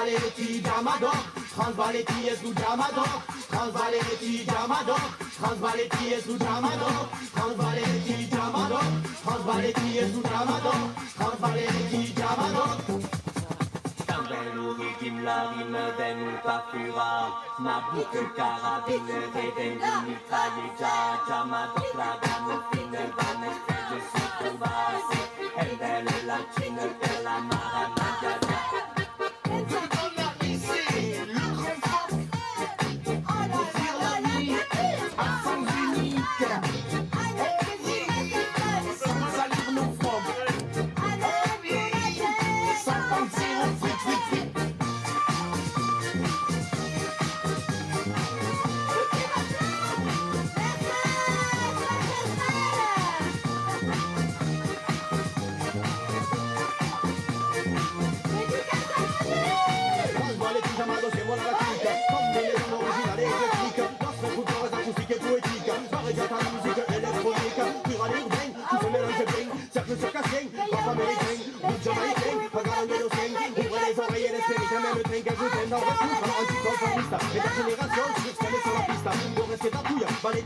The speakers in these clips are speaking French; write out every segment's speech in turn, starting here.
Transvaleti Jamador, Transvaleti Yesu Jamador, Transvaleti Jamador, Transvaleti Yesu Jamador, Transvaleti Jamador, Transvaleti Yesu Jamador, Transvaleti Jamador. Quand nous rime la rime, nous t'affura. Ma boucle carabine, réveille du mitraille, Jamador, la gamme fine, van espèce de sucre. Elle belle latine, elle la maramadiana.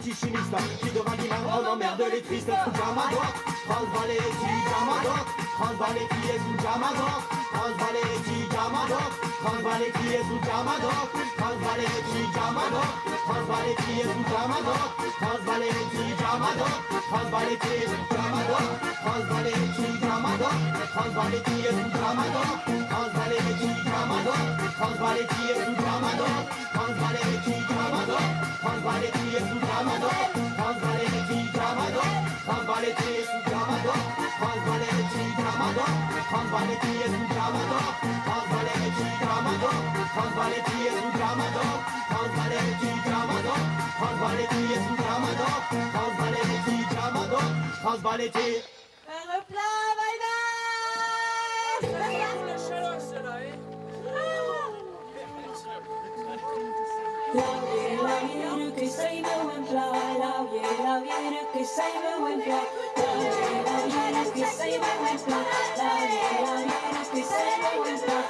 Chimiste, qui devant dimanche on emmerde les tristes. Jamador, Transvaleti Jamador, Transvaleti Yesu Jamador, Transvaleti Jamador, Transvaleti Yesu Jamador, Transvaleti Jamador, Transvaleti Yesu Jamador, Transvaleti Jamador, Transvaleti Yesu Jamador, Transvaleti Jamador, Transvaleti Yesu Jamador, Transvaleti Jamador, Transvaleti Yesu Jamador, Transvaleti Jamador, Transvaleti Yesu Jamador, Transvaleti Jamador, Transvaleti Yesu Jamador, Transvaleti Jamador, Transvaleti Yesu Jamador, Transvaleti Jamador, Transvaleti Yesu Jamador, Transvaleti Jamador, Transvaleti Yesu Jamador, Transvaleti Jamador, Transvaleti. Un replat, bye bye. La chaleur, celle-là, hein. Lavier que say me when fly, lavier que say me when fly, lavier que say me when fly, lavier que say me when fly.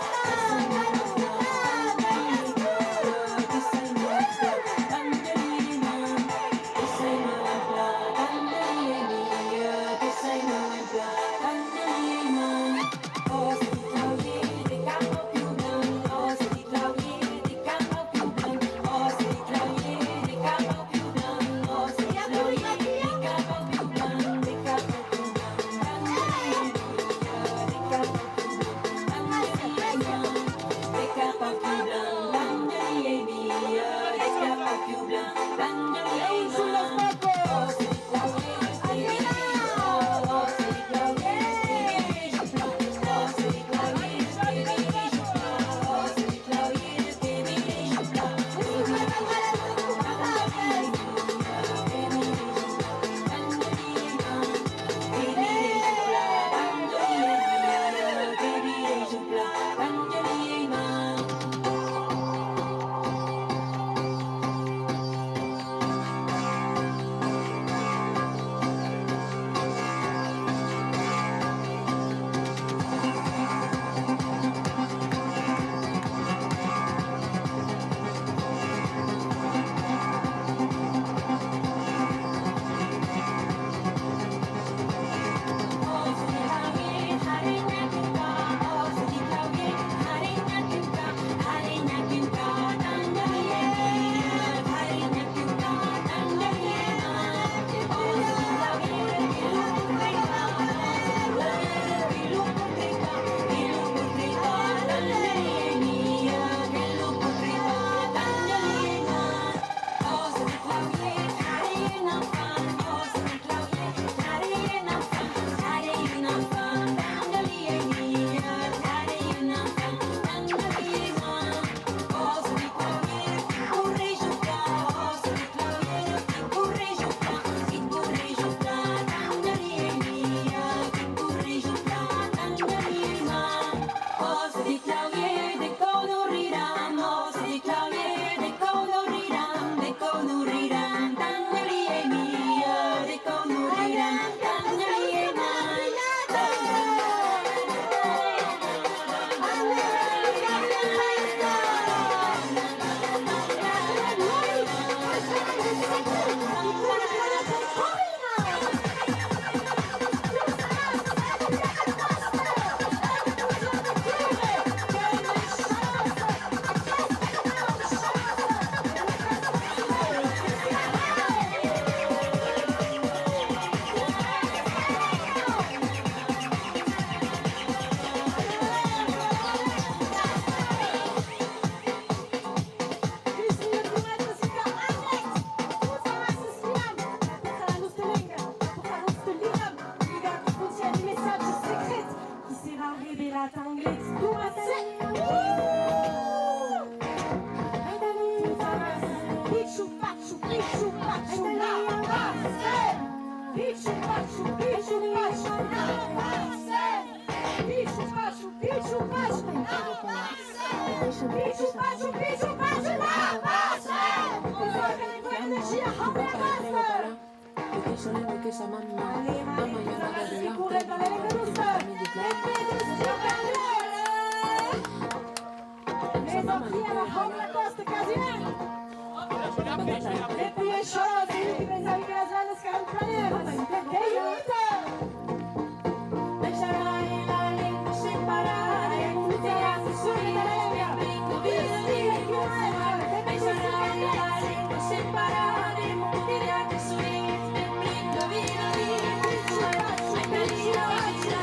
E più è sciolto, tu pensavi che la Slanda scampaniera, che aiuto! Lascerai la lingua separare, tirarti su di me, vengo via di cuore. Lascerai la lingua separare, tirarti su di me, vengo via di cuore. Hai capito oggi la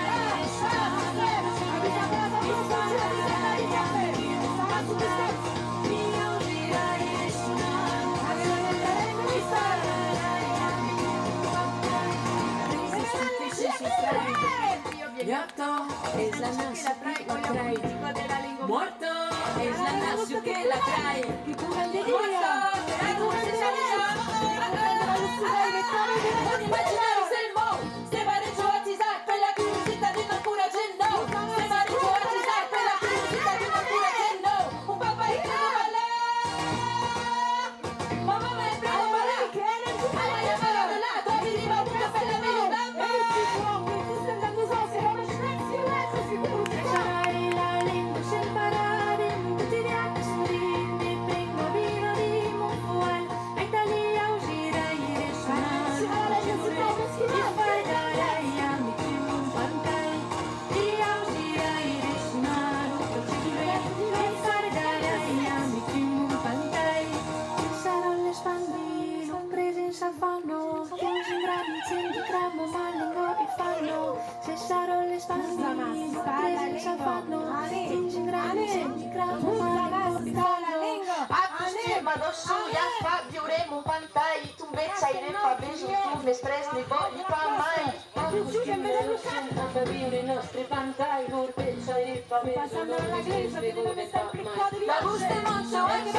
Yato es la nación que la trae. Muerto es la nación que la trae. Muerto, non immaginare se il mo se va de giovatizzare quella curiosità di non pura gendo. Se va de giovatizzare quella curiosità di non pura gendo. Un papà e prego balà. Mamma me prego balà. Alla llamada là, tu arriva una bella verità. Lascerai la lingua separare, tirarti su di me, prego vino di Monfual. A Italia uscirai e suonare. E farai amici un pantai. E uscirai e suonare. E farai amici un pantai. Sarò le spandino, presenza fanno. Chiusi in grami, senti tramo, ma lingo e fanno. Se sarò le spandino, presenza fanno. Chiusi in grami, senti tramo, ma lingo e fanno. Ma dosso ja fa viuremo un pantai, tu invece hai ne fa beso, tu ne stress ne voglio fa mai. Per vivere i nostri pantai, non pensa e fa beso, non ne stress ne voglio fa mai. La busta è moncio, è che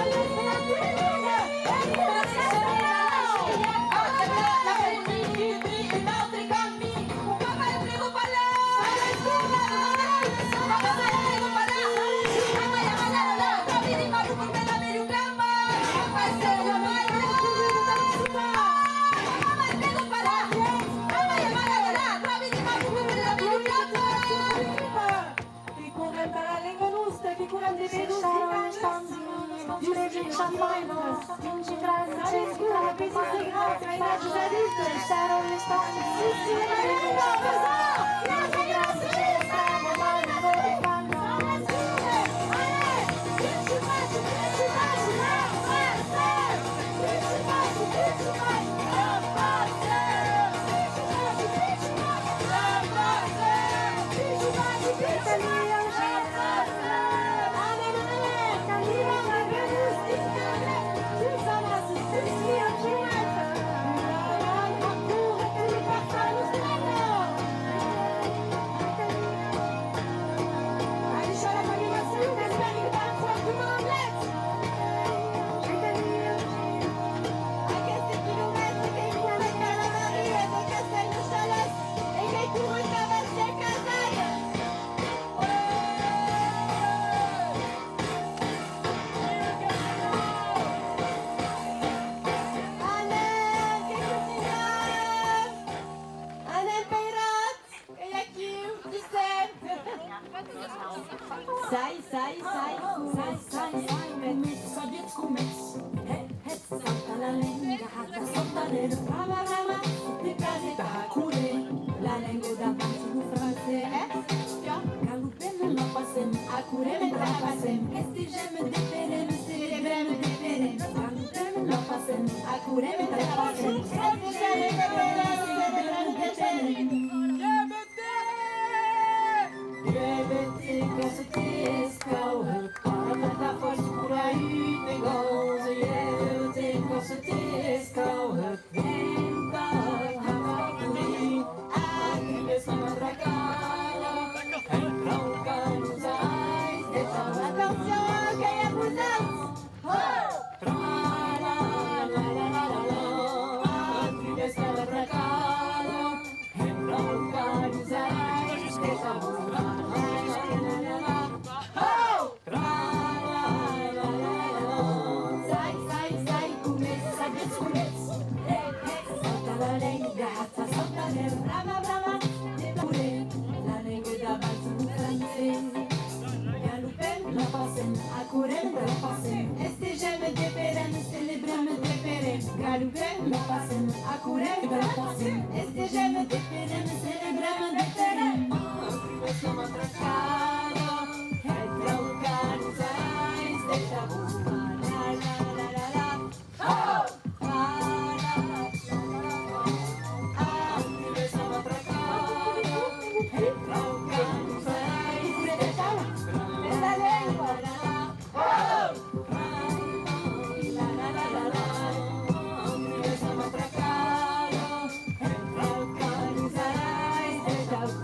Guadalupe, lo pasen a Cure, lo pasen. Este lleve de pere, celebrăm de tere. Să mă trăcadă, hai te organizai, de tabu. La la la la la, oh! La la la la la, trebuie să mă trăcadă, hai te organizai, de tabu. La la la la la, oh! La la la la la, trebuie să mă trăcadă, hai te organizai, de tabu.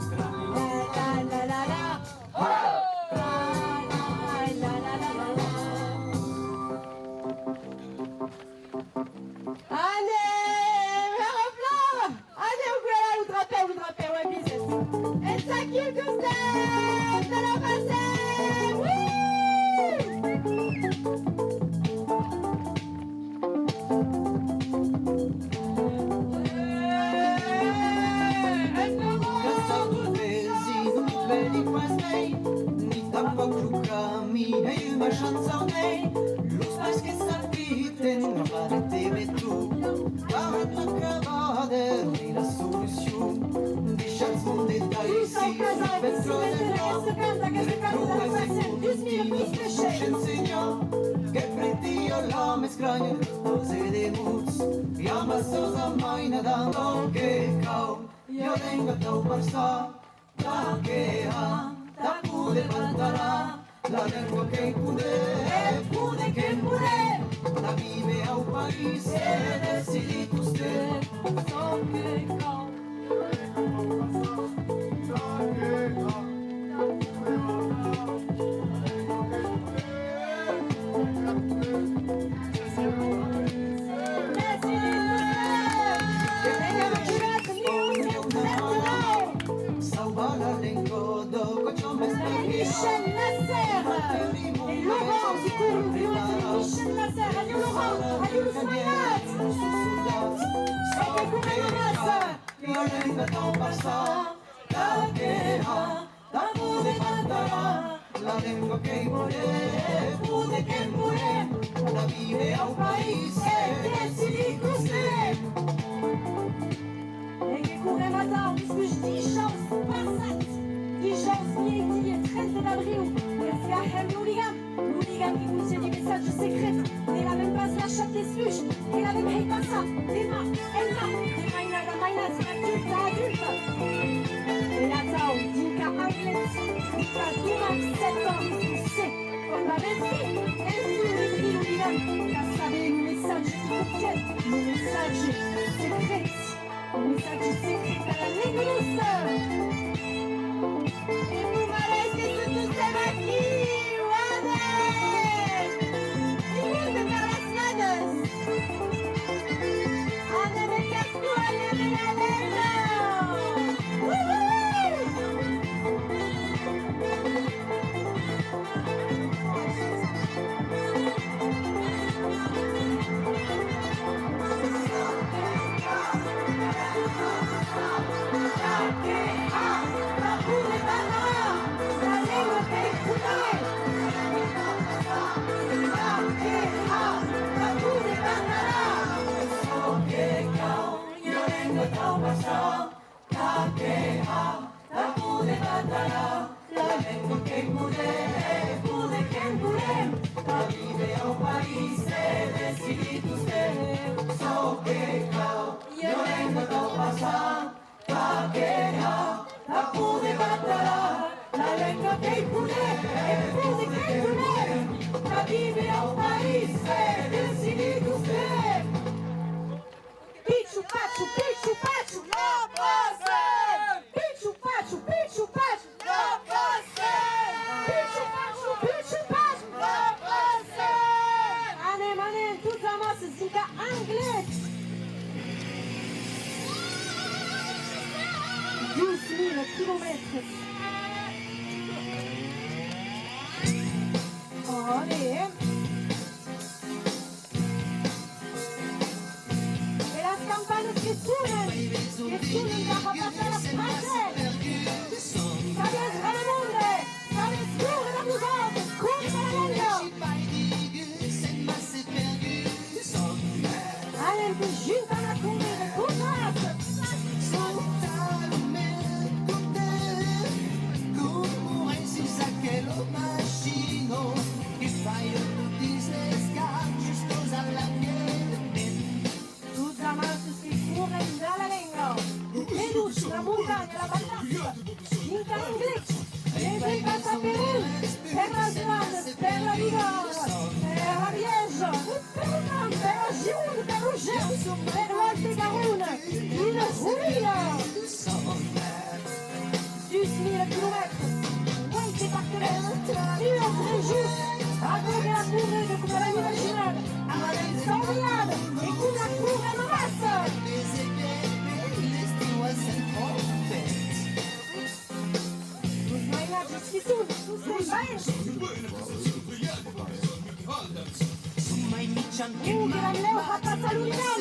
Leo passa l'Union,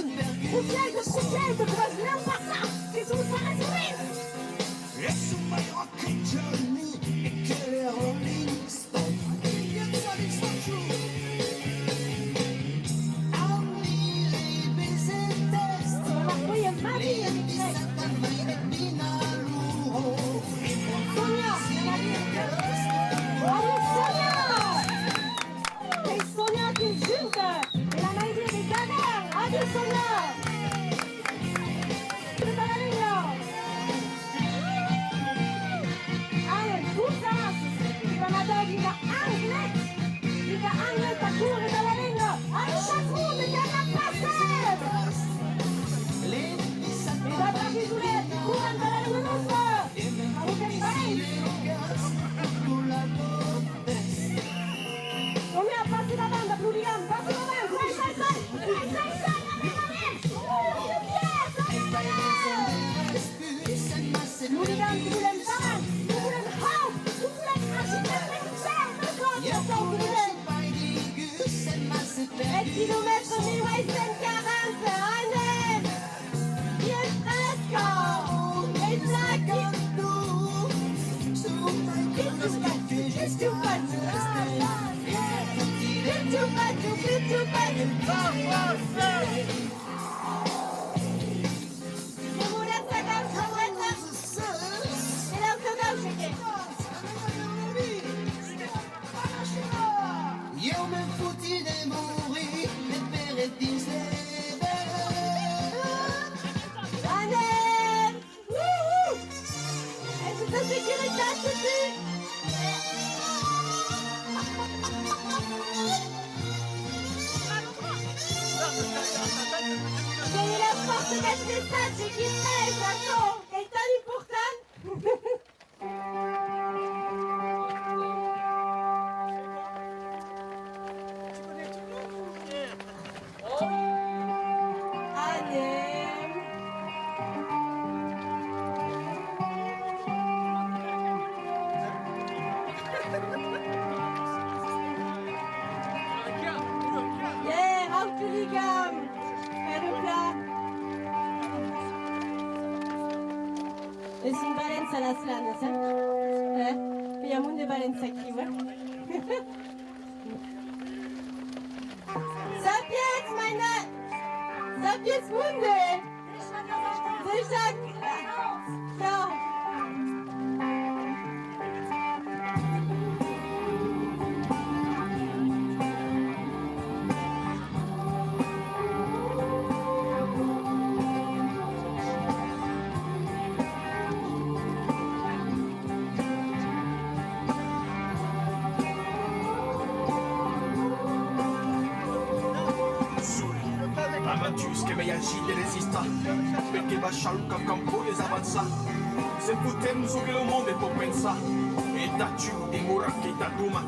Bruxelles, Brazilian passa, che sono sarà E su mai occhi giorni e che le Rolling Stone Only babies in test la poi è Maria di Santa Maria di Naru Sonia, et Sonia qui insulte, et la Marie des Gaga, adieu Sonia. Corre dalla linea, Aisha Food che è passata! E da Brasilette, curano dalla Lunosa! Ma che fai? Non mi passi la banda, Plurian, passi la banda, Plurian, tu voulais pas, tu voulais hop, tu voulais et kilomètres 1840, Annel, bien presque, et Io mi fouti di morire per il disdere Annel, et toute la sécurité, c'est Quelle est la force cachée ça, c'est qui pèse, attends, et t'as dit pourtant Sunt Valența la slană, să? Păi am unde Valența chivă? Sapiens, meine! Sapiens unde? Zășac! Da! Amatus che mi agite resista perché lascia Luca campo e avanza se putem su che lo mondo può pensare e da giù di mura che da duma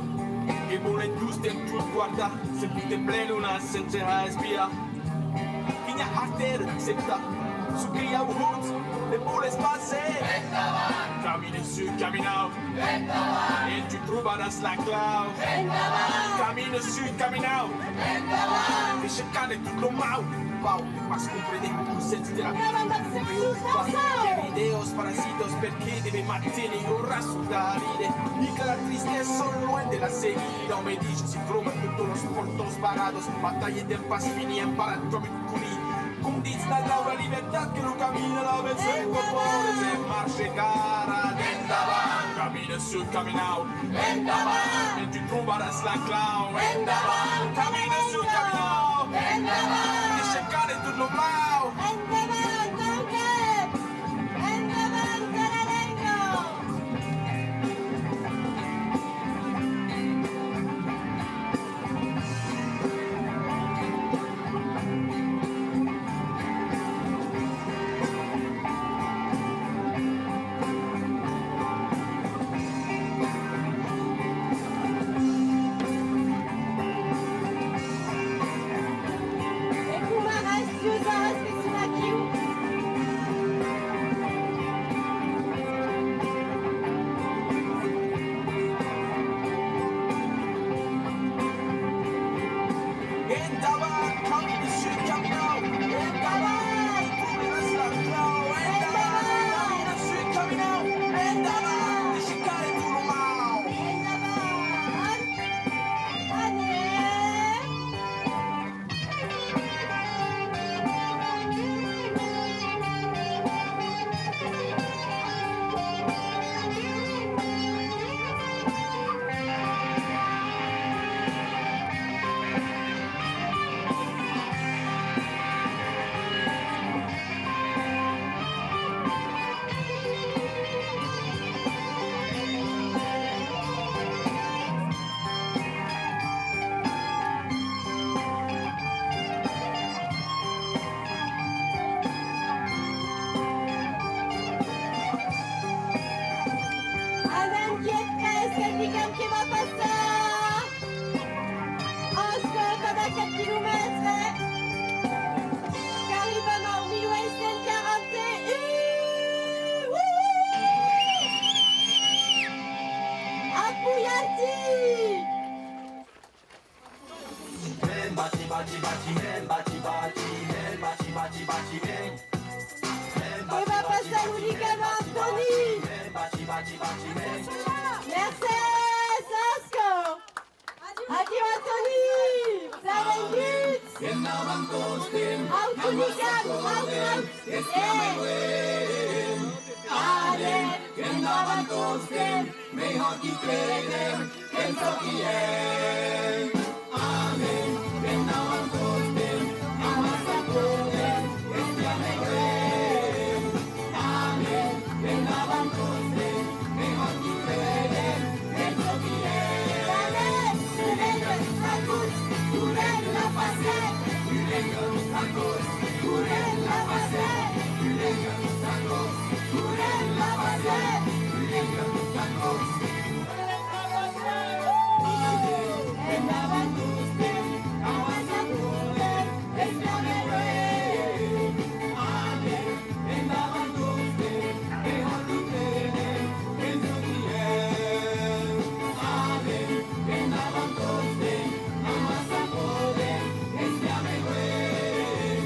che vuole tu stem tu guarda se putem pleno una senza respira Quina arter septa su che ya hut le pole spasse Camine su caminao e tu troveras la clau Camine su caminao e cercare tutto mau Pau, mas comprende tu senti della Ideos parasitos perché deve mantenere un raso da ride y que la tristeza solo en de la seguida o me dice si trova todos los portos parados batallas del paz finían para come cuni Cum dici la laura libertà che non cammina la verso il cuore se marce cara d'endavant Camina su camminau endavant e tu troveras la clau endavant Camina su camminau endavant e cercare tutto lo mau En Davan, come in the street, come now. En Davan, pulling us like flow. En Davan, come in the street, coming out. En Davan, the Chicago to the mouth. Adam qui est prêt? Est-ce qu'il y a quelqu'un qui va passer? Oscar, comme à 4 kilomètres. Caribana, au milieu, Einstein, 41. Apuyati! Men bati bati bati men bati bati men bati bati bati men. Il va passer à l'Unicama, Anthony! Men bati bati bati men. Merci, Oscar! Adieu, Anthony! Flavendit! Autonicam, Outram! Amen! Kendavan kostem, me hoki kredem, Kensokien. Amen. Kendavan kostem, amasa kodem, Estiamegren. Amen. Kendavan kostem, me hoki kredem, Kensokien. Amen! Urenga, Sakus! Urenga, Pasek! Urenga, sakos, urenga pasek. Urenga, sakos, Urenga, Pasek! urenga, sakos. Kendavan kostem, amasa kodem, Estiamegren. Amen. Kendavan kostem, me hoki kredem, Kensokien. Amen. Kendavan kostem, amasa kodem, Estiamegren.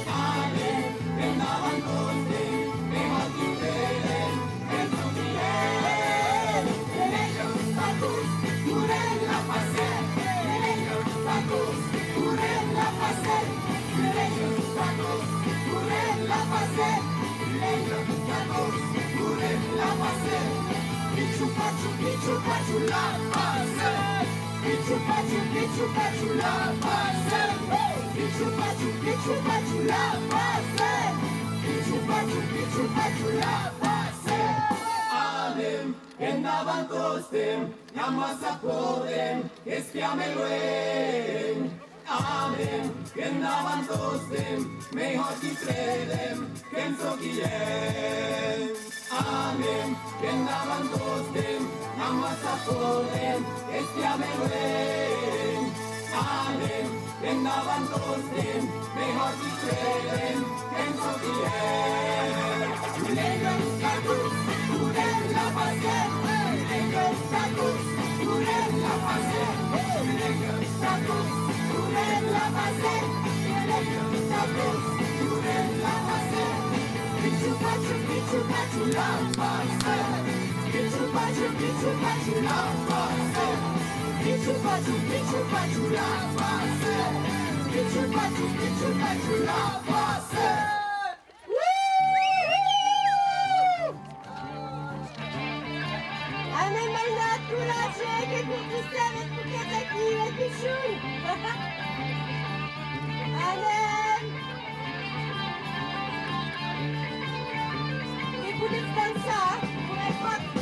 Amen. Kendavan kostem, me hoki kredem, Kensokien. Urenga, sakos, urenga pasek. Urenga, sakos, urenga pasek. Urenga, sakos, urenga pasek. Urenga, sakos, urenga pasek. Pichu pachu, pichu pachu la pasek. Pichu pachu la pasek. Pichu pachu la pasek. Pichu pachu la pasek. Amen. Kendavan kostem, yamasa podem, Estiamegren. Amen. Kendavan kostem, me hoki kredem, Kensokien. Amen. Kendavan kostem, yamasa podem, Estiamegren. Amen. Kendavan kostem, me hoki kredem, Kensokien. Urenga, sakus, urenga pasek. Urenga, sakus, urenga pasek. Urenga, sakus, urenga pasek. Urenga, sakus, urenga pasek. Pichu pachu la pasek. Pichu pachu la pasek. Pichu pachu la pasek. Pichu pachu la pasek. Amen, Maïna, Tula, Tchèque, et pour tout ça, avec Poukataki, et Pichou! Amen! Écoutez comme ça, pour être propre.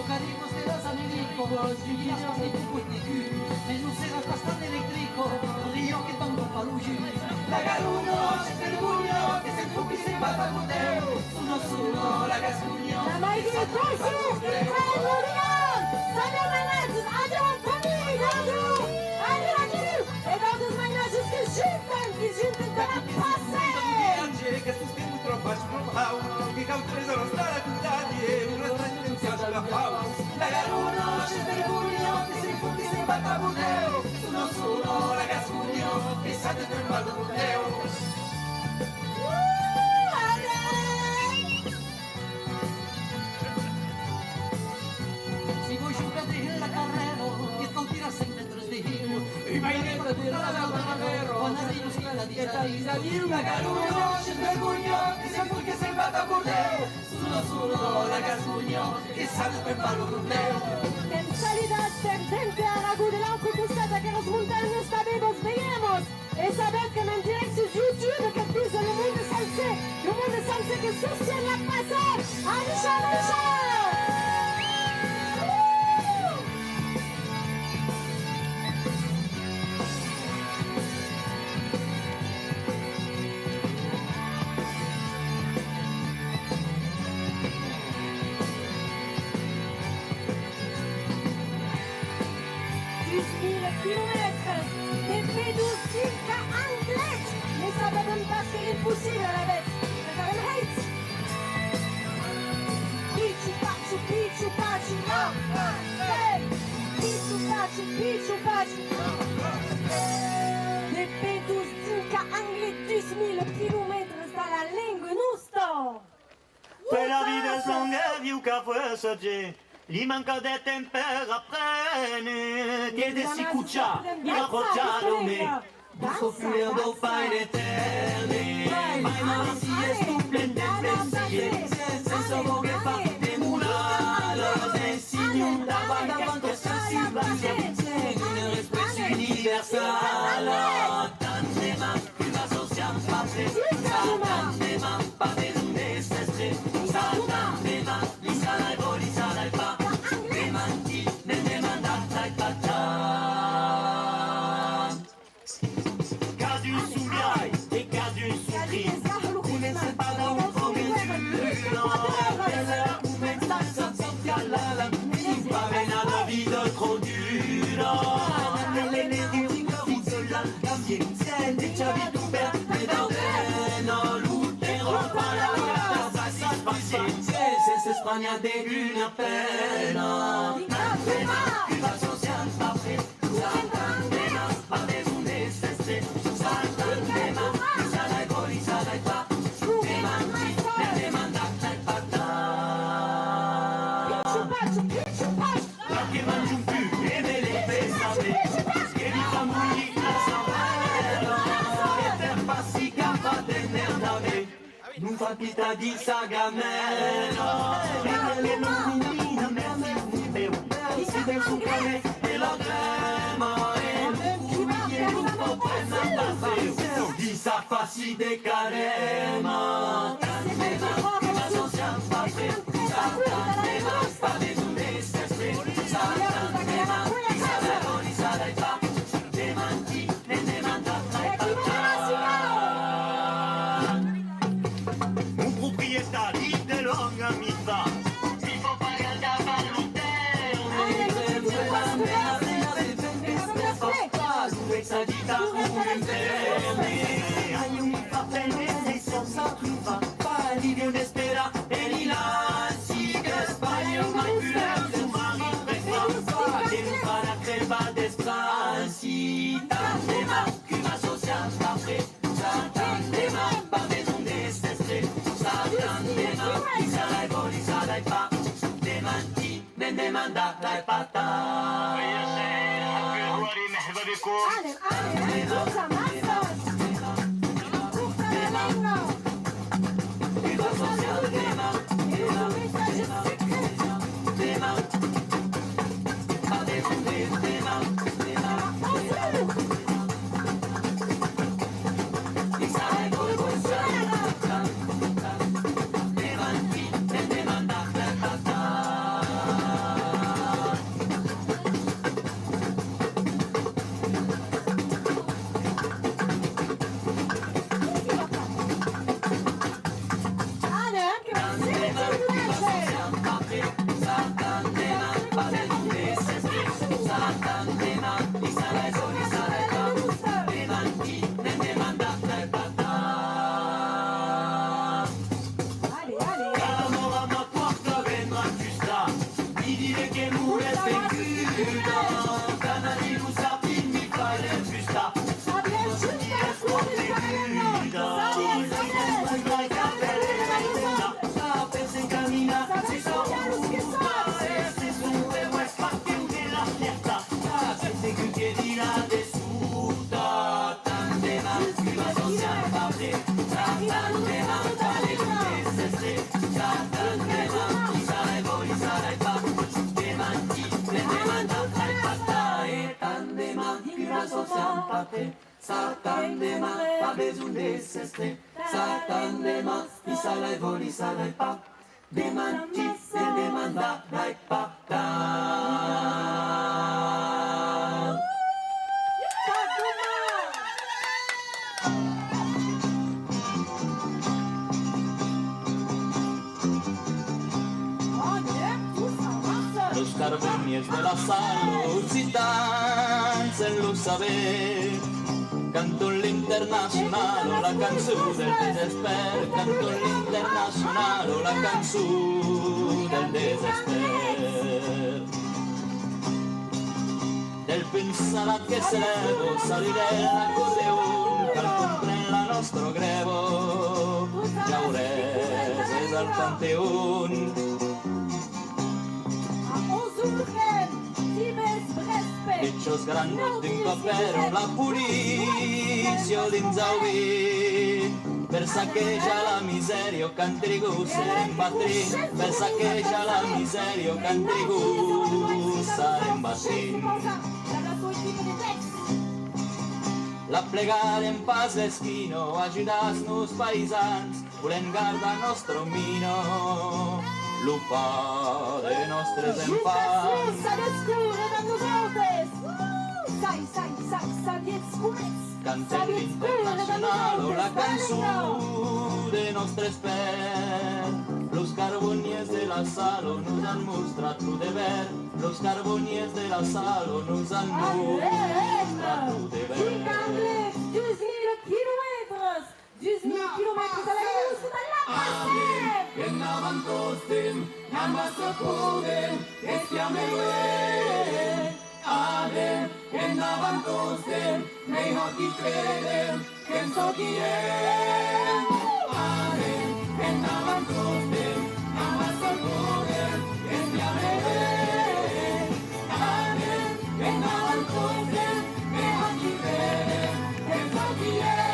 tocaremos de los amigos, vivíamos de tu cuenticu, menos era bastante eléctrico, río que tomó paluji. La garuno, se terguño, que se fuki se bata mudeo, uno, la gascuño. La magie est ici! Halleluja! Salut Manette! Adrian Famille! Bonjour! Allez, allez! Et dans deux manières jusqu'à Schulten, qui Schulten te la passer! Che sostiene troppo sprovau, che cautresa la strada cuttati, una sentenza la paus. La garuno, se terguño, che se fuki se bata mudeo, uno, la gascuño, che sa te trembaldo mudeo. Si voi giocate la carrera, che non tira 6 metri di hilo, e vai dentro di la davvero, quando arrivo scala di Salino, la garuno, c'è il vergogno, che se fu che sei vada a bordeo, solo, la gasugno, che sale per ballo con te. Gente a ragout de l'encre costata que nos montañas sabemos veíamos et saber que en direct sur YouTube que pise le monde salsé que sostiene la passer. Alicia, kilomètres, des P12 circa Anglet, mais ça va même pas faire impossible à la bête, ça va même hate. Pichu pachu, hey, pichu pachu. Des P12 circa Anglet, 10.000 kilomètres, sta la lingua nostra. Per la vita è lunga, più che forse c'è. Li manca de temper aprene, che de si cuccia, mi approcciano me. Buffo fuero fai l'eterne, mai non si è stuplente pensier, senza voce fatte mulare, del signor davanti a sensibilità, una respesso universale, tante man, più la sociam fate, tante man, pas besoin de s'estrer, tante man, li sarai bo, li sarai pa. Spagna de una pena, la social papel, santandema, padezune seste, santandema, sarai boli, sarai pa, demanti, ne demandata e pata. La che mangi un più e me le pesate, che li fa mogli la savera, e per passi capa del nerdame, non fa pita di sagameno. Sa facile de carema, la social pape, santandema, pas besoin de s'estrer, santandema, li sarai pa, demanti, ne demandata e pata. Un proprietario de longa mità, il faut pagare da valutare, sa vita hay un papel de senza truva pali di un'espera e li la sigue sbaglio mai più su mani prefa che non fa la creva d'espransi tantema che la social sta pre tantema pas besoin de s'estrer tantema li sarai bo li sarai pa demanti ben demandata e pata. Ale, cosa massas? patrie. Satan dema, pas besoin de cester. Satan dema, il s'allait voler, ça n'aille pas. Démenti, c'est demanda, n'aille pas. Los carbones de la salud, lo saber. Canto l'internacional o la cançó del desesper. Canto l'internacional o la cançó del desesper. Del pensarat que s'elevo saliré l'acordeon per comprendre la nostra grevo. Jaurès és el panteón. Hechos grandes d'un copero la purició dins el vi. Per saquejar la misèria que han trigut serem batrint. Per saquejar la misèria que han trigut serem batrint. La plegare en pas l'esquino, ajudar-nos paisans, volem guardar nostre mino. Lupa de nostres enfants. Cantem l'internacional o la cançó de nostres pers. Los carboniers de la salo nos han mostrat lo deber. Los carboniers de la salo nos han mostrat lo deber. 12 000 kilomètres de la luz, En avantostem, namassa podem, estiameluen. Adem, en avantostem, mei hoki credem, en sotiem. Adem, en avantostem, namassa podem, estiameluen. Adem, en avantostem, mei hoki credem, en sotiem.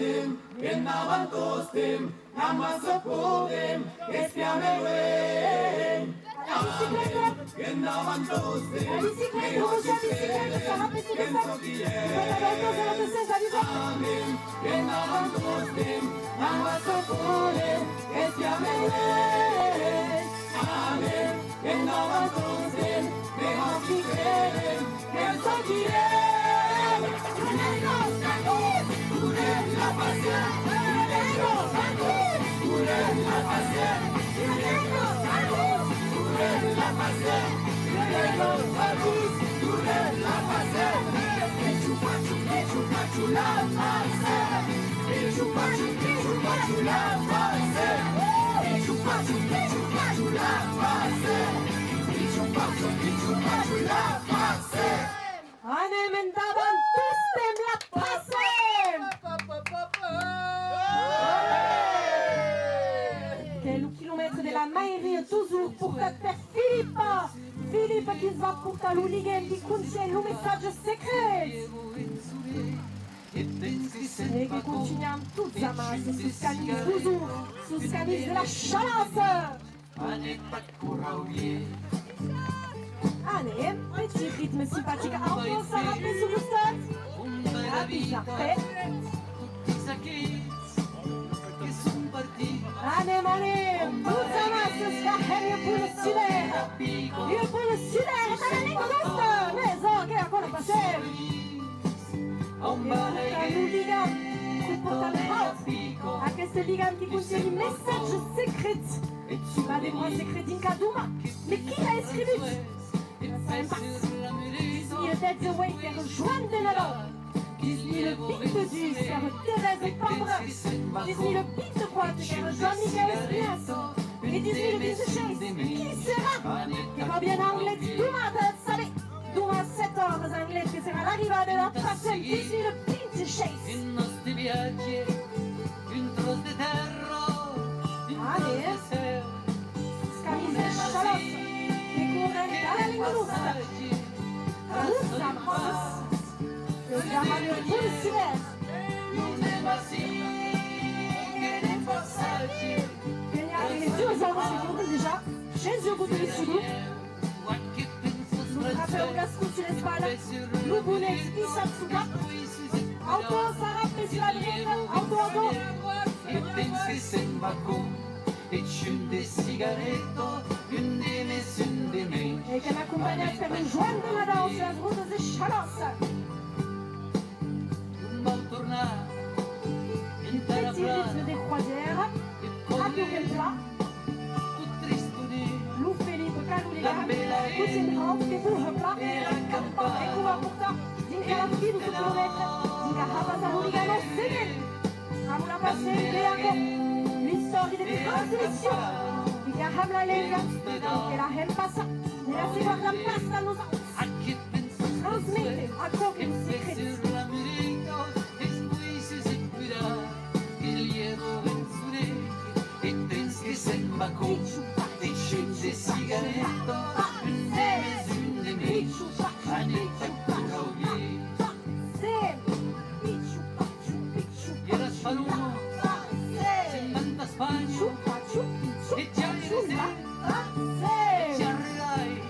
Adem, en avantostem, namassa podem, espiameluen. Adem, en avantostem, mei hoki credem, en sotiem. Adem, en avantostem, namassa podem, espiameluen. Adem, en avantostem, mei hoki credem, en sotiem. La pasión, Quelques kilomètres de la Maïrie, toujours pour ta terre Philippe. Philippe qui se va pour ta Louligen, qui contient le message secret. Et qui continue toute sa masse, sous canis toujours, sous canis de la chalasse. Allez, petit rythme sympathique, enfant, ça rappelle sur le stade. La bizarre fête. Allez, tout ça va, ce sera mieux pour le sud-est. Mieux pour le sud-est. T'as la ligne douce. Mais oh, che ancora passare. Ligan, comportement. Aquesta ligan qui contient un message secret. Va des mots secrets d'Inkaduma. Mais qui l'a écrit? Disney Dead the Way vers Joan de Nalo. Disney le beat du vers Thérèse Fabre. Disney le beat de droite vers Jean-Michel Espinas. Et Disney le beat de Chase. Qui sera? Che va bien anglais Duma de Salé. Duma 7 horas anglais che sarà l'arrivata della passione. Disney le beat de Chase. In nostri viaggi, un tros di terra, un tros di sel. Scamise Chalosse. Che corre dalla lingua russa. Russa, Moss. Le diamant pulsulaire. Non è vacío, che nei passaggi. Les 2 hommes se tournent déjà chez eux au bout de l'Issulu. Qualche penso Nous frappons au casco sur l'espalda. Nous bounex Isatsuka. Auto Sarah sur la droite. Auto. e pensi sembra con e scende sigaretto un di me sun di me Et qui m'accompagne per un joint de la danse sur la route de Chalosse. non va tornare in terra Petit rythme plana des croisières. e À con Pioquelpla. tu tristo di Lou Philippe Calouliga. Poutine Hand. Che Bourgepla. Et Cuba Pourta. Dinka la fille de ce kilomètre. Dinka Havasa Holigano. Séville. Ramula Passé. Léaco. L'histoire des transmissions. Dinka Hamla Lega. Et la Hem Passa. Et la Sigorda Pasta nous a a che penso transmette à quoi che un secret. per la merito e poi si seguirà il lievo venzure e pensi sembra con e scende sigaretto un di me sun di me anetta cura era sparuno sembra spagno e ci arriverai ci arriverai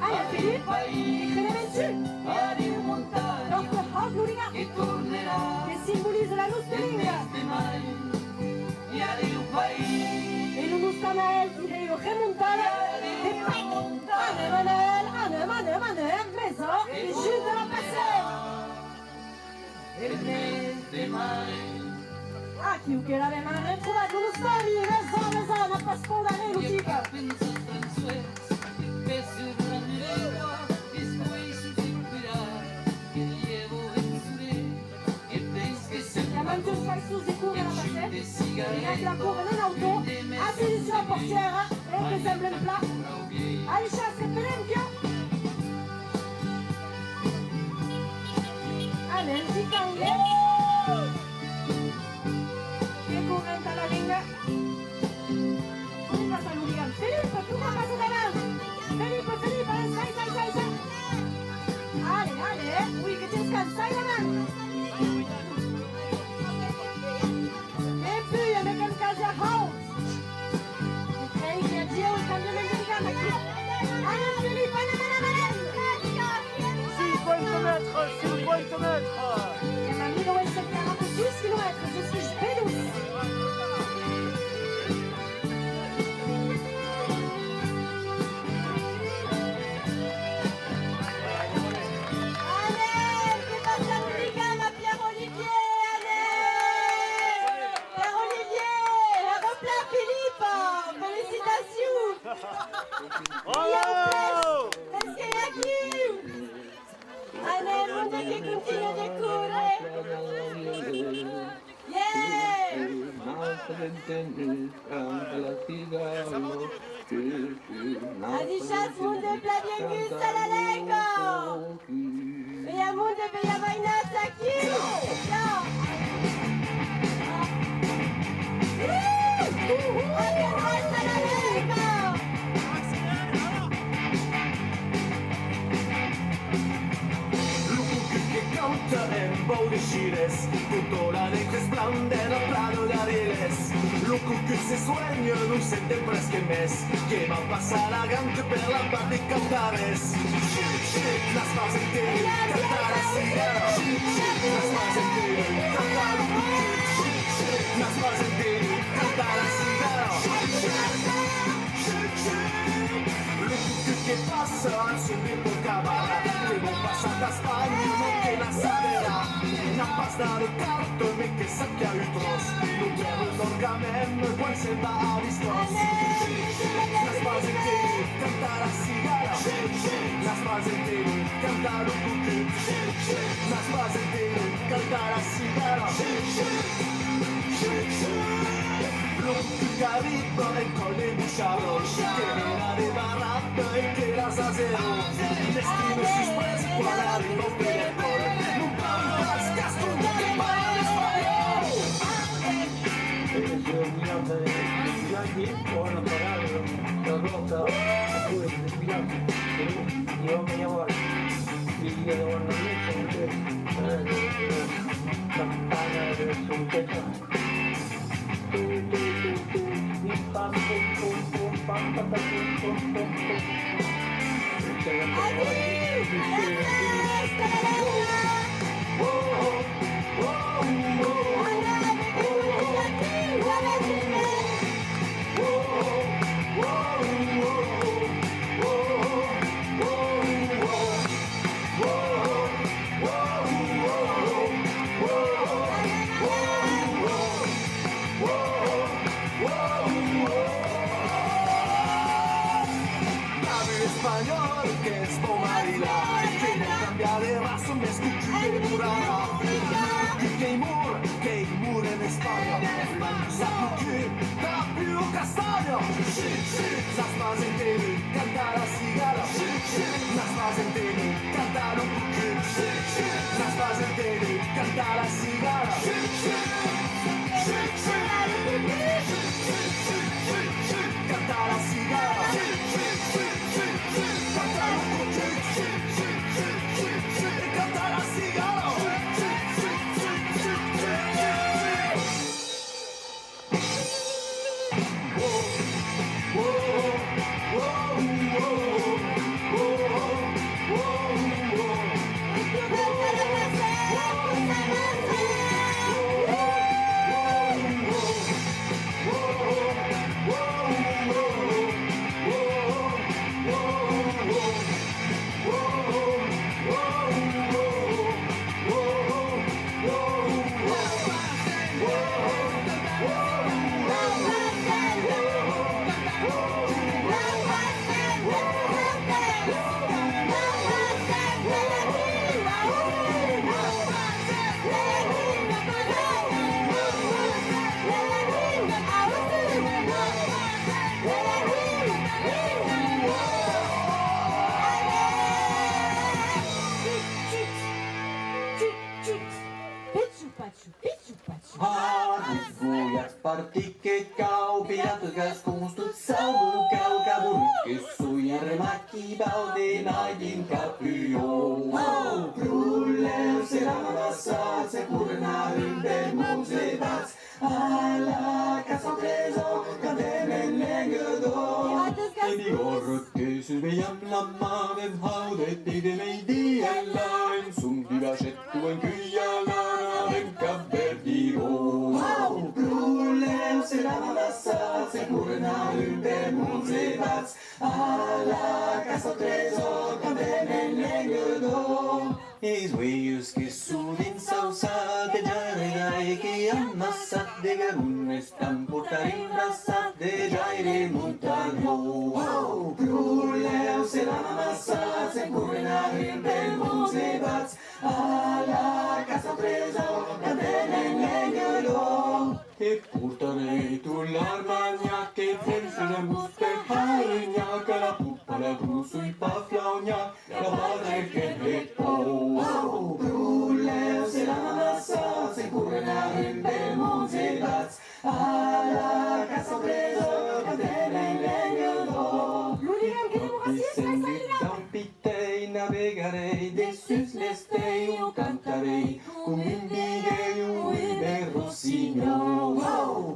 Allez Philippe, écris les dessus. Ari montagna Notre Hagluliga. che tornerà Qui symbolise la noce de ligne. e ari un paese Et nous nous sommes à elle qui est le remontada. Et pac. Anne Manel, maison. Et juste de la passer. e niente mai Ah, chi che l'aveva trovato uno storie, maison, ma pas scondare l'utica. penso transue che sur la merito e poi si seguirà il lievo venzure e pensi che La sembra mangeuse falsous découvre la passer. scende Et sigaretto avec la cour en auto, assis sur la portière, et que semble un plat. Allez, chasse, Pelempio. Allez, un petit canguet. Che corrente alla ringa. Come passa l'Uligan? Felipe, tu come passa davanti? Felipe, sai. Ale, oui, che ti scansai davanti. E puis, avec un casa house. Ok, che a Dio il cambiamento di gamma qui. Allez, Felipe, allez. 50 mètres. Et ma amigo es 46 km, je suis pédouce. Allez, che passa l'Uligan à Pierre-Olivier, allez. Pierre-Olivier, la repla Philippe, félicitations. Bravo! Est-ce qu'il y a qui? Allez, le monde qui continue de courir. Yeah! Adisha, monde Plaviengus à la Lego! Et un monde de Vainas à qui? À la Lego! Que canta en Boudicires, tutto l'alegre splendere plano de Ariles. Loco que se sueño non sente presque mes, que va a pasar a gante per la parte de cantares. Shit, las va a sentir, cantar así, shit, las va a sentir, cantar, shit, las va a sentir, cantar así, ¿Qué pasa? Siempre por cabana, tengo pasata Spagna, non che la sapera. N'a pas dans le carton, mais que ça qu'il y a eu trop. Nous verrons quand même, quand c'est pas à distance. Las pas été, cantar la cigara. Las pas été, cantar un cucù. Las pas été, cantar la cigara. Carito e con le bucciaro che era de barato e che era zero destino si espresse qual arrivo per il cuore non parlo das casto che parla español yo me llamo Lidia de Guarnamés, campana de su techo. Español que es Bomarila que no cambia de raza me escucho de murara que mur en España la cucu da più castaño las más enteras cantar a cigara las más enteras cantar un cucu las más enteras cantar a cigara cantar a cigara Partikkekauppiaat kuustut sauvukaukaburkissu ja remakkibaut de naidin caprio. Brulle se la massa se curna rimper musebats a la casa preso cadenen legado. En die orkes meidän lammaven haudet de meidi ellain sum diversettu en kyjälana en caverdio. Se la massa se curna ymper musebats a la casa preso cadenen legado. Is weus que sudin sausa de jaire que amassa de garunes tan portarin rasa de jaire montaño. Bruleu se la massa se curna ymper musebats a la casa preso cadenen legado. E portarei tull'armagna che pensa la muste paregna che la puppa la brusu i paflaugna la padre che le po. Brulle se la massa se curna in bel musebats alla casa preso cadena in legno. Pitei navegarei dessus l'estei o cantarei con invidei o il rossino.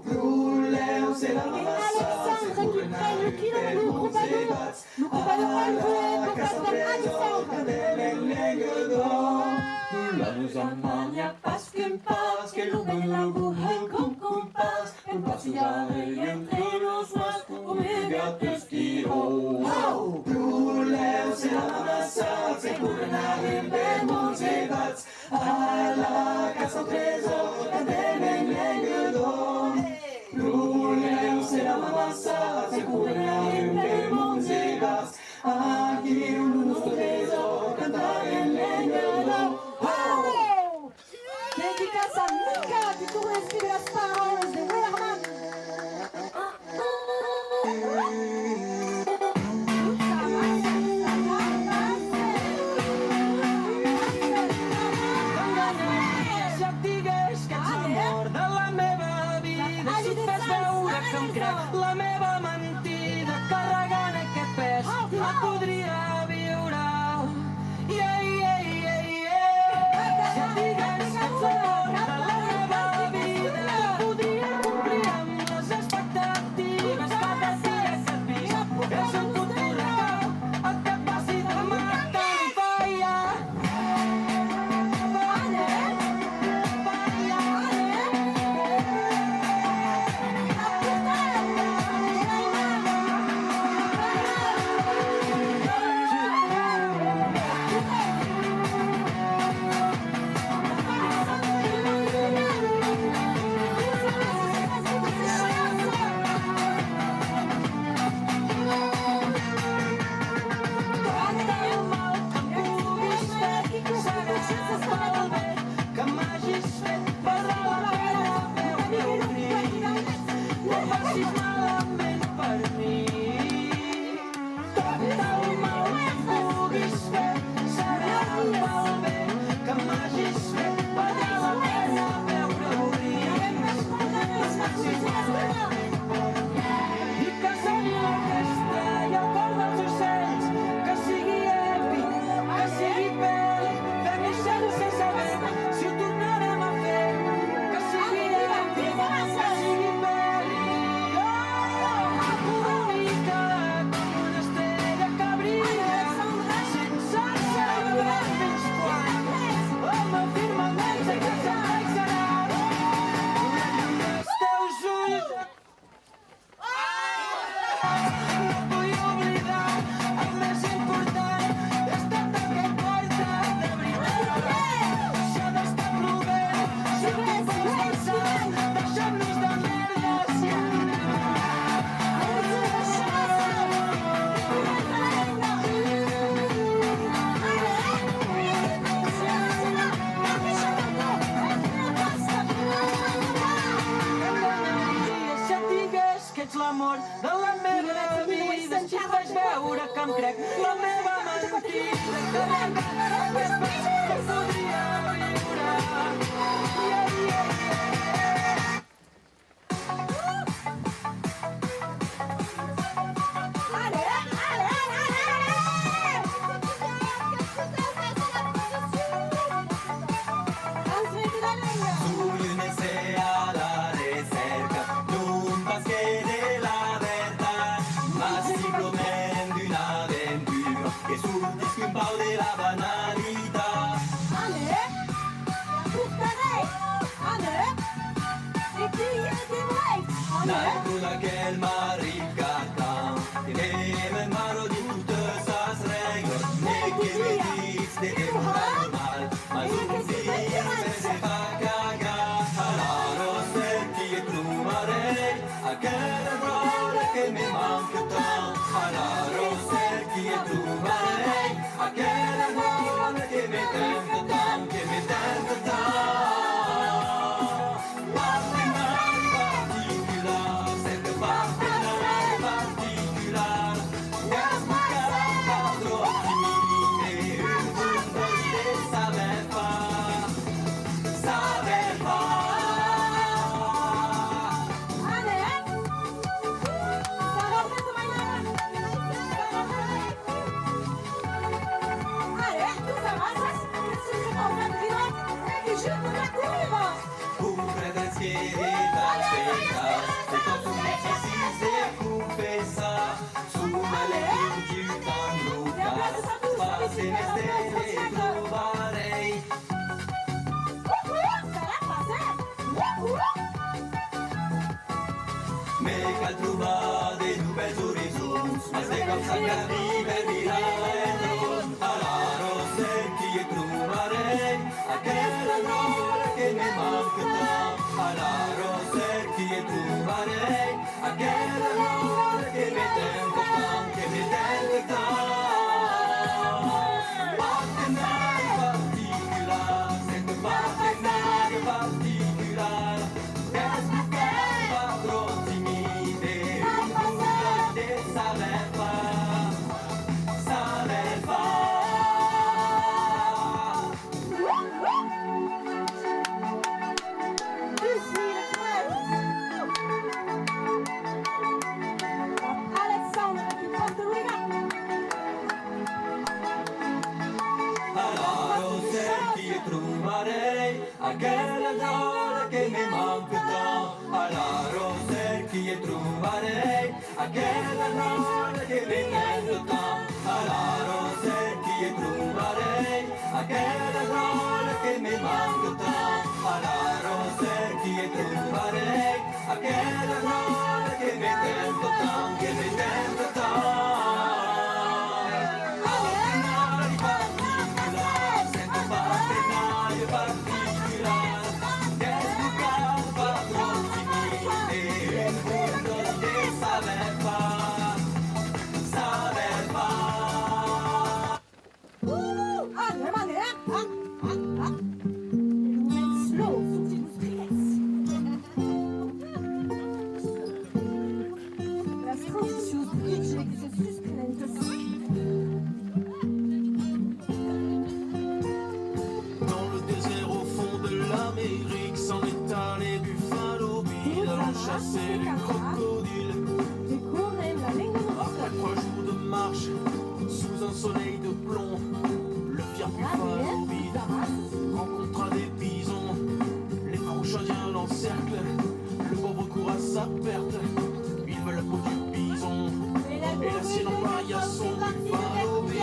Brulleu se la massa se curna in bel musebats alla casa preso cadena in legno. La nous amania parce que l'on compas un pasugare entre los mas como gatos tiro. correnaven per molts edats a la casa al tresor, cantem en llengua d'or. Ruleu serà la massa, se correnaven per molts edats aquí un nostre tresor, cantar en llengua d'or. Dédicace à Mika qui pourrait inspirer las paroles de Wehrman. Si et digués que ets l'amor de la meva vida, si et fes veure que em crec la meva mentida, carregant aquest pes, no podria viure. Yeah, yeah, yeah, yeah. Si et digués que ets l'amor de la meva vida, podria complir amb les expectatives cada dia que et visc. És un futur regal, el que passi demà que em falla. Que m'hagis fet perdre la pena veure un ric. No facis malament per mi. Tot el mal que em puguis fer serà pel bé. Que m'hagis fet perdre la pena veure un ric. I que soni l'orquestra i el cor dels ocells, que sigui èpic, que sigui bèl·lic, fem-hi sense saber si ho tornarem a fer, que sigui èpic, que sigui bèl·lic. Bonica com una estrella que brilla, sense saber fins quan, amb el firmament sé que sempre hi serà. La llum dels teus ulls no vull oblidar, el més important és tot el que porta de veritat. S'ha d'estar plovent, si el temps és passat, deixem-nos de merdes i anem. Si et digués que ets l'amor de la meva vida, si et faig veure que em crec la meva mentida, que aquest pas no podria viure. Yeah, yeah, yeah. Únese a la recerca d'un pasquet de la verdad, más simplement d'una aventura que sortisc un pau de la banalitat. Nato d'aquel marit cartant, tenem en mano de totes les regles, et que me dits de temps normal, mas un dia se fa cagar. Alors cerqui et trobaré aquella roba que me manca tant. Alors cerqui et trobaré aquella roba que me tenta tant, que me tenta tant. Mais cal trobar des nouvelles horizons, mas de com s'ha que viure el mirall. Alors e troverei aquella droga che mi manca tant. Alla Roselchi e troverei aquella droga che mi manca tant. Alla Roselchi e troverei aquella droga che mi manca tant. Alla Roselchi e troverei aquella droga che mi manca tant, che mi manca tant. Dans le désert au fond de l'Amérique s'en est allé Buffalo Bill allant chasser du crocodile. Après 3 jours de marche sous un soleil de plomb, le fier Buffalo Bill rencontra des bisons. Les couches indiens l'encerclent, le pauvre court à sa perte. Il veut la peau du bison et la sienne en paille à son Buffalo Bill.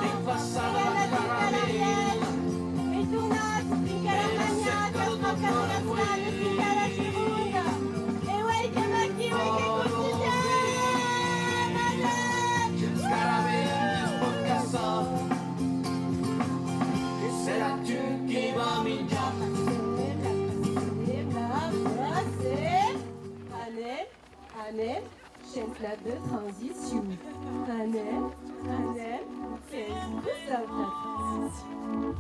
Et passa la caravelle E tornato finché la bagnata tocca la strada finché la seconda. E vuoi che macchi, vuoi che così Quel scarabée spocassa, e c'est là-dessus qui va mingiare. Hanem, chaîne de transition. Hanem, c'est tout ça la transition.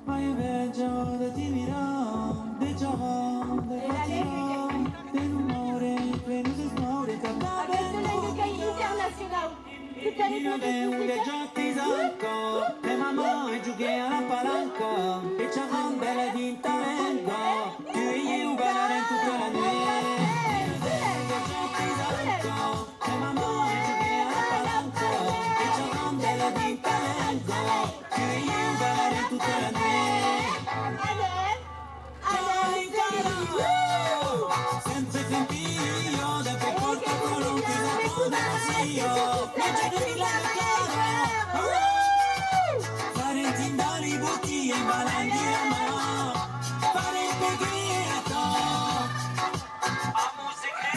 Ma io veggio da ti mirò, de gioco, de fatica, de rumore, quello si smuore, Adesso lei gioca internazionale. io avevo dei giochi zanco, e mamma e giochi alla palanca, e c'ha una bella di talento, tu e io ballare tutta la notte. E mamma e giochi alla palanca, e c'ha una bella di talento, tu e io ballare tutta la notte. Senza sentire da che porta colore che la fondazio leggere la cara fare in tindali buchi e balandi la mano fare il peghetto a musica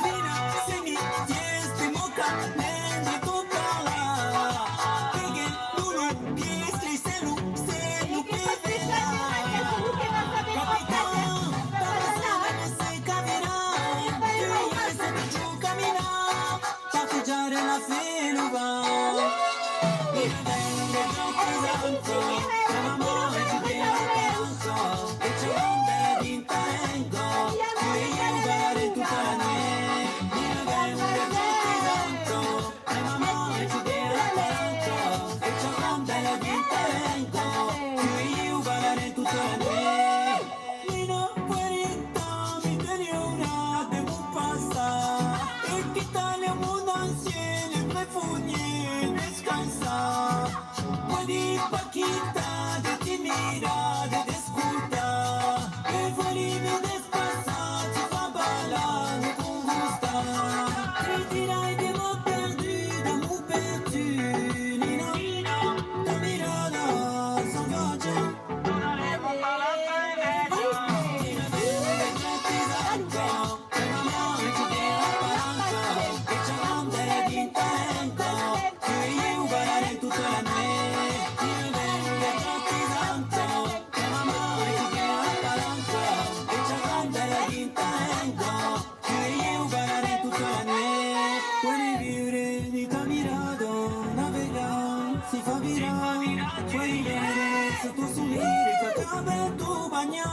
vino se mi tiesti mucca nende tutta la perché l'uno piestri se lu pevela capitano la feluva mi vende troppo santo la mamma ti deve tanto e c'è un bel d'intengo tu e io ballare tutta la notte mi vende troppo santo la mamma ti deve tanto e c'è un bel d'intengo tu e io ballare tutta la notte Nino Puerita mi tieni una devo passare e quitarle un mondo ancienne Fournier descansa, vuoi paquita de timida de desculta, e vuoi mi despassa, ti fa ballare con gusta, retirai de mots perdus, de mots perdus, Nina, ta mirada salvaggio, torneremo alla fine, Nina vede troppi zanco, e mamma mi chiede la palanca, e c'è un bel d'intengo. Puoi vedere sotto su lirica che vabbè tu bagna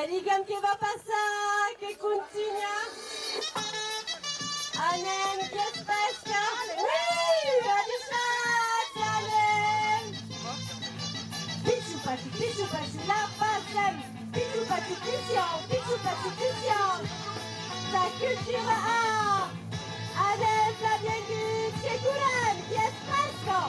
Digam che va passare, che continua. Anem, che spesca. Va di shot, anem. Pichu pachu, la passem. Pichu pachu, pission. La culture a. Anem, la bienvenue, che curan, che spesca.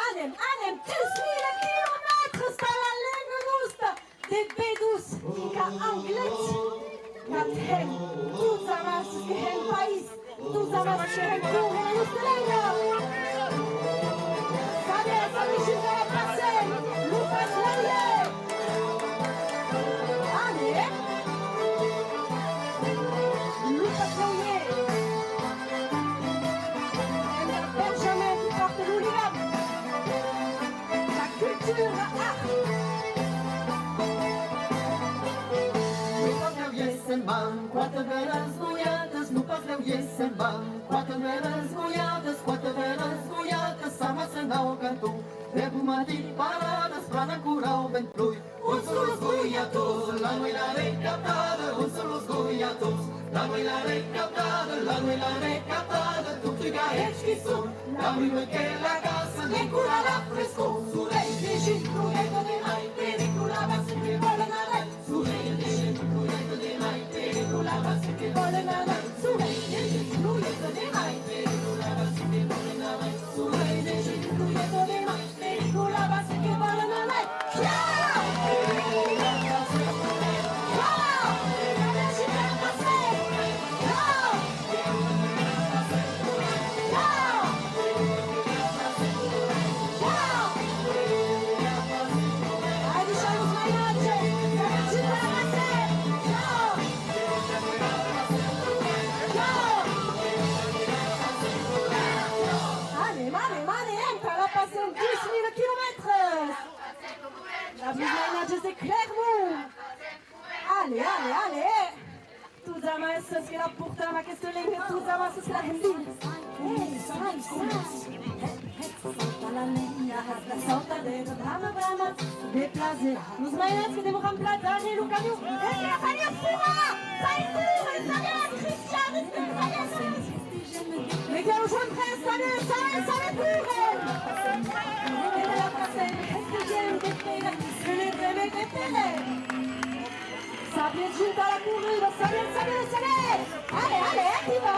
Anem, 1000 kilometers per la länge noastră de bedus ca angleți. Ca hem, tu zamas că hem país, tu zamas că hem cuhene noastră länge. Sabia să mi și vă pasem, nu faci lăie. Anem, nu faci lăie. Benjamin qui porte l'Ouligan. Culture art. Quatro velas molhadas, no pavilhão esse ban. Quatro velas molhadas, sama senão cantou. Devo mati paradas pra não curar o ventrui. Um solo os goiatos, la noila recaptada. Um solo os goiatos, la noila recaptada, la noila recaptada. Tutti gaetti che son, la prima che la casa ne cura la fresco. Surei de cintureta de mai, periculava se che vola nada. Surei de cintureta de mai, periculava se che vola nada. Surei de cintureta de mai, periculava se che vola nada. Surei de cintureta de mai, periculava se che vola nada. La Biblia c'est Clermont. Allez. Tout zaman ce que la porta ma qu'est-ce que les tout zaman ce que la hendin. La linha la salta de drama drama de plaisir. Nos maias que demoram plata et le camion. Et la famille fura. Ça y est, ça y est, Christiane, mais que nous sommes prêts, salut pour elle. Et de la passer, est-ce que j'aime des pelles, je les aimais des pelles. Ça vient juste à la courue, ça vient. Allez, qui va.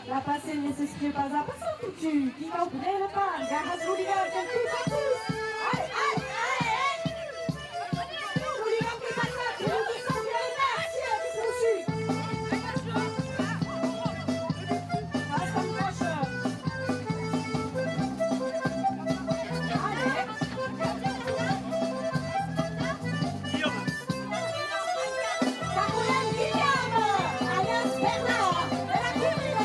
La passée ne s'exclut pas à passer tout tu qui comprend le pas, garde le regard, tout à tous. Allez, allez, allez! Le regard qui passe à tout, qui sont bien les merci, qui sont dessus. Allez, comme proche. Allez. Capoulaine Guillaume, alias Bernard, de la Courine.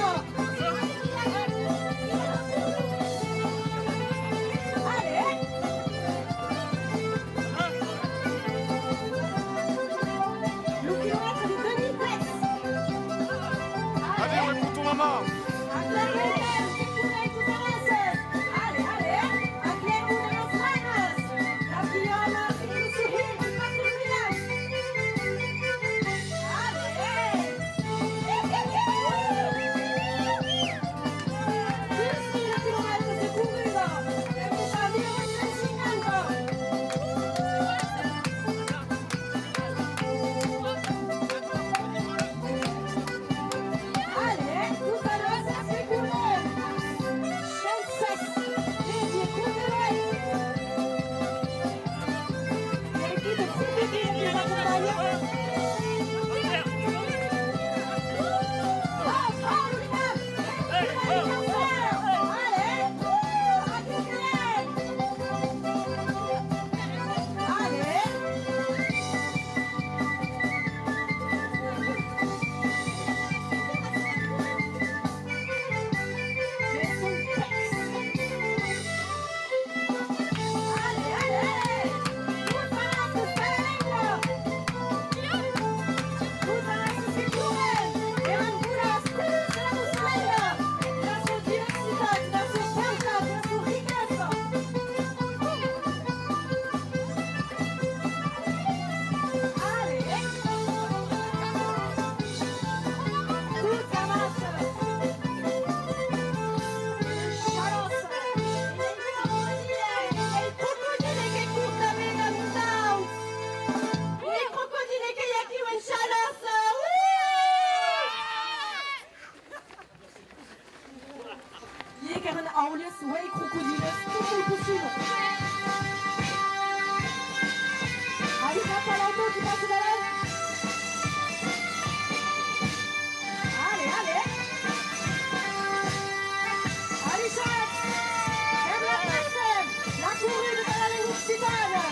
way crocodiles, tout est possible. Allez, pas l'auto qui passe de l'aile. Allez, allez. Allez, chat. Aime la presse. La courue de la ligne occitane. La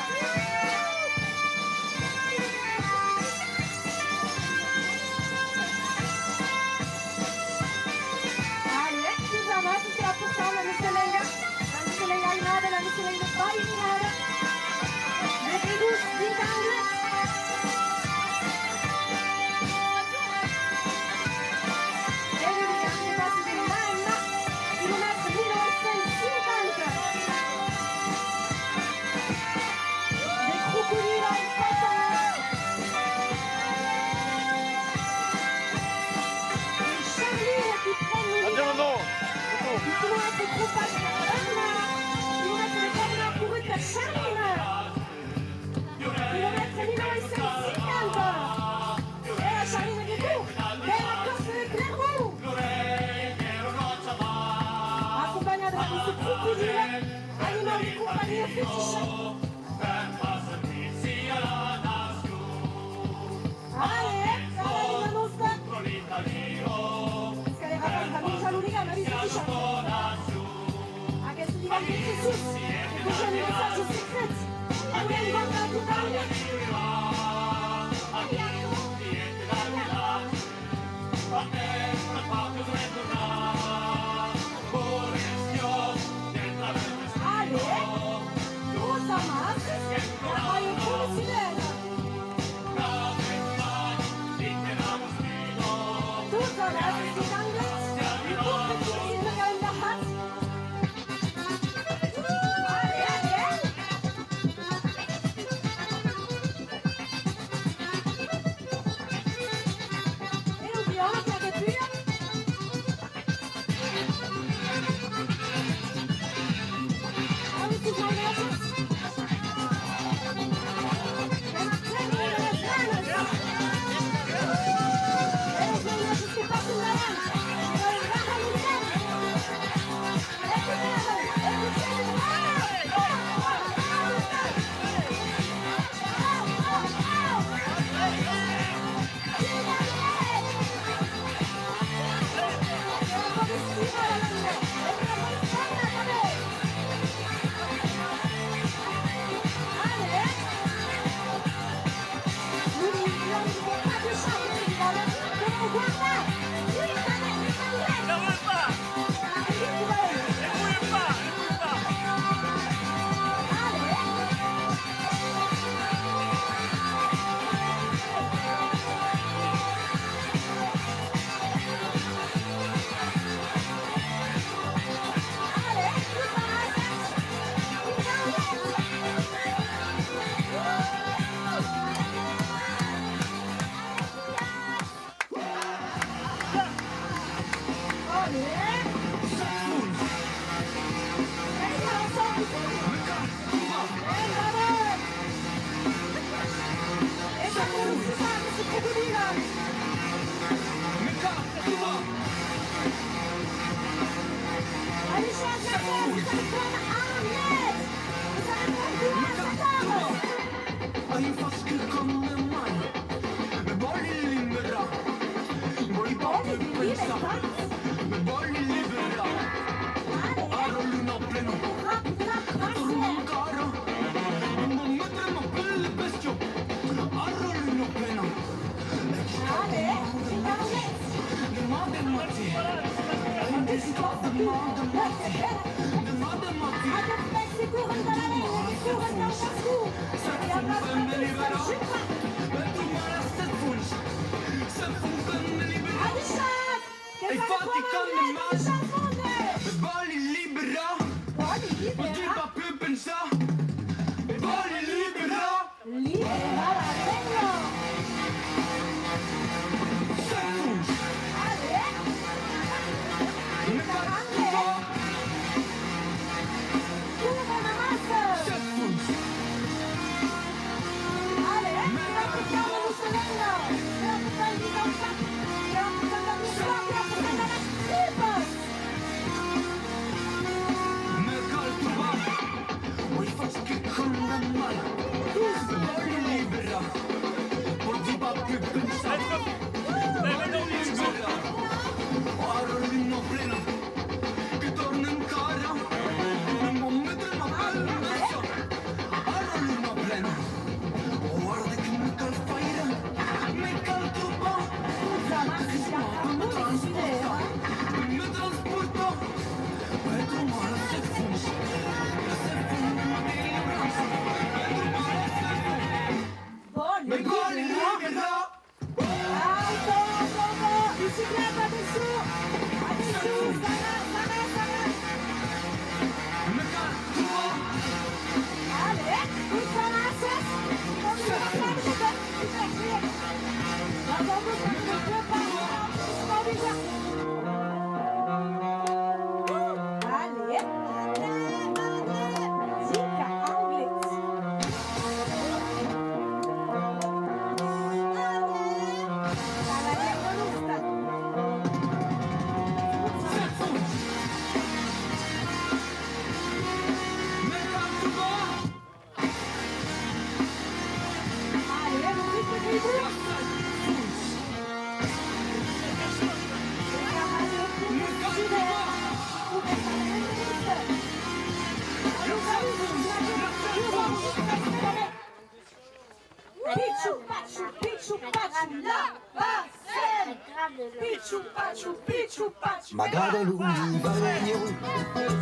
Magado lunghi bagno,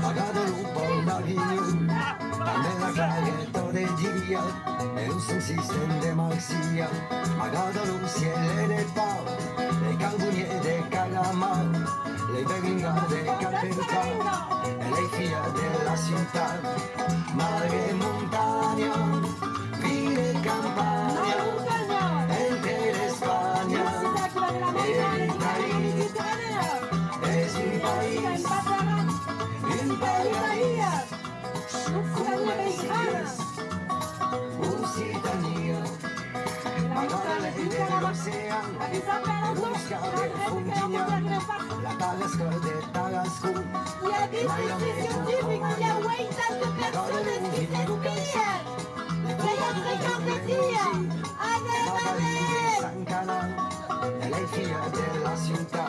magado lupo marino, nella traghetto del dia, e un system de maxia, magado luciele de pau, le calbunie de calamar, le bevinga de carpenta, e le fia della città, mare montagna, vile campagna, entre l'Espagna, e l'Italia. Es un país, come si dice, Lusitania, magari dell'oceano, busca per Funchigna, la Talasco de Talasco, Il y a des essais scientifiques, il y a Wayne de personnes qui s'espient. Voyons fréquenter dire, allez, San Canal, lei figlia della città,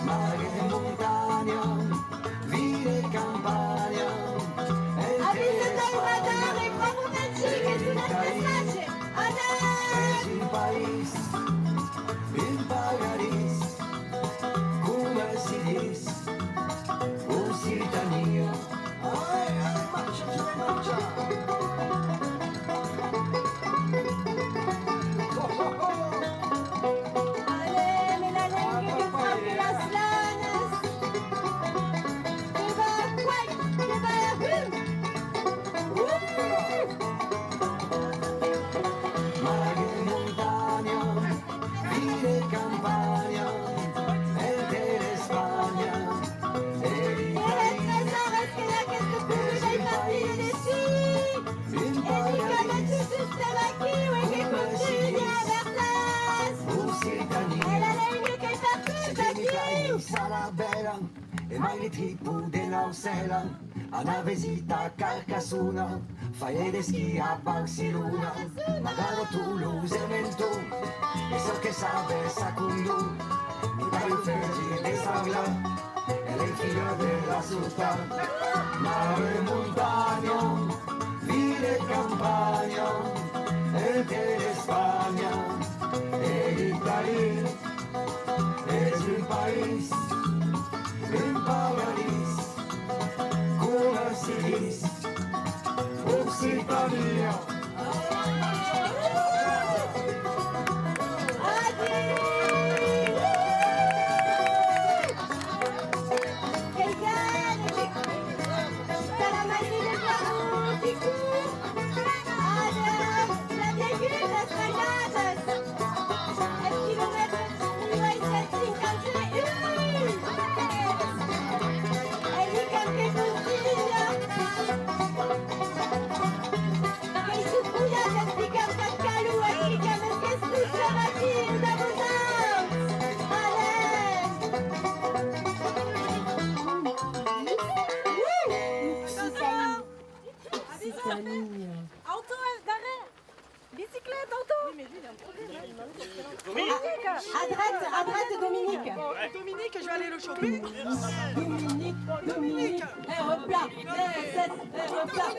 mare e montagna, vile e campagna, avisez del radar et quand vous êtes chic et tout notre message. Allez, es un país, il paradis, come si dice, Lusitania. allez, mais la langue que frappe la slane. bella e mai le trippu dell'Ausela. Una visita a Carcassona, fai le schi a Barcellona, magari Toulouse e Menton, e so che sabe Sacundù, mi dai un fergi de Sagla, e le figlie della città, mare e montagna, ville e campagna, e dell'Espagna, e l'Italia, e il paese, il paradis. Come si dice, Occitania. Auto d'arrêt. Bicyclette, auto. Dominique. À droite, Dominique. Dominique, je vais aller le choper. Dominique. Et replat. Et replat.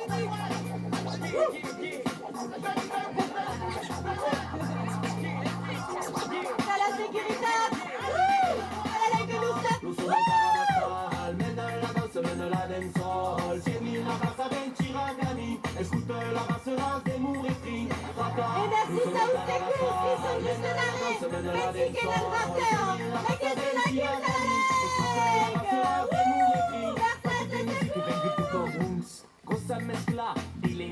À la sécurité. Allez, que nous sommes. Nous sommes Carabastal, mène la danse, mène la dancehall. J'ai mis la basse avec Tiragani, écoute la basse des Mouritri. Et merci, ça vous fait cool, qui sont juste d'arrêt. Merci, quel est le batteur. Et qu'est-ce que la gueule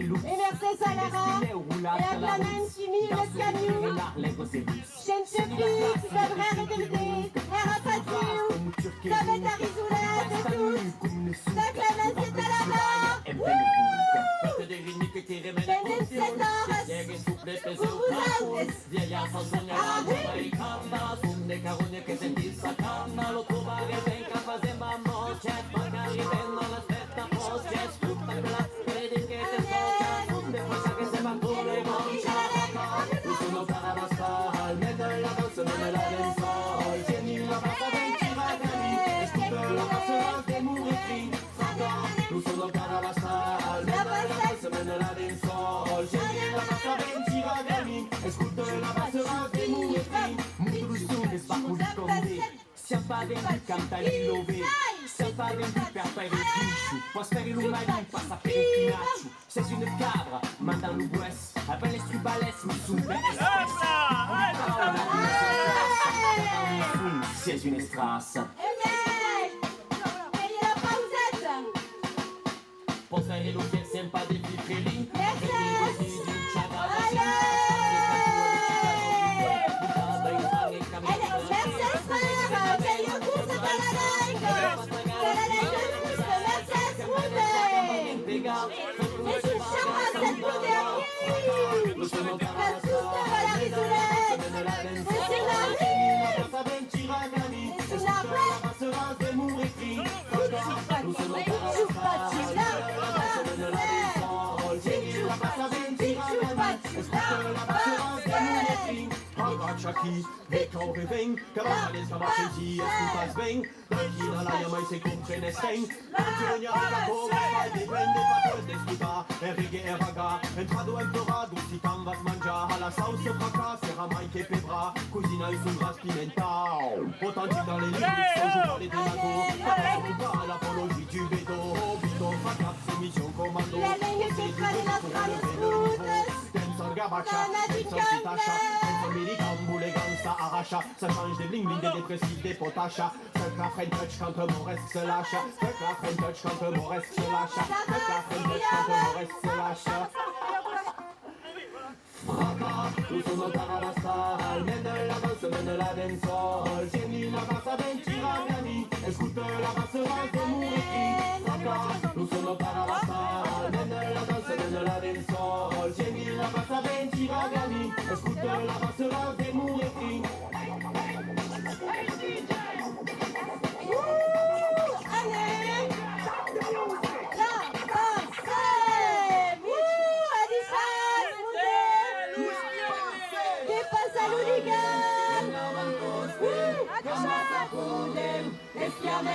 et merci Salara, et la Flamen Chimie, le Camiou, Chensefix, Sabrère et Delté, Erapatiu, Samet Arizoulette et tous, la Flamen c'est à la barre, Benem Setor, Siapa dentro canta il love, siapa dentro per fare il bicho, posso fare l'umani, passa per il finaccio. C'est une cabra, manda no bues, après les tribales, nous sommes c'est une strasse. Posso fare l'ove, sempre del pitrelli, Aqui, Victor vem, cavales a marchesi, escutas bem, daqui na laia mais se compreendem, Antonia da cor, vai de prende para de escutar, ergue vagar, entrado emperado, si tam vas manjar, a la sauce fracas, serra mai que pebra, cousina e sun ras pimental, authentique dans les lyrics, sans jour par les démagos, pas à l'apologie du bédo, Victor fracas, c'est mission commando, c'est du bédo pour relever le niveau, Denson gabacha, Denson pitacha, Denson militant, bouleganza, arracha, ça change des bling bling, des dépressifs, des potachas, ça claque un touch quand mon reste se lâche, ça claque un touch quand mon reste se lâche, ça claque un touch quand mon reste se lâche. Nous sommes Carabastal, mène la danse, mène la dancehall. J'ai mis la basse avec Tiragani, écoute la basse des Mouritri. Nous sommes Carabastal, mène la danse, mène la dancehall. J'ai mis la basse avec Tiragani, écoute la basse des Mouritri.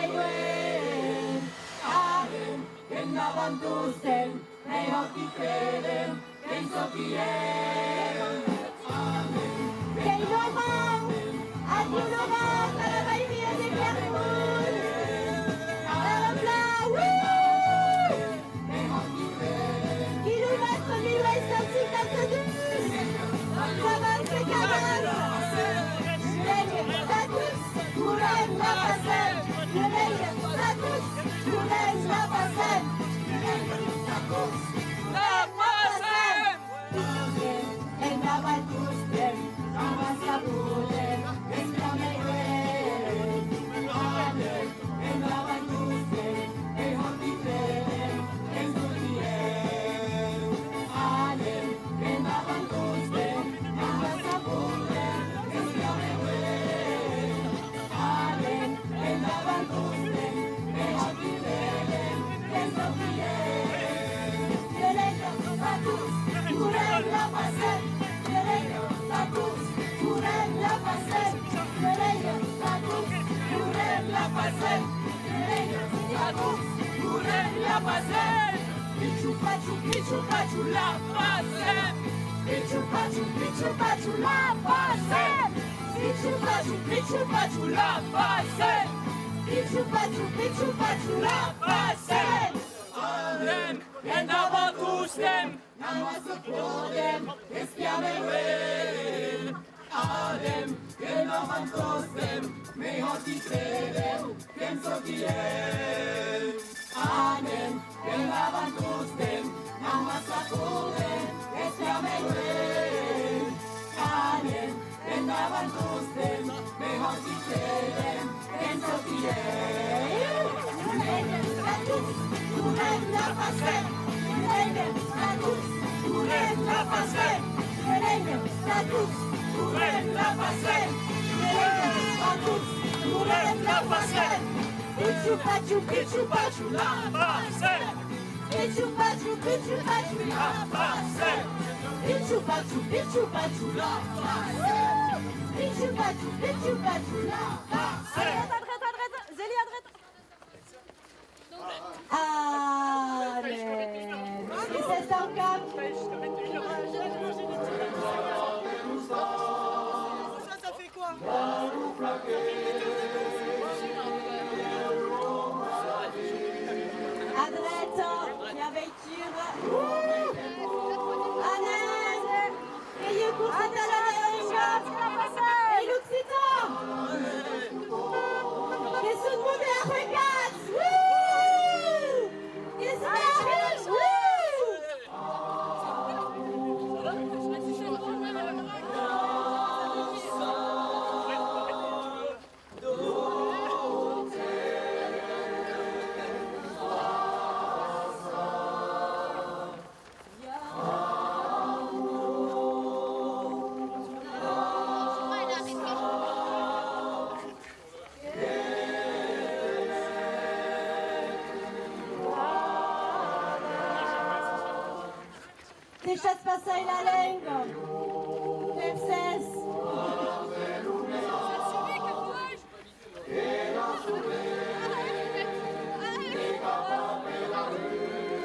meiluen. Amen, kendaban duzten, mehortik eren, kentzokien. Amen, keinoaman, atulogan, karabaibien de Clermont. Alabla, wouh! Kilomètre 1852, cabane c'est cabane. Lègue à tous, Moulin la façade. Lègue à tous, Moulin la façade. La façade. En la tous dem, amasa boulem, esclameuen. Amen, en la tous dem, en hortiferen, en zodien. Amen, en la tous dem, amasa boulem, esclameuen. Amen, en la tous dem, en hortiferen, en zodien. Lègue à tous, Moulin la façade. Lègue à tous, Moulin la façade. Lègue à tous, Moulin la façade. Lègue à tous, Moulin la façade. Pichou pachou la façade. Pichou pachou la façade. Pichou pachou la façade. Pichou pachou la façade. Amen, en avant tous dem, namasa podem, espiameuen. Amen, en avant tous dem, mehortiferen, kentzokien. Amen, en avant tous dem, namasa podem, espiameuen. Amen, en avant tous dem, mehortiferen, kentzokien. Lègue à tous, Moulin la façade. Lègue à tous, Moulin la façade. Lègue à tous, Moulin la façade. Lègue à tous, Moulin la façade. Pichou pachou la façade. Pichou pachou la façade. Pichou pachou la façade. Pichou pachou la façade. Zélie, à droite. Amen. Et c'est en cap. Ça fait quoi? À droite, la voiture. Amen. Et you cours c'est à la Renga. Et l'Occitan. Et sous le monde est à regarde. Et c'est à regarde. Deixa-te passar la langue. F16.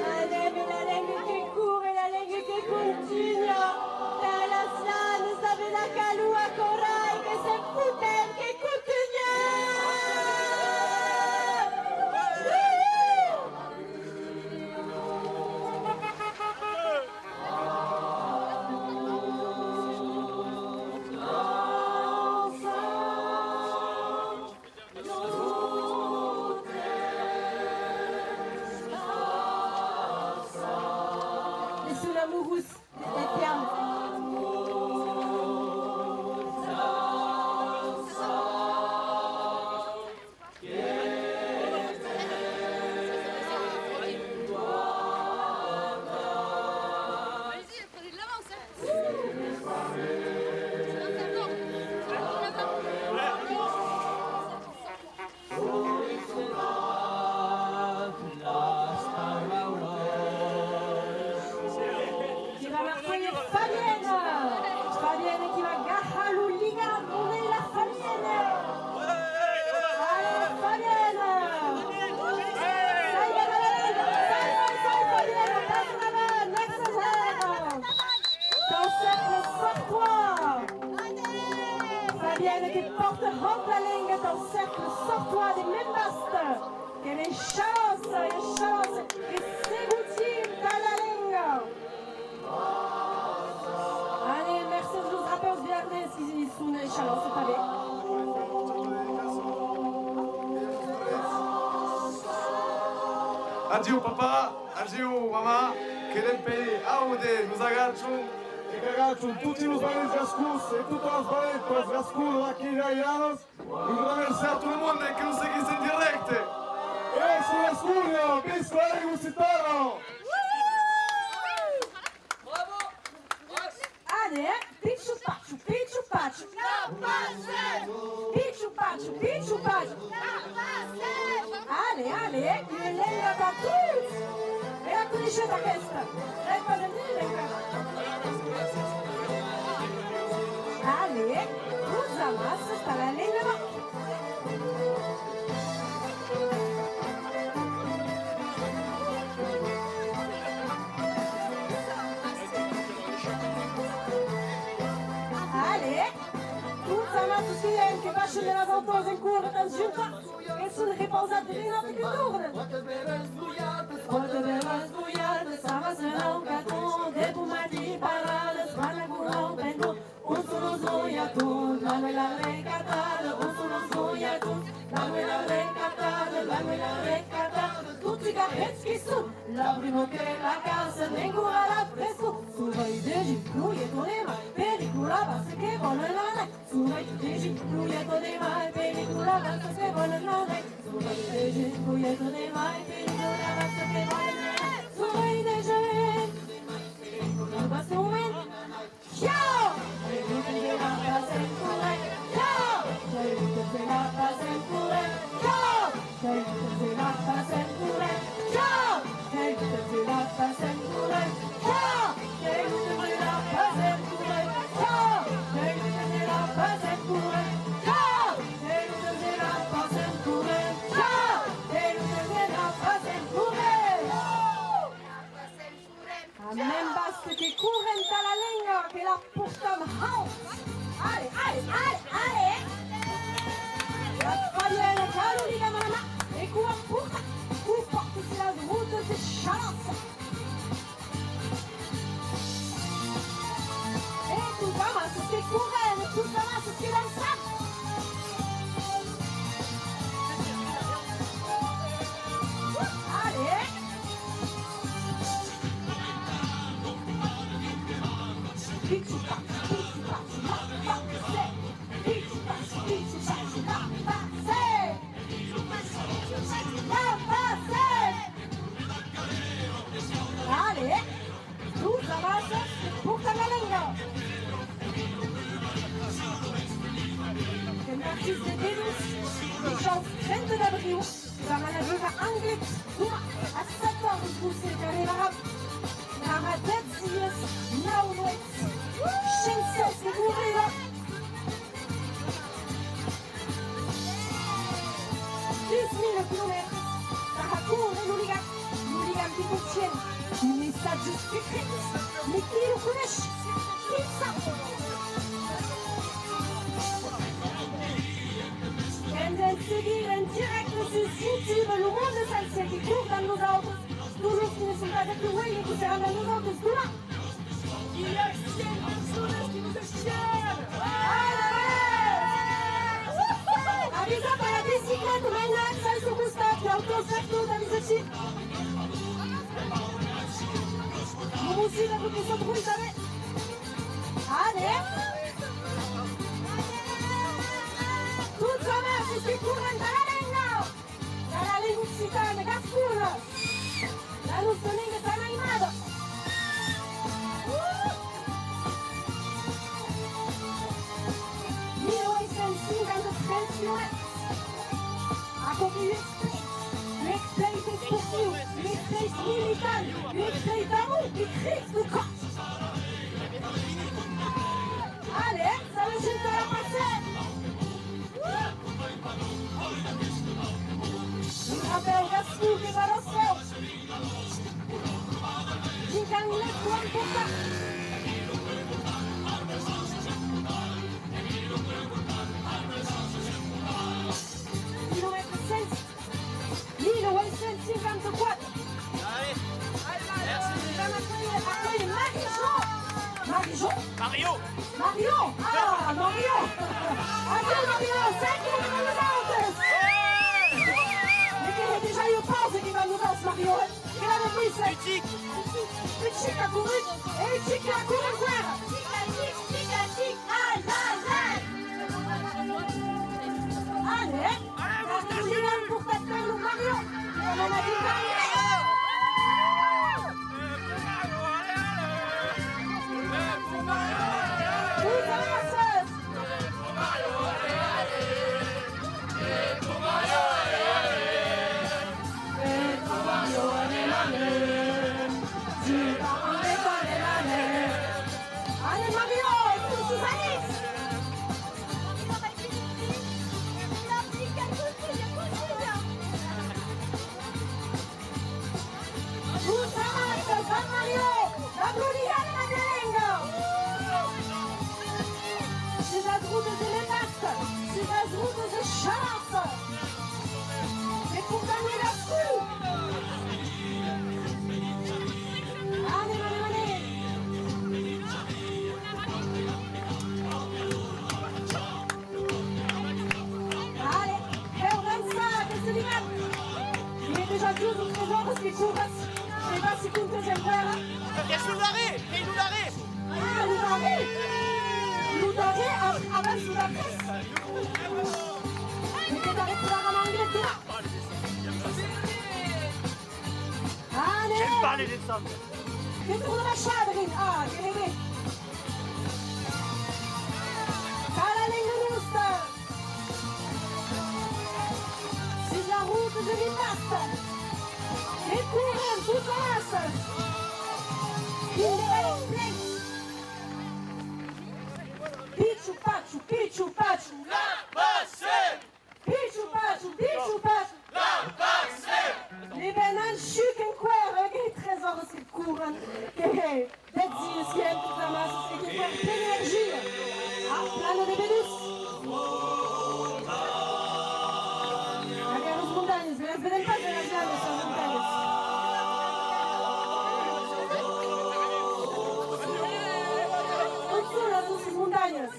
Allez, mais la langue qui court et la langue qui continue. Dans la slane, nous avons la calou à corail que c'est foutaine qui continue. Et sous la mourousse, les pieds. Allez-y, prenez de l'avance. Tu vas marquer Fabien. che porta rompre la lingua dal cercle, sors-toi des mêmes bastes. Quelle est chance, et c'est dans la lingua. Allez, merci de nous rappeler de garder s'ils sont les chalances, c'est pas bien. Adieu papà, adieu mamma, che del pays, aude, nos agacham, e que agacham tutti os valentes rascus, e tutti os valentes rascus aqui na Ianos, e vou agradecer a todo mundo que nos seguisse em direct. Eu sou Rascunho, Bispo Ego Citano! Allez, pichu pachu, pichu pachu. Pichu pachu, pichu pachu. Allez, une lenga da tutti. E la conoscete questa? Lei fa del lenga. Allez, usa massa sta la lenga da. Allez, usa massa sti che faccio della ventosa in curva da giunta. E sono riposate di notte che torna. Quante belle sbuiate, stava se non cato, devo mai di parare, sbaglia con un pengo, un solo sbuiato, la mela recatata, un solo sbuiato, la mela recatata, tutti i capetti su, la prima che la casa, ancora la fresco, su vai degi, lui e tonema, pericula, basta che vuole la lei, su vai degi, lui e tonema, pericula, basta che vuole la lei, su vai degi, lui e tonema, pericula, basta che vuole la lei, su vai degi, basta un momento, ciao! E tutti che la casa in cuore, ciao! E tutti che la casa in cuore, ciao! E tutti che la casa in cuore, ciao! E tutti che la casa in cuore, ciao! E tutti che la casa in cuore, ciao! E tutti che la casa in cuore, ciao! E tutti che la casa in cuore, ciao! E tutti che la casa in cuore. A même basse che currenta la lingua che la porta house. Allez! La fagliela calorica mamma e cua porta si la route de chance. E tutta massa che currenta, tutta massa che danza. Allez! Pichu pachu, allez, tout ça va, pour ta malinga. Een artiest de Venus, die chante Vente d'Abril, waar men het over Anglik, Doema, a 7 ans de pousser carrière. Na ma tête, si yes, nou nooit. Shinses, de boerrida. Mille kilomètres, Saracour et l'Ourigan qui contiennent un message secret. Mais qui le connaît? Qui ça? Tenden seguir en direct sur YouTube le monde salsien qui court dans nos autos. Tous los qui ne sont pas tatoués et qui seront dans nos autos, tout là. Il y a 100 personnes qui nous déchirent. Avisa para la bicicleta, maintenant, ça se constate, l'auto-cercle d'avisaci. Nous aussi, la boucle se trouve, savez. Allez. Toute sa mère, c'est ce qui court dans la lingua. Dans la lingua occitane, Gascuna. La nostra lingua sta animata. Accompli l'exploit sportif, l'exploit militant, l'exploit d'amour, l'exploit de corps. Allez, ça me jette à la passer. Je rappelle Gascou qui va le faire. J'ai gagné le point pour ça. Lille, Western 54. Accueille Marie-Jo. Mario. Mario. Ah, Mario. Accueille Mario. 5 minutos. E déjà eu pause que vai mudar os Mario. Que la noticia. O Chico a correr. E o Chico a correr agora. Chica. Ai. Allez. Julian pour taper le Mario. On a dit Mario. Allez Mario, tous ces amis. San Mario, applaudiamo la merengue. C'est la route de l'État, c'est la route de Charles. Et pour gagner la coupe. Allez. Allez, Hermann, que se libère. Il est déjà 12 ou 13 ans parce qu'il court. Je sais pas si tu me fais faire. Ludare. Ah, Ludare avanti sulla testa. Mi dare la mano in J'aime pas les dessins. Che tu la sciadri. Ah, che vedi. Cara Lengusta. C'est la route de l'Impact. Et courant, tout passe. Pichu Pachu. La passe. Pichu Pachu. La passe. Les bananes chicken queer, che trésor si courant. Che dezzi schienti da massa, che fa energia. Ah, plano de Venus. Aquelas montanhas, mas não fazem as grandes são montanhas. Essas montanhas.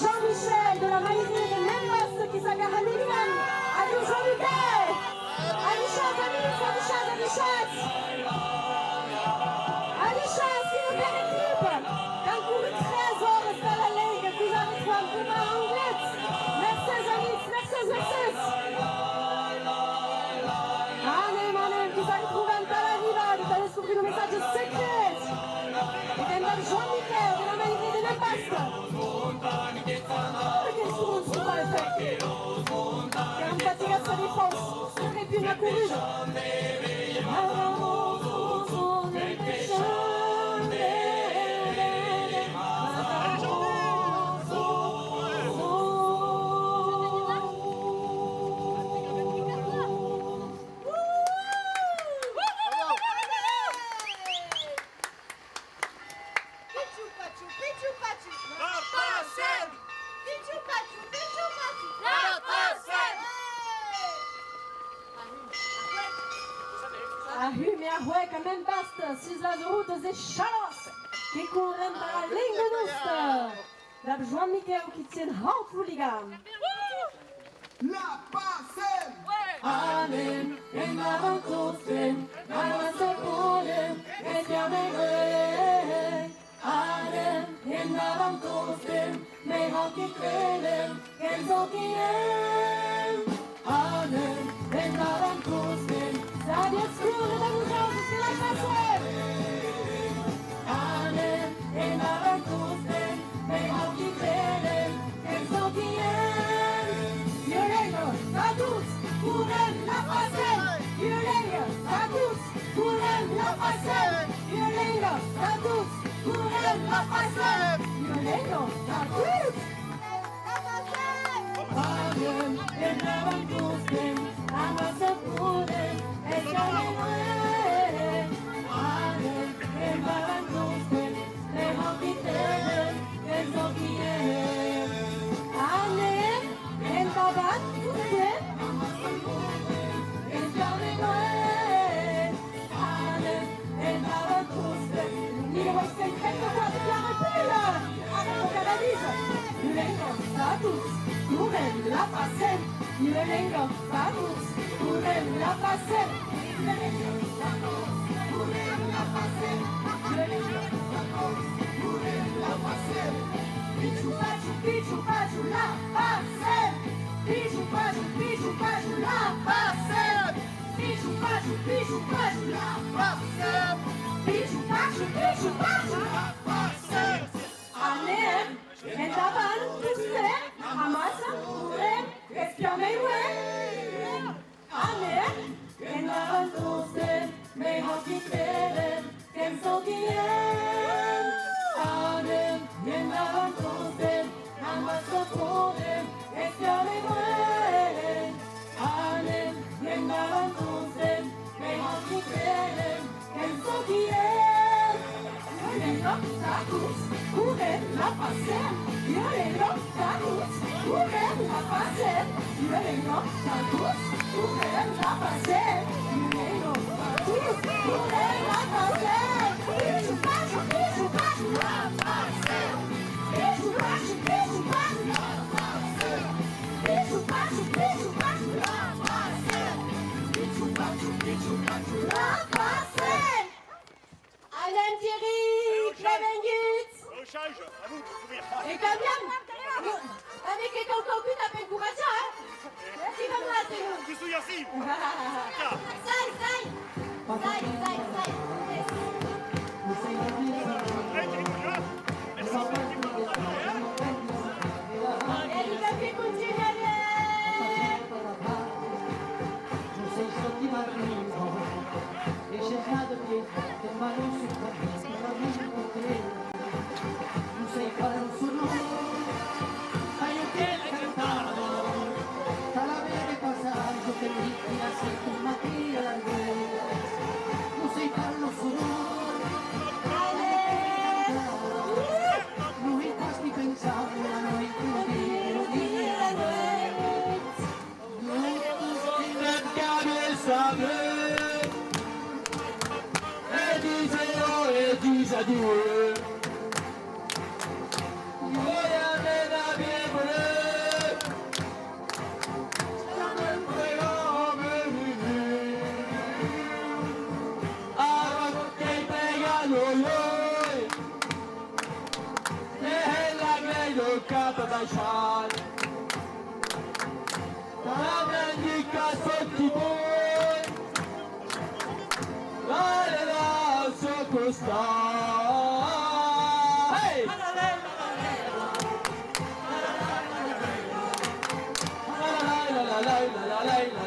Jean-Michel de la maïsée de Membas qui s'agarre à Lilian. Allez, Jean-Michel. Allez, Alichas, qui nous fait l'équipe. Quand couru 13 horas para la liga, que já nos vamos para a Anglet. Mercedes, amigos, Mercedes. Allez, qui s'est retrouvé en Talavida, qui a découvert le message secret. Et then Jean-Michel de la maïsée de Membas. couru. Vamos con el pechón de a Hume a Hueca, men basta, sus las rutas de Chalos, que correm para a língua nossa. Da João Miquel que tient halt voor ligam. La Pacem! Amen, en avantosten, avanza podem, es ya me ve. Amen, en avantosten, mejor que creen, en so quien. Amen, en avantosten, sabia escura da mujer que la pasé. Amen, en avantosten, mejor que creen, en so quien. Yoleno, Tatus, Kurem, La Pacem. Yoleno, Tatus, Kurem, La Pacem. Yoleno, Tatus, Kurem, La Pacem. Yoleno, Tatus. Amen, en avantosten, avanza podem, es ya me ve. Amen, en avantosten, mejor que creen, es lo que es. Amen, en avantosten, es ya me ve. Amen, en avantosten, mira este efecto cuando llama pila, haga lo que le dice. Yoleno, Tatus, Kurem, La Pacem. Yoleno, Tatus, Kurem, La Pacem. Yoleno, Tatus, Kurem, La Pacem. Yoleno, Tatus, Kurem, La Pacem. Pichu, pachu, La Pacem. Pichu, pachu, La Pacem. Pichu, pachu, La Pacem. Pichu, pachu, La Pacem. Amen. En daban, tuste, amasa, kurem, espiameiwe. Amen. En daban, tuste, mejor que creen, en so quien. Amen. En daban, tuste, amasa, kurem, espiameiwe. Amen. En daban, tuste, mejor que creen, en so quien. Yoleno, Tatus, Kurem, La Pacem. Yoleno, Tatus, Kurem, La Pacem. Yoleno, Tatus, Kurem, La Pacem. Yoleno, Tatus, Kurem, La Pacem. Pichu, pachu, La Pacem. Pichu, pachu, La Pacem. Pichu, pachu, La Pacem. Pichu, pachu, La Pacem. Alain Thierry, Clavengutz. Et quand même, avec les concocus, t'as pas courage, hein? Tu vas me rater. Je suis Yassim. Adieu.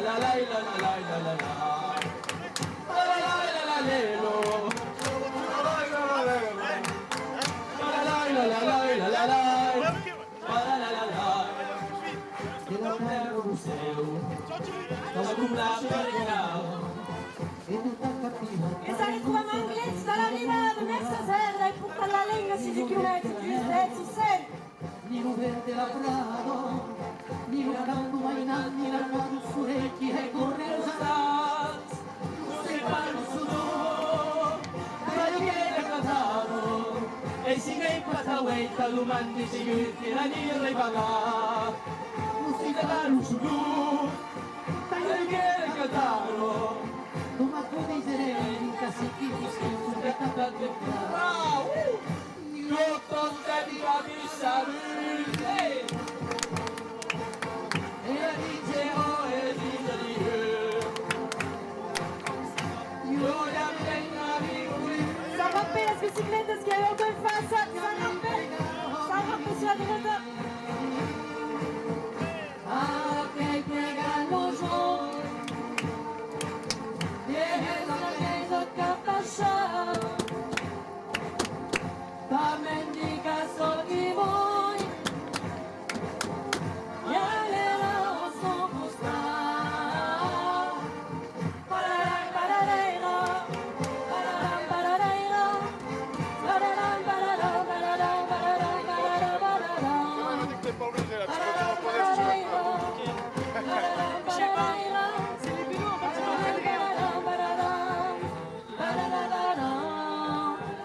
La E sarebbero inglesi dalla linea di mezza serra e tutta la legna si chiude su sempre. Nino verde labrato, Nino canto ai nanni, la mano furecchi e corre lo staz, se parlo su no, quello che è catato, e si che passa vuelta, l'umante si chiude, la nera e pagà, non si dà lo su no, quello che è catato, non ma come sereni, casi chi ti scherzo, che tanta te bravo. Io contenti a mi salute e dicevo e dicevo io la venga di Ça va faire la bicyclette, ce qu'il y a encore une face, ça va faire sur la droite. Ah, che pregano giù e la vedo capaccia ta mendicación y voy y a los ojos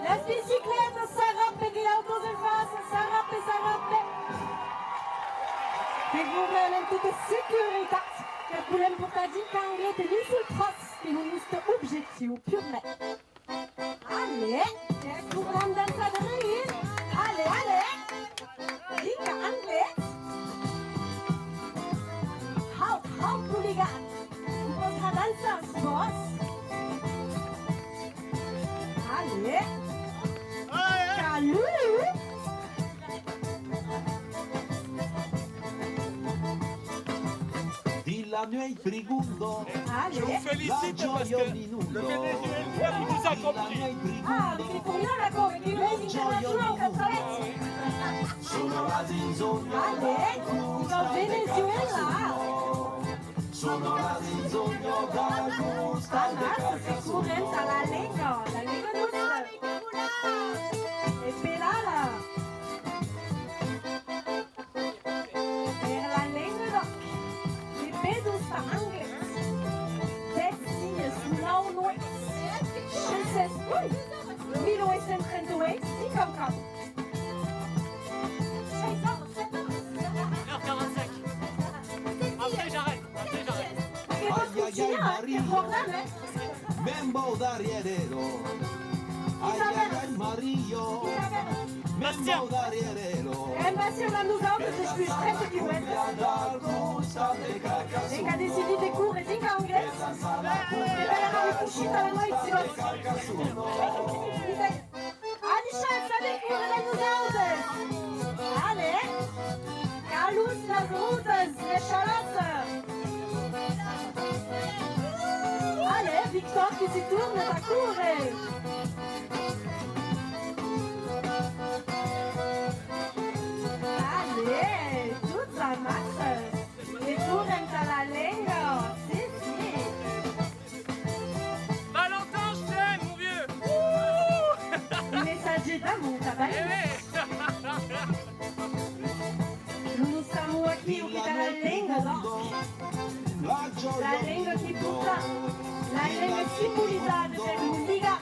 Las bicicletas s'arrapent die auto's in face, s'arrapent. Ik voeren in toute securiteit. Het probleem voor dat die kan weten niet zo trots. Die moesten objectief puur. Allez, het probleem dan staat erin. Allez. Die kan weten. Houd, hooligan. On va danser en boss. Allez. Calou. Di la nuit frigundo. Je vous félicite parce que le Venezuela vous a compris. Ah, perché con la cosa che io internazionale cazzolezzi. Sono la zinzogna Allez, Venezuela. Sono la zinzogna dal gusto Adesso si curenta la Lega nostra. E pelala. Per la Lega no. E vedo sta anche. Dessi e su nou noi. Je sais, 1938, si comme ça. 1h45. Après j'arrête. Ai Mario, Membo d'Ariero. Ai Mario, Membo d'Ariero. En Bastien, on nous a dus je suis très occupée. Ik ga decidé de cours et zinc anglais. Et ben là, on est couché dans la noix ici. Allez, chef, ça découvre les nous autres. Allez, Carlos, las routes, les chalotes. Allez, Victor qui s'y tourne, ta cour. Allez, toute la masse. Les tours à la Lega. Si. Valentin, je t'aime, mon vieux. Messager d'amour, t'as pas Nous siamo qui au qui la Lega, no? La Lega che butta. La Lega simbolizzata per l'Uliga.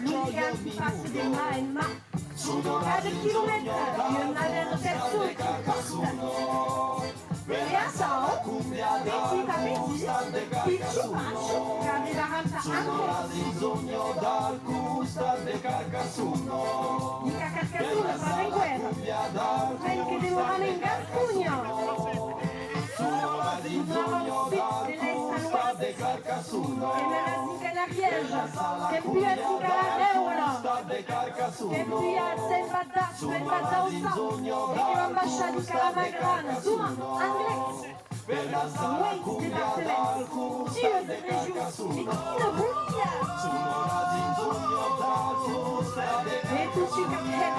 L'Uliga si passa di ma in ma. Cada chilometro io non avevo perso il costo. E a sal, praticamente, il ciumaggio che aveva avanzato anche. Mica Carcasuno, stava in guerra. Quelli che devono in Gascugno. E nella zinca la Riege, che più è zinca la Reula, che più è sempre da Usa, e che va a basciare di Calamagrana, Zuma, Anglès. per danzare la cumbia dal custan de Carcassonne. Sono nati in sogno dal custan de Et tout ce que c'est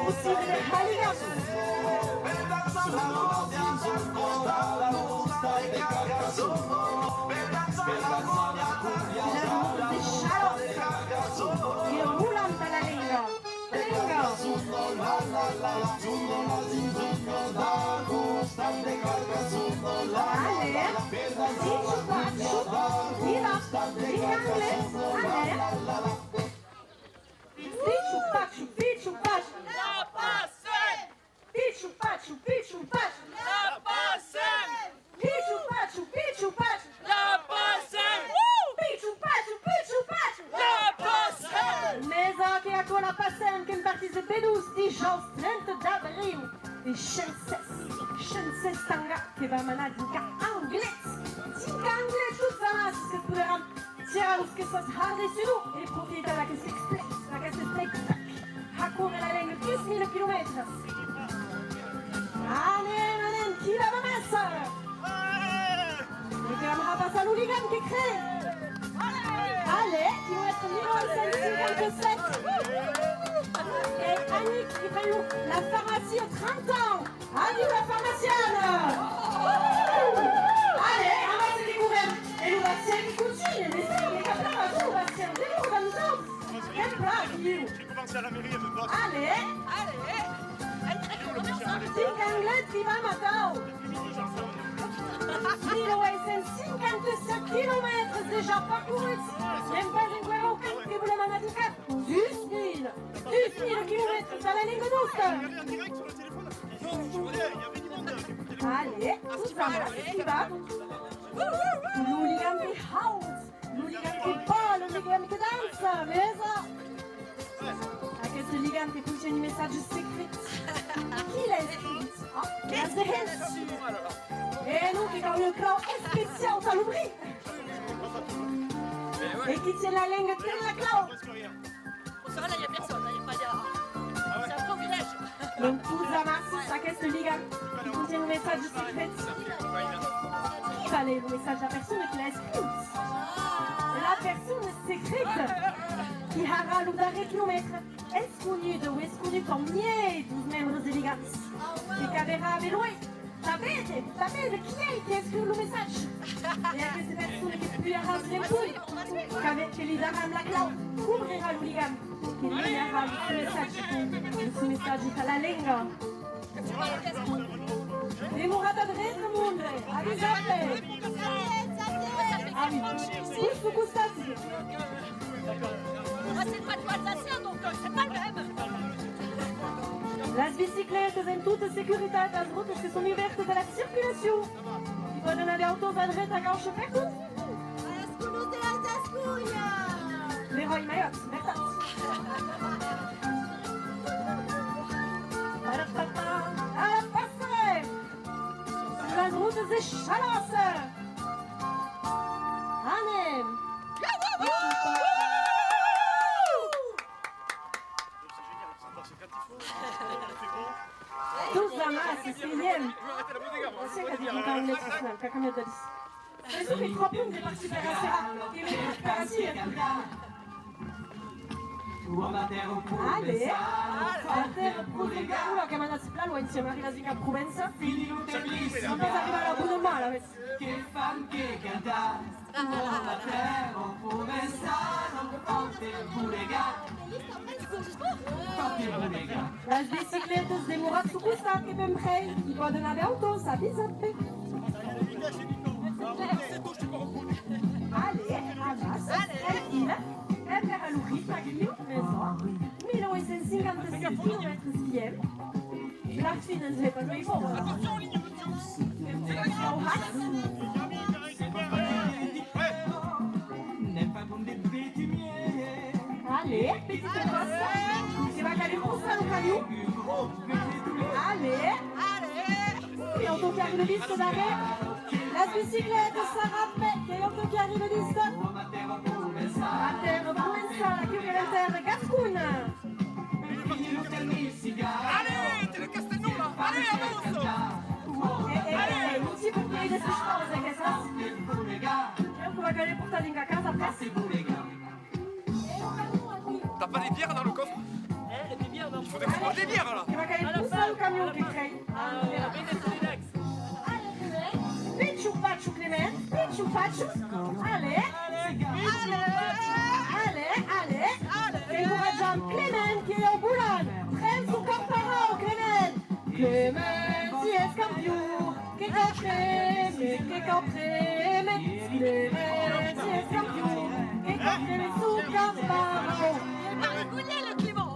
possible, Halligan. Sono nati in sogno dal custan de Carcassonne. Per danzare la cumbia dal custan de Carcassonne. Il roulant à la linga. Carcassonne, la la la la. Sono nati in sogno dal custan de Carcassonne. La la la la. Per danzare la cumbia dal custan de Carcassonne. La la la la. Pichu, pachu, pichu, pachu. La passe! Pichu, pachu, pichu, pachu. La passe! Pichu, pachu, pichu, pachu. La passe! Pichu, pachu, pichu, pachu. La passe! Mesa che a cola passem che participe dus di jos 30 d'avril. E Shenses tanga che va manadinka anglais. Tinka anglais tout ça, c'est ce que pouvera tirar os que essas hardes sur nous. Et profiter la que s'explique. La que s'explique. Hakure la ligne 10 000 kilomètres. Allez, qui va ma messe? Et puis on passe à l'hooligan qui crée. Allez, qui vont être 1957. Et Annick qui fait la pharmacie aux 30 ans. Annick la pharmacienne. Allez, on va se découvrir. Et le vaccin qui continue. Mais c'est les capables à tout, le vaccin. Découvre comme ça. Quelle place, il J'ai commencé à la mairie, elle me bosse. Allez. Cinque anglais qui va maintenant. 1057 kilomètres déjà parcourus. Même pas un guerre aucun qui voulait m'en indiquer. 10 000 kilomètres dans la ligne douce. Regardez en direct sur le téléphone. Non, je voulais, il y avait du monde. Allez, tout ça, qui va. L'hooligan qui house, l'hooligan qui parle, l'hooligan qui danse, mais ça. Avec ce hooligan qui contient un message secret. Qui l'a écrit? Grâce de Hens. Et nous qui avons le clan spécial à l'oubli. Et qui tient la langue de la clan. Bon, ça va, là, il n'y a personne, il n'y a pas d'air. C'est un privilège. Donc tout ça marche, ça casse le hooligan qui contient un message secret. Qui va lire le message de la personne qui l'a écrit? La personne secrète qui aura l'oudare kilomètre. Esconnuto, esconnuto miei dos membros elegantes. E caberá a veloe. Sapete chi è che ha scritto il messaggio? E a queste persone che puieranno le poules, che gli daranno la clau, coprirà l'hooligan, che gli darà il suo messaggio alla lingua. Demorata de monde, avvisate! Ah oui, questo costati. Moi, c'est pas toi alsacien, donc c'est pas le même. Las bicicletas en toute sécurité, as routes que sont ouvertes à la circulation. Il faut donner des autos à droite à gauche partout. Leroy Mayotte, merci. À la passerelle. Las routes de Chalosse. Anem. Tous la masse, c'est Liam. C'est qu'à dire encore une lettre finale, quelqu'un me donne. C'est sûr que 3 punts de participation. Allez, a terra Provenza, che manda si plano insieme a Rilasica Provenza. Non pensa arrivare al buon male. Che fan che cantare, la terra Provenza, non porta il burega. Las bicicletas de Murat Sukusta che ben prei, i poden avere auto, sa bizappe. Allez, amas, tranquille, e per l'urit, maglio, maison, 1957 km skiem. La fine ne s'est pas joué pour moi. Allez, petite passe. Tu vas caler pour ça, le caillou. Allez. Et on tourne le disque d'arrêt. La bicyclette s'arrête. Et on tourne le disque. A terre Provenza, la chiude la terre Gascune. Allez, t'es le Castelnau là. Allez, avance. camion qui crie. Pichu pachu Clément, pichu pachu. Allez. Et nous rejoignons Clément qui est au boulot. Traîne son corps par Clément. Clément, si est campion. Que comprime. Clément, si est campion. Que comprime son corps par Il est pas régulier le Clément.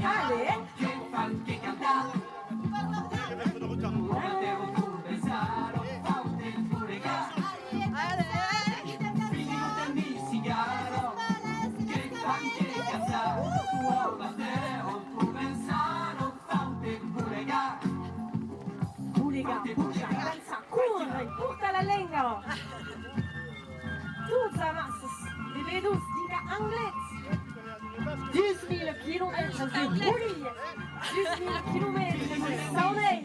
Allez. Porta la lenga. Tutta massas. Vi vedus dica anglais. 10 000 kilomètres de roulis. 10 000 kilomètres de soleil.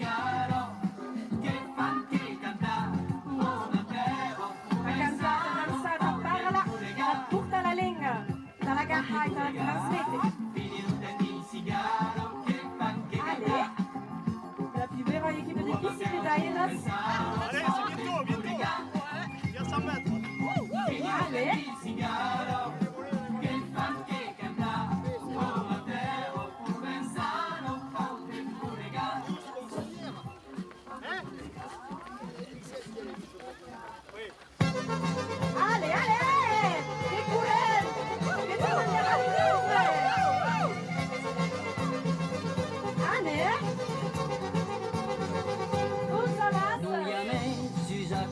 La cantata danzata parla. Porta la lenga. Dalla gaita trasmette. Allez. La plus belle équipe de piscine d'Aenas. Allez, c'est bientôt. Viens 100 mètres. Allez.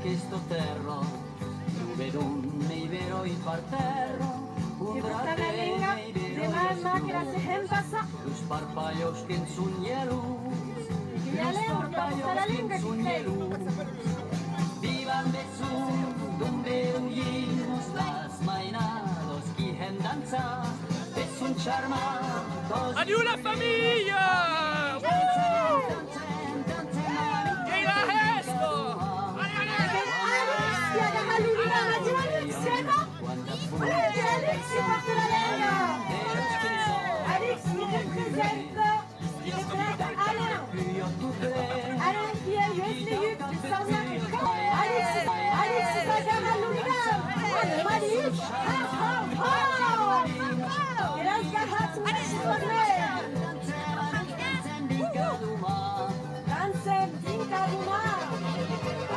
Questo terra dove donne i veroi parterra un drate nei veroi los parpallos que en su luz vivan de su donde huimos las mainados qui hem danza de sun charma Adieu la famille. Alexis porte la Lega. Alexis représente Alain. Alain qui est USLU du Saint-Marc. Alexis Sagar Louligan. Malik. Et là, il y a Hatou. Ransom Dinkadouma.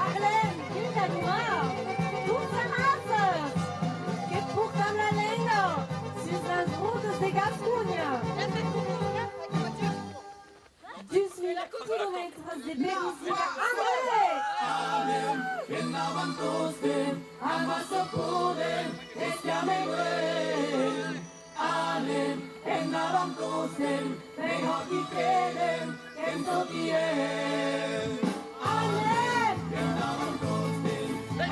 Arlem Dinkadouma. Toutes les masses. Portam la lenga sur las routes de Gascogne. 10 000 kilomètres de Bénézica anglais. Anem, en avantosten, amasopoden, estiameguen. Anem, en avantosten, mejoti queden, en totien. Anem, en avantosten,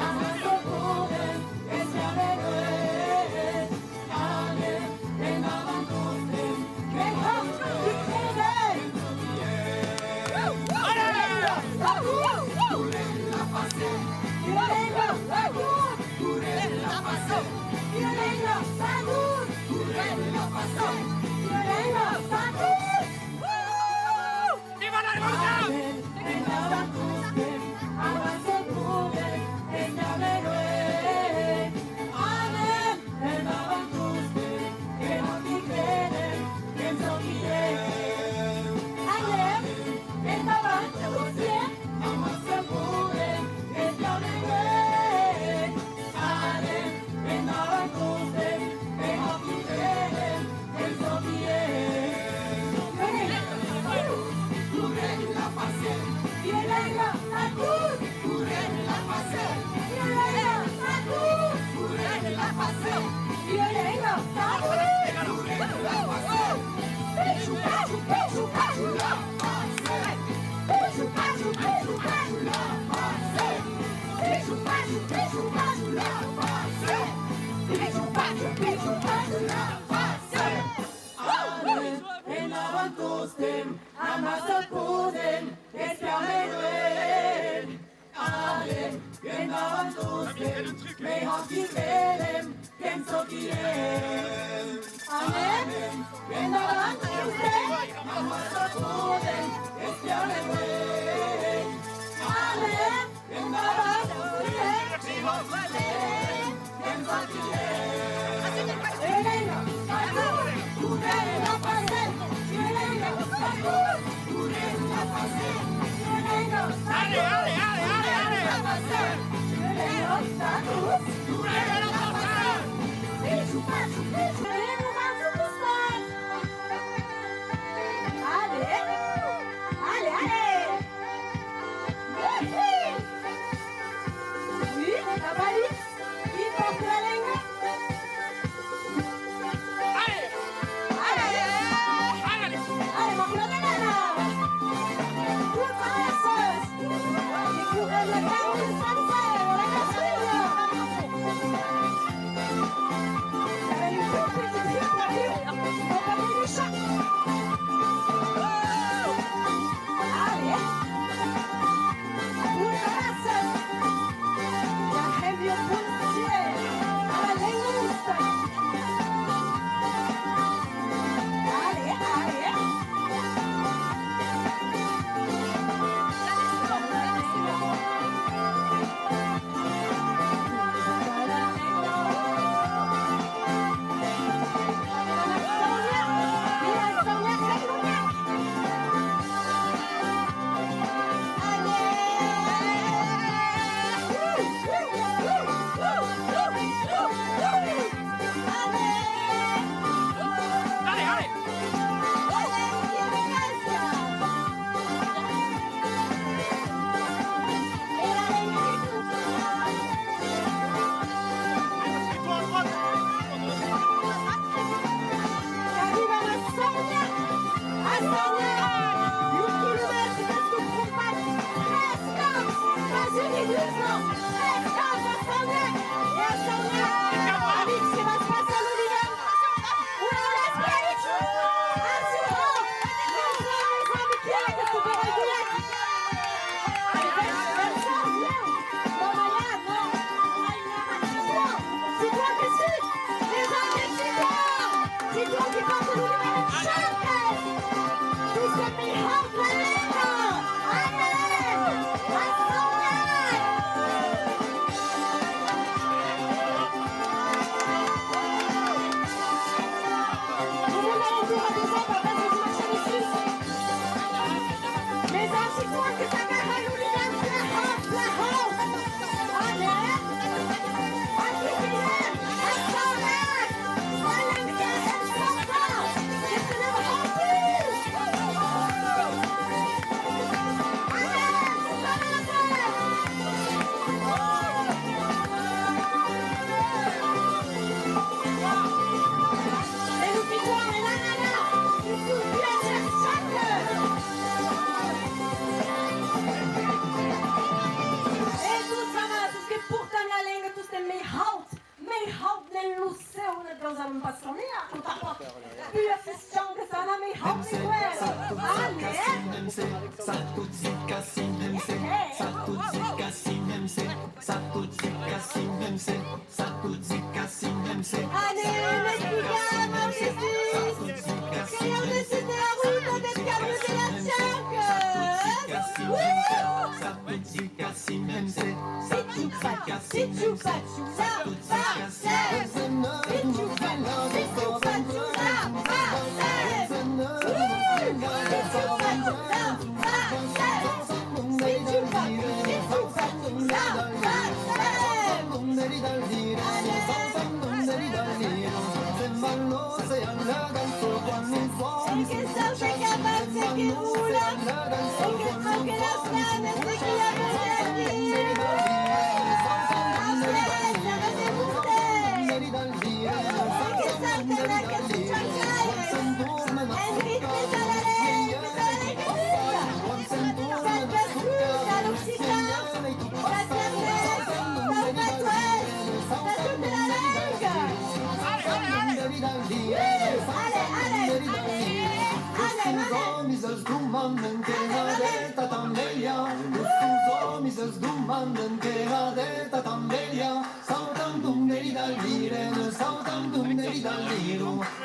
amasopoden, estiameguen. Anem, en avantosten, mejoti queden, en Viva la revolución! Amen.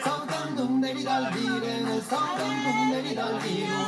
Saltam dum deri dal dire, saltam dum deri dal dire.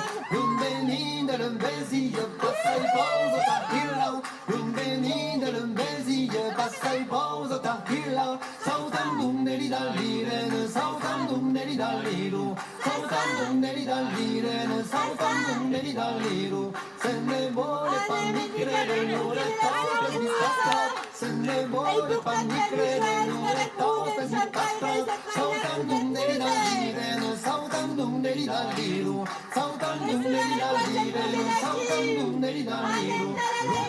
l'embésille, passa il pose ta hilla, un venide l'embésille, passa il pose ta hilla, saltandum deli dall'irene, saltandum deli dall'iru, saltandum deli dall'irene, saltandum deli dall'iru, se ne vuole fammi credere, non è tosta mi castra, se ne vuole fammi credere, non è tosta mi castra, saltandum deli dall'irene, saltandum deli dall'iru, saltandum deli dall'irene, saltandum deli dall'iru,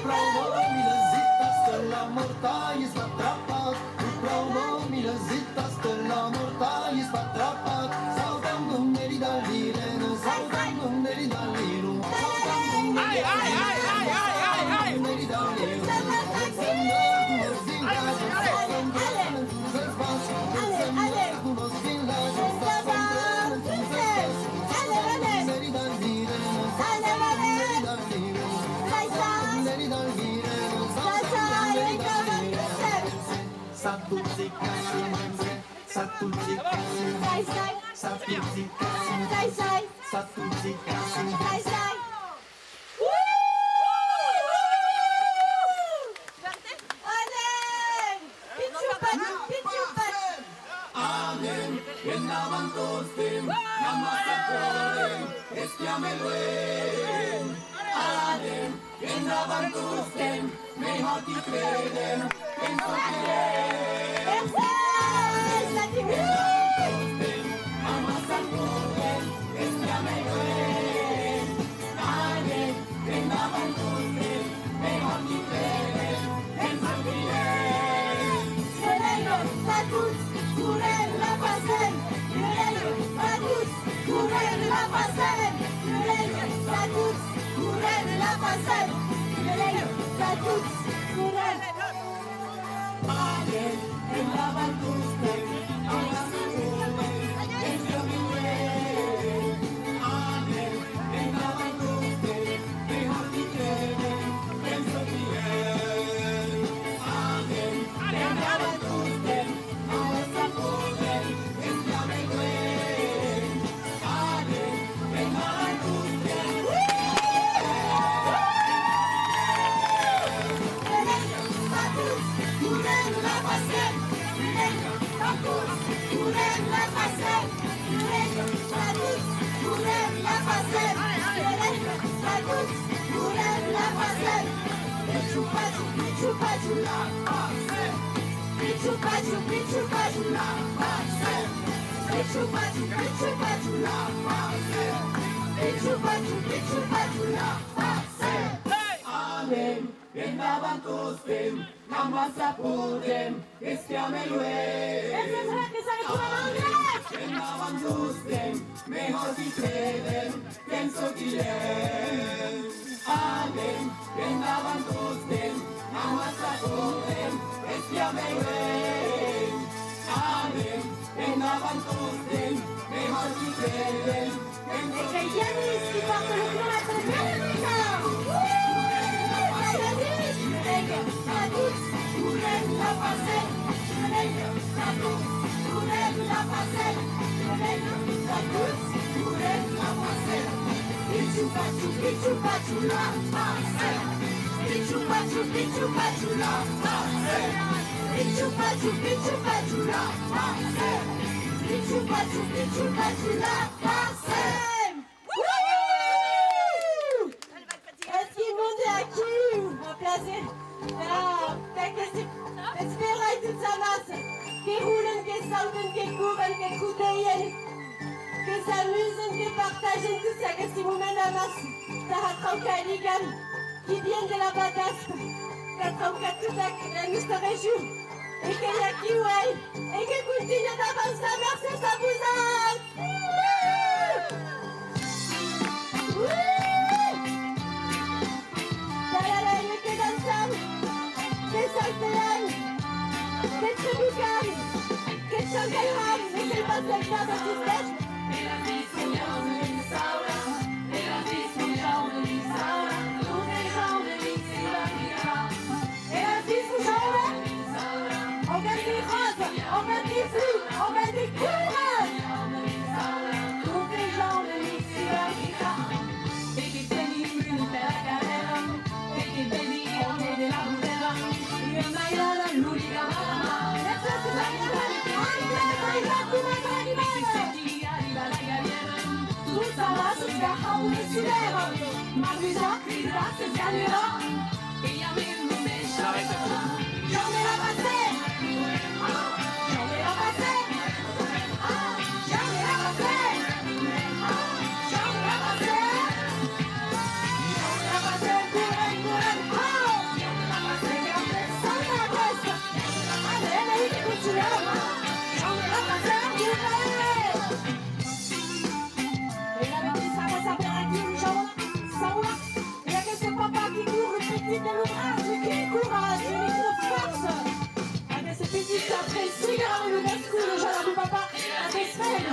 provomi la zitta stella mortaglia spattrappat, provomi la zitta stella mortaglia spattrappat, saltandum deli dall'irene, saltandum deli dall'iru, saltandum deli dall'iru, qui viennent de la Badasque, 84 la Mr. Jour, et qu'il y a qui et qui continue d'avancer, merci, ça vous aide! Que dansam, que saltean, que tribucan, que changaran, et que pas de faire de système. Et la vie souriante de l'Issaoula, et la vie souriante de l'Issaoula, tous les gens de l'Issaoula. Et la vie souriante de l'Issaoula, on met des roses, on met des flux, on met des courants. Tous les gens de l'Issaoula. Et qui tiennent une desidero, ma bisogna grazie sganirò. Yo me la pasé, yo me la pasé, yo me la pasé, yo me la pasé, yo me la pasé pure, yo me la pasé grande santa questa, alene y que cuchillama, yo me la pasé pure. Et la bêtise ça va s'appeler une chambre, ça va. Il y a que ce papa qui court, le petit de l'ouvrage, qui courage, une force. Avec ce petit après cigare, le bascule, le jeune du papa, avec semaine.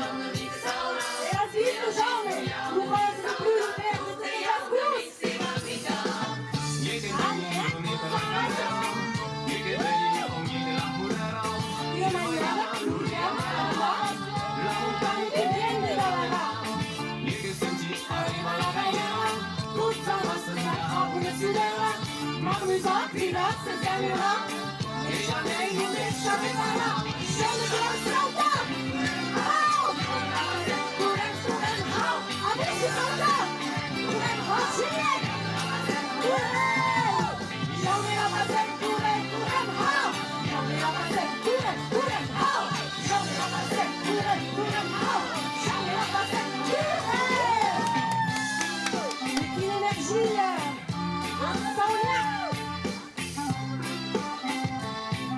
Et la vie de jambe, l'ouvrage ne plus le père de tes gascous. Io mangiava, l'uliamo, la montagna che viene dalla mare. Tutta la nostra come si deve, ma mi sa che la stessa mia, e già lei non lascia me fare, scende per strada. Oh, adesso salta, io me la passé pure, io me la passé pure, io me la passé pure, io me la passé pure. L'énergie, Sonia.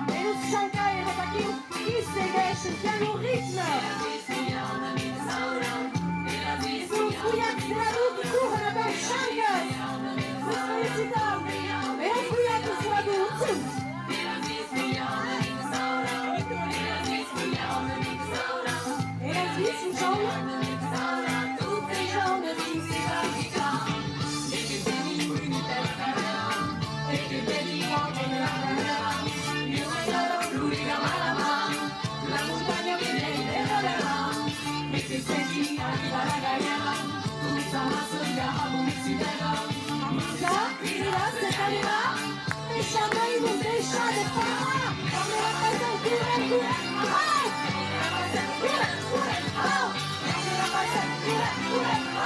Et nous Shanghai et Rapaki, qui s'égage, piano rythme. Et sous Fouillac, c'est la route qui court, on appelle Shanghai. C'est sollicitable. Et on Fouillac, c'est la route. Et la vie, c'est jaune. Toutes les jambes, c'est la vie. La montagna che viene dalla e che senti arriva la galera, tutta la soglia come si vede, ma già che la settimana, e jamais non deixa de fare, come la casa pure, la casa pure, come la casa pure, come la casa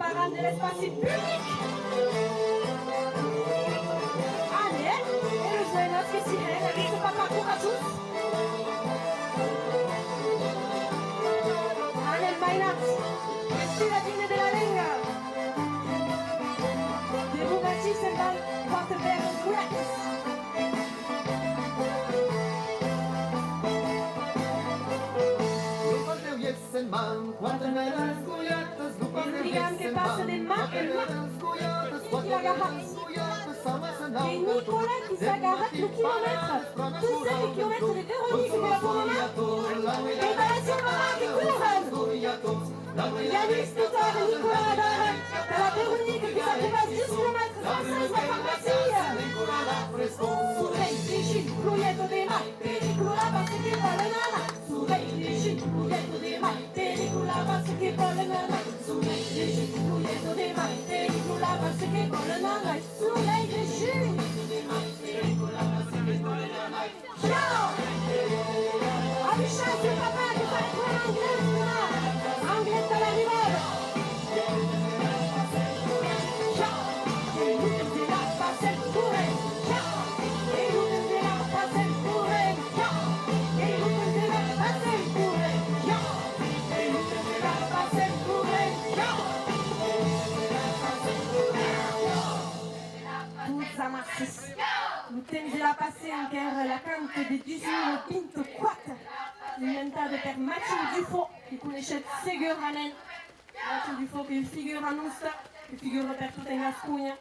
Parade de l'espace public. Allez, et le jeune qui s'y est, avec son papa pour à tous. Allez, Mainat, cittadine de la Lenga. De Bugatti Semban, porte-verre Goulas. Diciamo che passa del mare e la garage. Et Nicolas qui s'agarate le kilomètre. Tous ces kilomètres de Véronique de la promenade. Et Valation Marin qui court. Yanis, Peter et Nicolas Adore. La Véronique qui s'accroche 10 km sans la pharmacie. Surrei, Gigi, Cluietto dei Mai, pellicola basta che vuole nana. Surrei, Gigi, Cluietto dei Mai, pellicola basta che vuole nana. Surrei, Gigi, Cluietto dei Mai, pellicola basta che vuole nana. Surrei, Gigi, pellicola basta che vuole nana. Ciao! Avvisciate il papà che fa ancora Angletta! Angletta la rivolta! Ciao! E lui ti la passa pure! Ciao! E lui ti la passa pure! Ciao! E lui ti la passa pure! Ciao! E lui ti la passa pure! Ciao! Tous amassis! Nous temps de la passer en guerre la cante de 18 Pinto 4, inventata per Mathilde Dufaux, che conoscete sicuramente. Mathilde Dufaux che figura nostra, che figura per tutta la Spagna,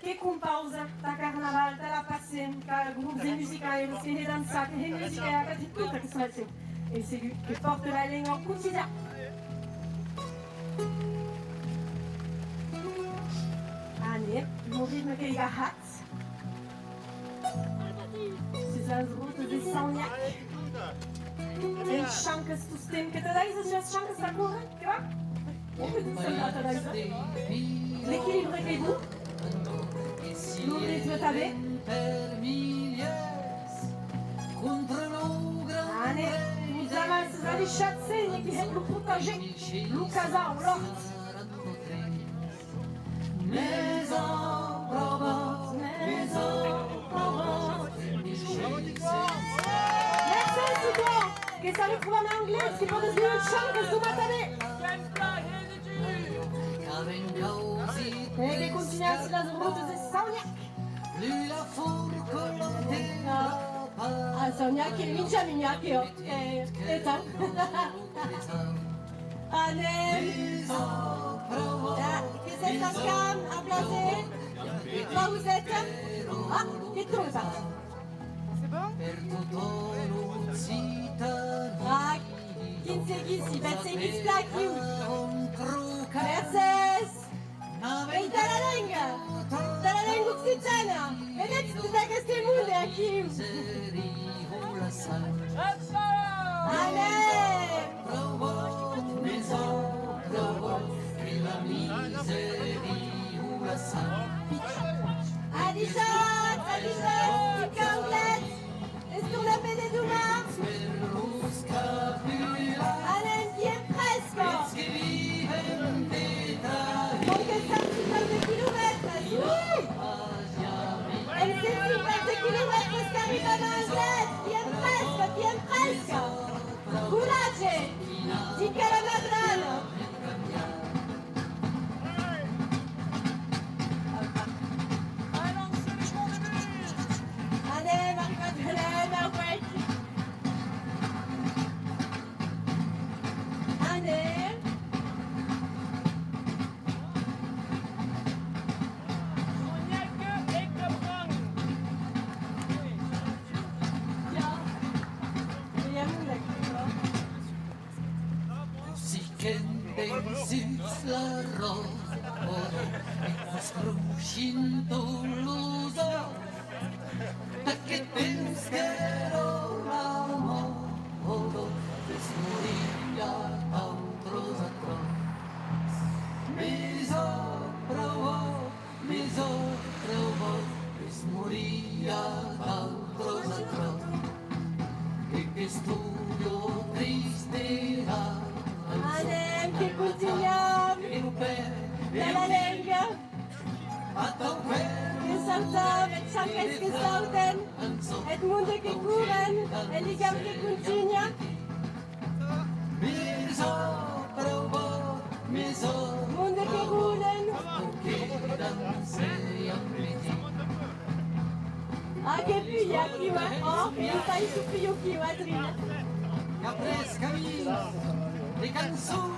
che compausa da carnaval, dalla passione, da gruppi musicali, che danzate, che musica, che tutta che sono e che porta la lingua al quotidiano. Anne, il ritmo che ha las rutas de Sauniac. El Shankes tu stem que te dais, just Shankes la cour, tu vois? L'équilibre est vous. L'ouvrir le tablet. Ane, uzama se zališat se neki heklu putaže, Lukaza u loht. Maison Provence, Maison Provence. Merci Sidon, que ça le trouve en anglais, c'est pour des une chante que tu m'attendais. E che continua sulla route de Sauniac. A Sauniac il mingia mignac io. Eta. Anem. Che sei sta scam a placer? Là vous êtes? Ah, che tu mi fai? C'est bon? Ah, 15 ghisi, 26 splacchi. Mercedes! Vem da la lingua occitana! Vedete tutte queste munde aquí! Allez! Adisat! Picanglette! Estornapé des Doumas! Allez, bien presque! Elle s'est de kilomètres qu'arrive à Manzette, bien presque. Courage, dica la madrana. Allez, Marie-Madeleine, ouais. Allez. Anem, che continuiamo nella lenga che saltam et chaques che salten et munde che curen et ligam che continua munde che rulen ah che piglia chi va oh che non stai su più chi va trina Capres, Camille, les cançons.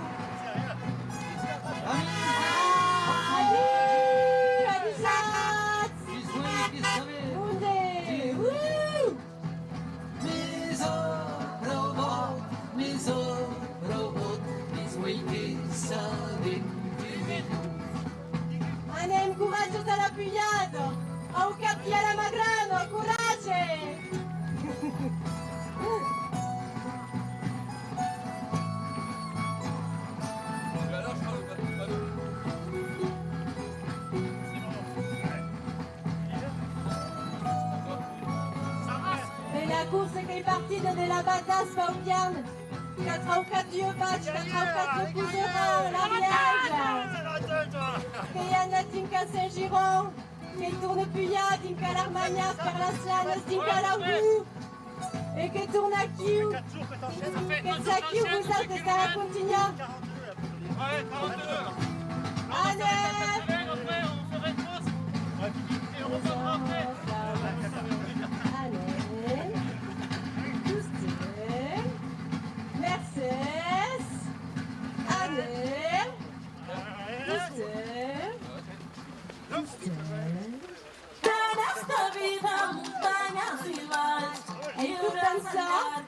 Anem, coraggio alla pigliato! Au capì alla magrano, coraggio! Et la course che è partita della badass Paudiane 4 ou 4 yeux batch, 4 ou 4 yeux couseront, l'Ariège Che Yanna Tinka Saint-Giron Che tourne Puya, Tinka l'Armagnac, per la Slane, Tinka l'Aubou Et che tourne a Kiu Che sa Kiu, vous êtes, sta la Contigna Allez Mercedes, allez, Nesta vida, montanhas e vales. Et tout dançar,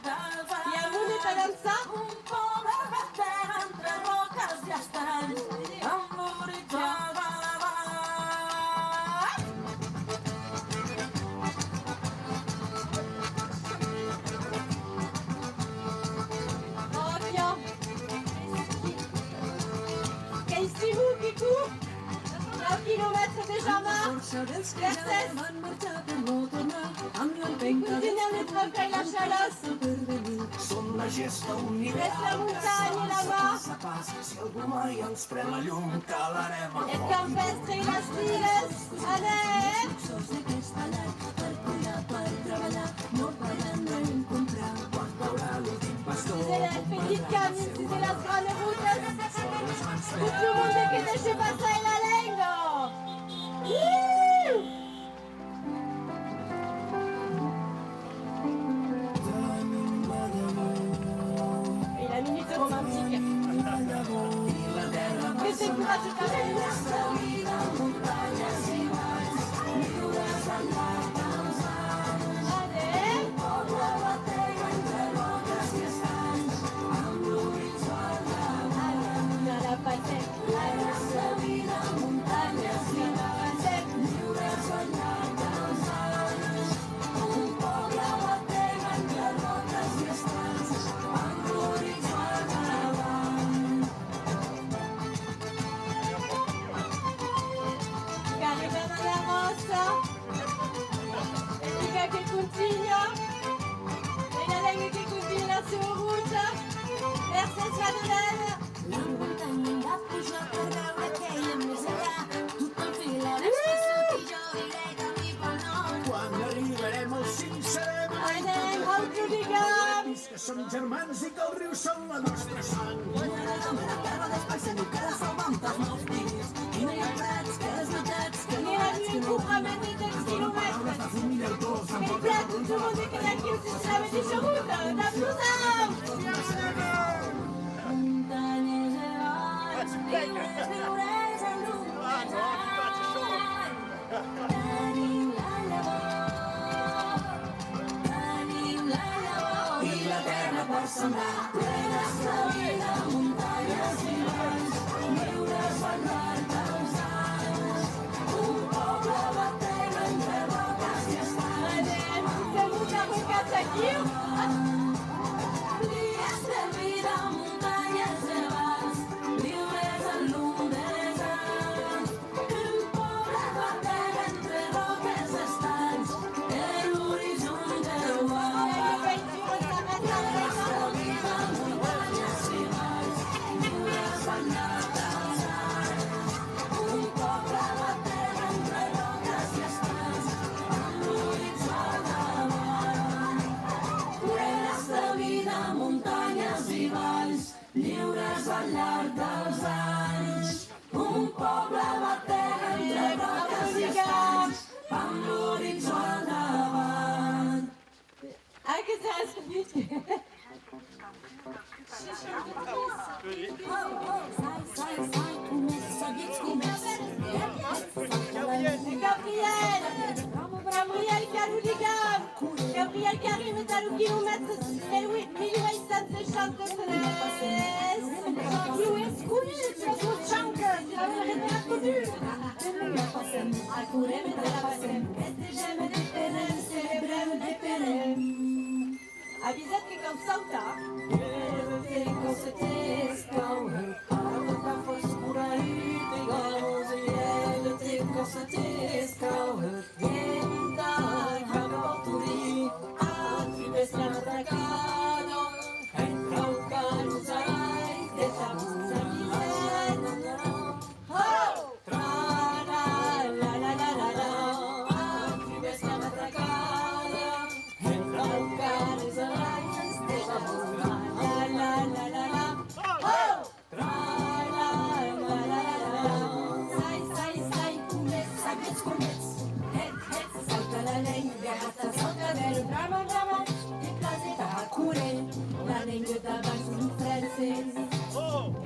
e a música dançar. Pão da terra entre rocas e estanhos. Amor e java. Sabents que ja van marxar per no tornar amb l'empenta de Continuem de trencar la xalosse. per venir. Som la gesta unida, És la muntanya i la mà. pas a pas. Si algú mai ens pren la llum, calarem a El foc. campestre i les filles. Anem! Sols d'aquesta llar per cuidar, per treballar, no parem d'encontrar. Quan caurà l'últim pastor, C'est les petites cabines, c'est las grandes routes. Tout le monde que deixe passar la lengua. Et la minute romantique. Que c'est courageux quand même. Arriviamo alla mossa, e dica che continua, e la lengua che continua su route, verso Madeleine. La muntanya hem de pujar per veure què hi ha més allà. Tothom fila, descansat i jo diré camí pel nord. Quan arribarem al cim serem Anem al Judigam. que som germans i que el riu són la nostra sang. La terra despaixen i que salvant pels nous dies. I no hi ha prats, que desmatats, que Ni la nuit pour ramener des kilomètres. Mais bien, tout le monde est connecté au système des routes, d'applaudissements. muntanyes avall, lliures, lliures en l'homenatge. Tenim la llavor, tenim la llavor. I la terra per sembrar, plenes de vida, muntanyes i valls, lliures al llarg dels anys. Un poble batega entre roques i estanys. Anem, fem un carregat aquí. Dies de vida, muntanyes i valls, lliures en l'humedesans. Un poble batega entre roques i estanys, l'horitzó del mar. Muntanyes i valls, lliures al llarg dels anys. Un poble batega entre roques i estanys, l'horitzó del mar. Plenes de vida, muntanyes i valls, lliures al llarg dels anys. Un poble batega entre roques i estanys, amb l'horitzó al davant. Ah, que ça reste vite. Gabriel Caloudigam. Gabriel Karim est à le kilomètre 1863. Louis Couli, tu as son chunk. Tu l'as reconnu. Acurem de la passem, festejam de perem, celebrem de perem. Avisat que com salta. Com se t'escaure, ara ta foscura i pegamos, i el te com se t'escaure, yenta capoturí, atribes la atacado, entra un canuzai, de tabuza oh! Tra la la la la la la, atribes la atacado, entra un canuzai, de tabuza la la la la la, oh! Tra la la la la la, sai, comets, saquets, comets, salta la llengua, gata, salta del drama, déplacé par couler, la llengua d'abans d'un francès.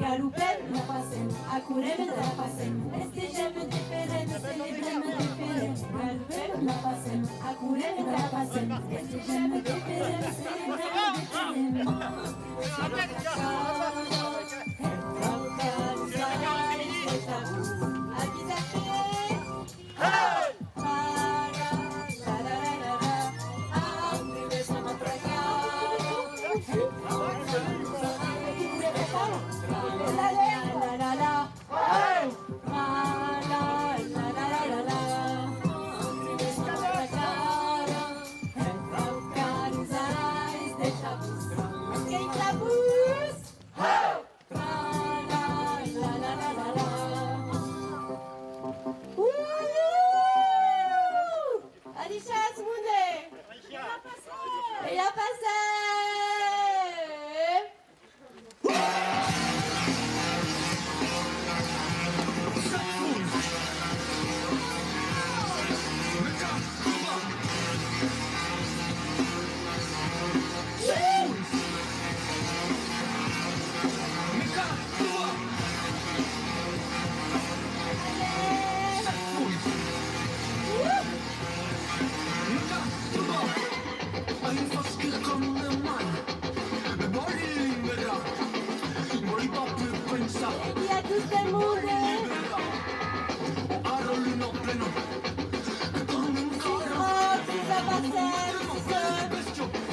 Galopem, la passem, acurem, la passem, festejam de perem, celebrem de perem. Galopem, la passem, acurem, la passem, festejam de perem, celebrem de Il y a tout ce monde.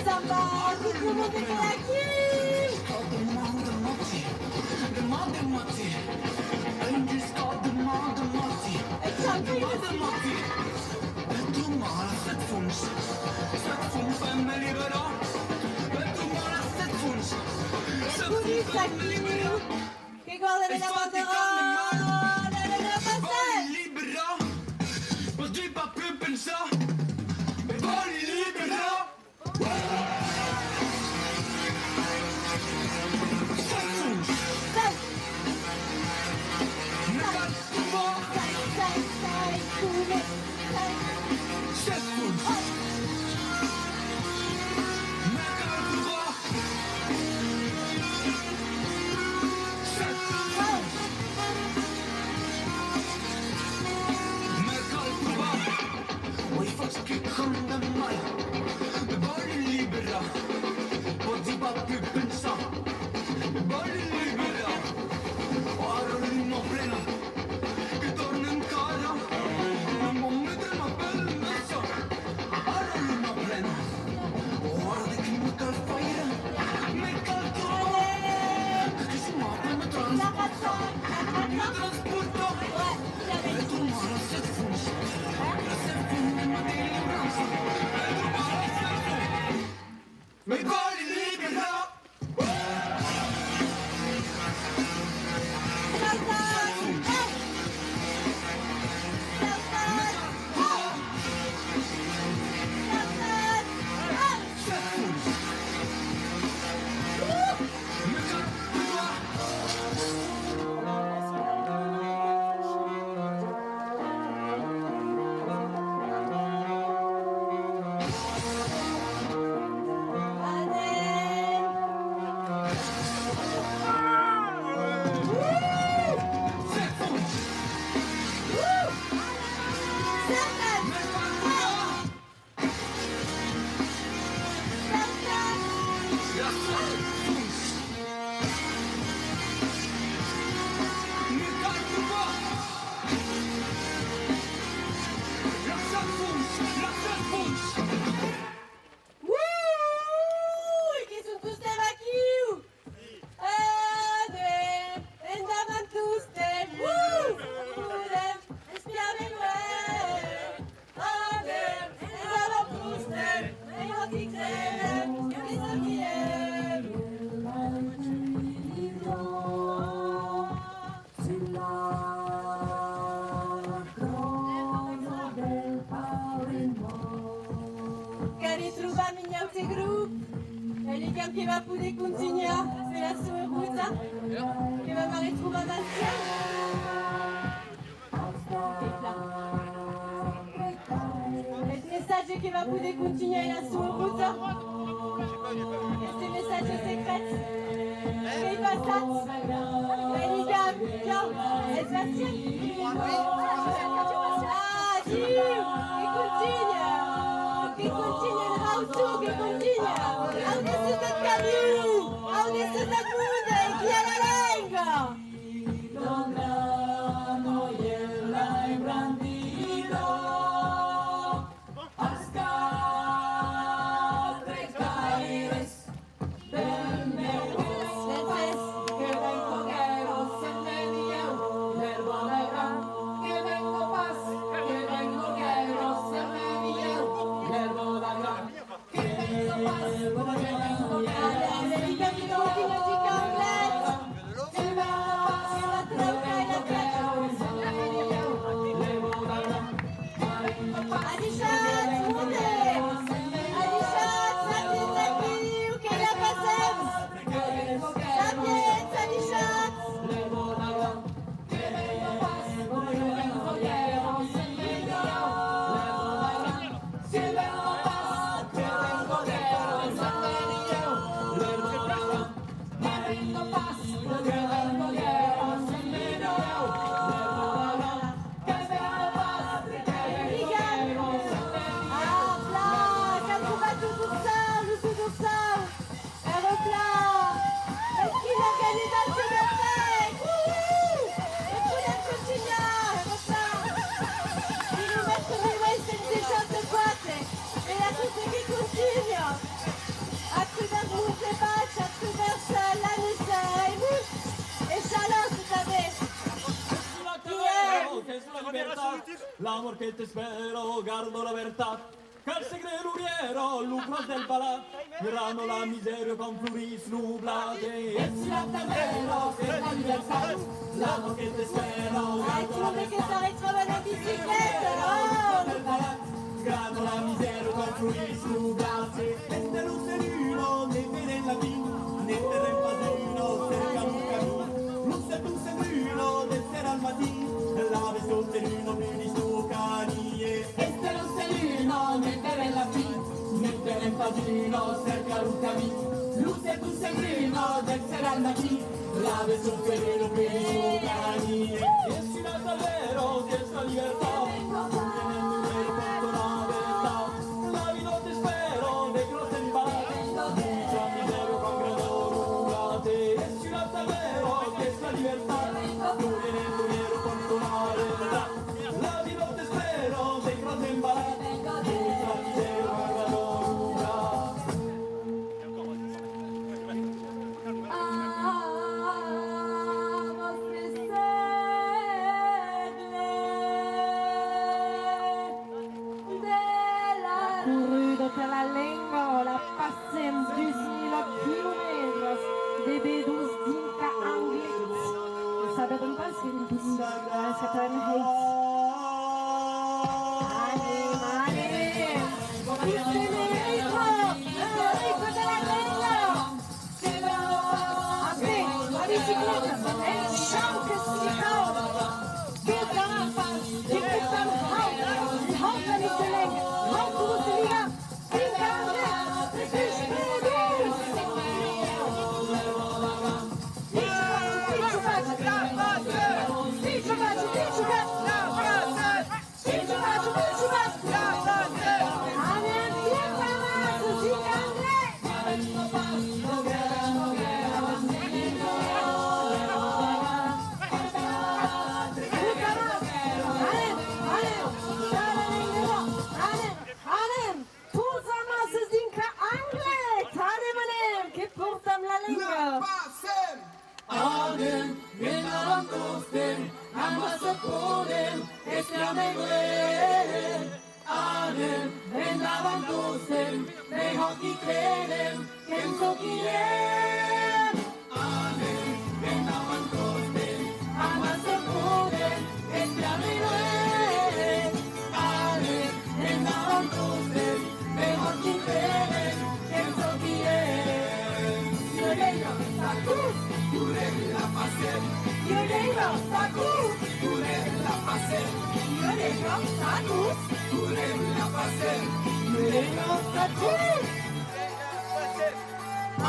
Ça va, tout le monde est acquis. Che guarda nella banderola, nella passare. Potrei pas più pensare, e poi libera. Che va poder continuar pela sua ruta, che va mai trobar Bastia. Esse message che va poder continuar la sua ruta. Esse message secret. Che passat. Eligam, ciao. Es Bastia. Ah, Dieu, che continua. Che continua il rauto, che continua. Adesso sta cammino, adesso sta muda e chi è la lenga? Lograno gliela imbrandido, hasta tres caires del meu veces, que vengo guero, se me dio, verbo negra, que vengo paz, que vengo guero, se me dio, verbo negra, que vengo paz, que vengo guero. Allez, les gars, qui continuent la musique anglaise. Mousset pas, chaque versa, la nusa, et mus, et chaleur, tout à fait. Che è la libertà, l'amor che ti spero, guardo la verità. Calcegre l'uriero, lucros del balà, mirano la miseria con fluris nublate. E si la davvero, che è la libertà, l'amor che ti spero, guardo la verità. Grano la miseria con fluris nublate. Este lucerino, neve nella vita, neve nel padrino, cerca un cammino. Luce tu sembrino, del sera al mattino. Lave solterino più di sto canie. Este rossellino mettere la fin, mettere in padrino, cerca un cammino. Luce tu sembrino del sera al mattino. Lave solterino più di sto canie. E si va davvero di questa libertà. Viene il numero per la verità. La vita ti spero, dei grossi imbarati. Dice a miserio con grande orulate. E si va davvero di questa libertà. Viene il numero per la verità. La vita ti spero, dei grossi imbarati. Dice a miserio con grande orulate. Corrido per la lengua, la passem dus mil kilómetros de bedus dinka anglit. Vous savez même pas ce qu'il dit ici. C'est un hate. Allez, Federico de la lengua. Après, la bicicleta, el chante si cauda. Que garrafa, que cristal houdt, die houdt er niet te lengen. Houdt hoe ze liegen, die gaan weg. Dus bedus. Adem, ben avantostem, amasa podem, estiameguen. Adem, ben avantostem, me hockey credem, kem so quiem. Adem, ben avantostem, amasa podem, estiameguen. Adem, ben avantostem, me hockey credem, kem so quiem. Yolena, sakus. La passer, Yolena, sakus, la passer, Yolena, sakus, la passer, Yolena, sakus.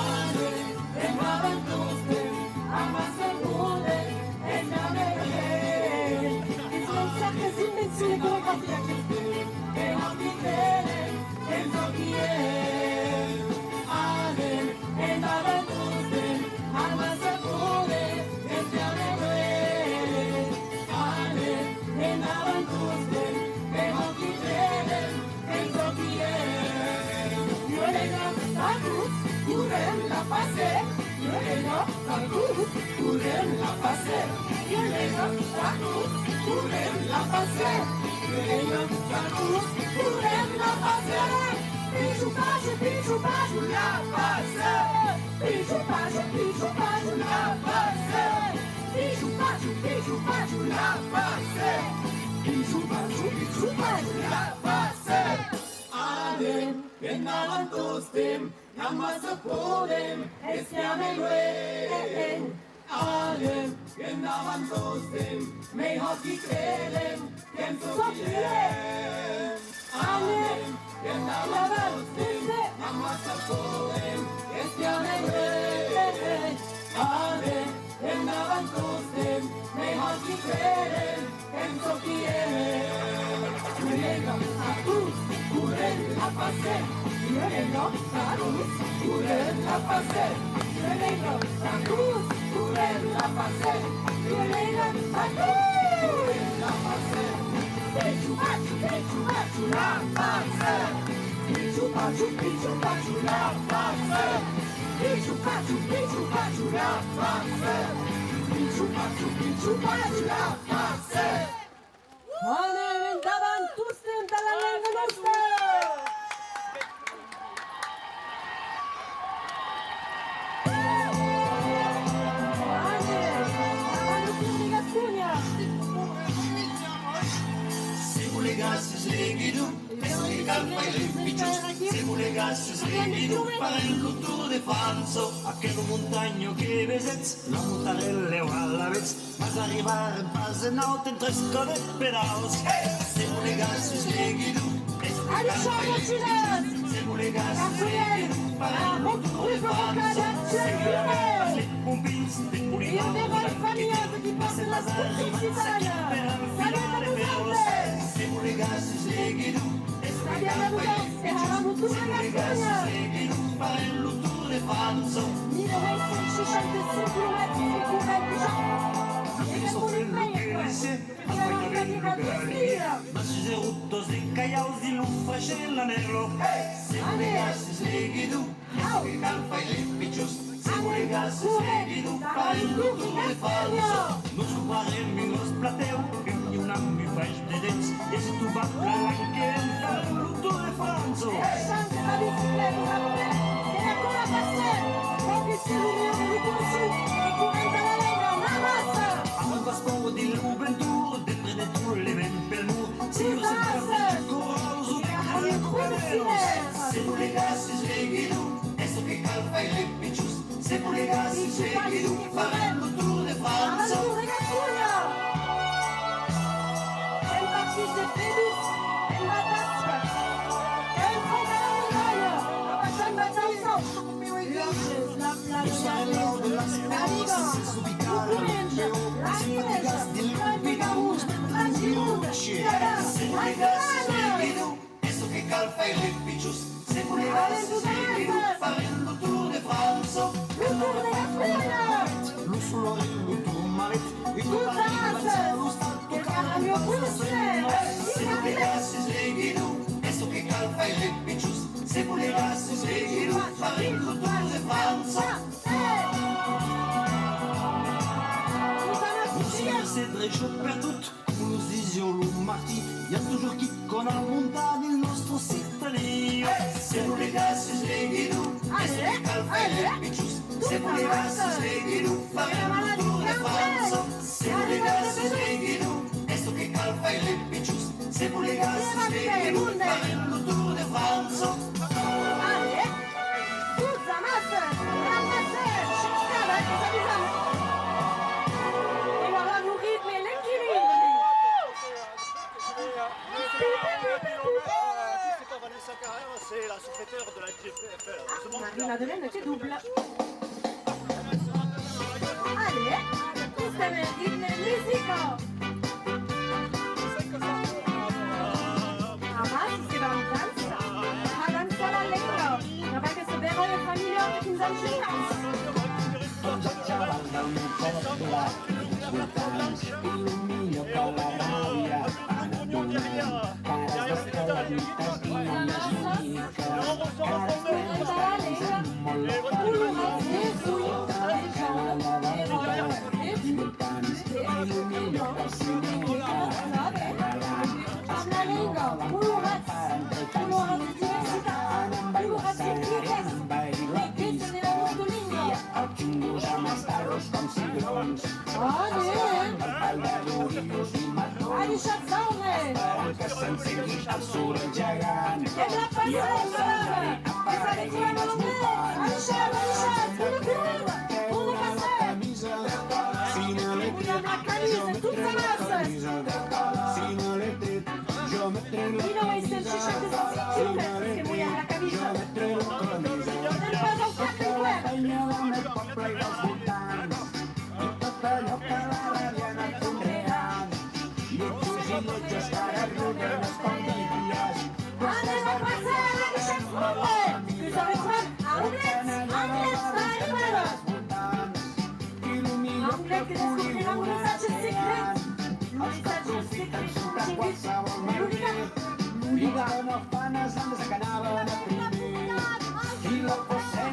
Ade, en avantostem, amasen bodem, en namerem. Ils ont certes sur les chorégraphies. En antiquerem, en zoquiem. Ade, en avantostem, amasen bodem, en namerem. Ade, en avantostem, en antiquerem, en zoquiem. Yolena, sakus, la passer, Yolena, sakus, la passer, Yolena, sakus, la passer, Yolena, sakus, la passer. Bijou page, la passer. Bijou page, la passer. Bijou page, la passer. Bijou page, la passer. Adem, ben avantostem, amasa podem, estiameguen. Adem, ben avantostem, me hockey credem, kem so quiem. Adem, ben avantostem, amasa podem, estiameguen. Adem, ben avantostem, me hockey credem, kem so quiem. Yolena, sakus, la passer, Yolena, sakus, la passer, Yolena, sakus, la passer, Yolena, sakus, la passer. Bijou page, la passer. Bijou page, la passer. Pichu-pachu, pichu-pachu, la face. Pichu-pachu, pichu-pachu, la face. Allez, davant, tous dans la langue nostra. Legasse sleghidu, peschi calfa e lepicius. Siamo legasse sleghidu, parento tour de France. A quel montagno che vesets, la motarelle o alla vez, mas arrivare in fase naut in tres code pedals. Siamo legasse sleghidu, peschi calfa e lepicius. Siamo legasse sleghidu, parento tour de France. Siamo legasse pompins, de pulino, de passe las arrivas, per infilare veloce. Siamo legassi sleghidu, Abbiamo tutti legassi sleghidu, parello tour de France. 1965 km Ma si sei rotto di caiaus di luffa c'è l'anello. Siamo legassi sleghidu, che calfa e lepicius. Siamo legassi sleghidu, parello tour de France. Non scoparemmo in os plateu, e un anno mi fai de dents, e se tu bat la lanche e fare un tour de France. Chante la bicicletta, e ancora passare, perché se lui è riconosciuto, e curenta la lega, una massa. A un passport di Luventur, dentro de tout le vent pel mur, si io sempre faccio coroso, siamo legassi sleghidu, esso che calfa e lepicius. Siamo legassi sleghidu, faremo tour de France. Siamo legassi sleghidu, esso che calfa e lepicius. Siamo legassi sleghidu, faremo tour de France. Lo solo il tuo malet, il tuo malet, lo stato cambio. Siamo legassi sleghidu, esso che calfa e lepicius. Siamo legassi sleghidu, faremo tour de France. C'est très chaud perdut, comme nous disions le mardi. Y a toujours qui qu'on a montagne il nostro cittadino. Siamo legassi sleghidu, esso che calfa e lepicius. Siamo legassi sleghidu, faremo un tour de France. Siamo legassi sleghidu, esso che calfa e lepicius. Siamo legassi sleghidu, faremo un tour de France. C'est la secrétaire de la GPFR. Marie-Madeleine che dubla. Allez, questa è il musico. Amas, c'est dans le danse. Ah, danse à la lèvre. Non, pas que c'est des rôles familiaux qui nous enchaînent.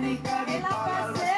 L'unica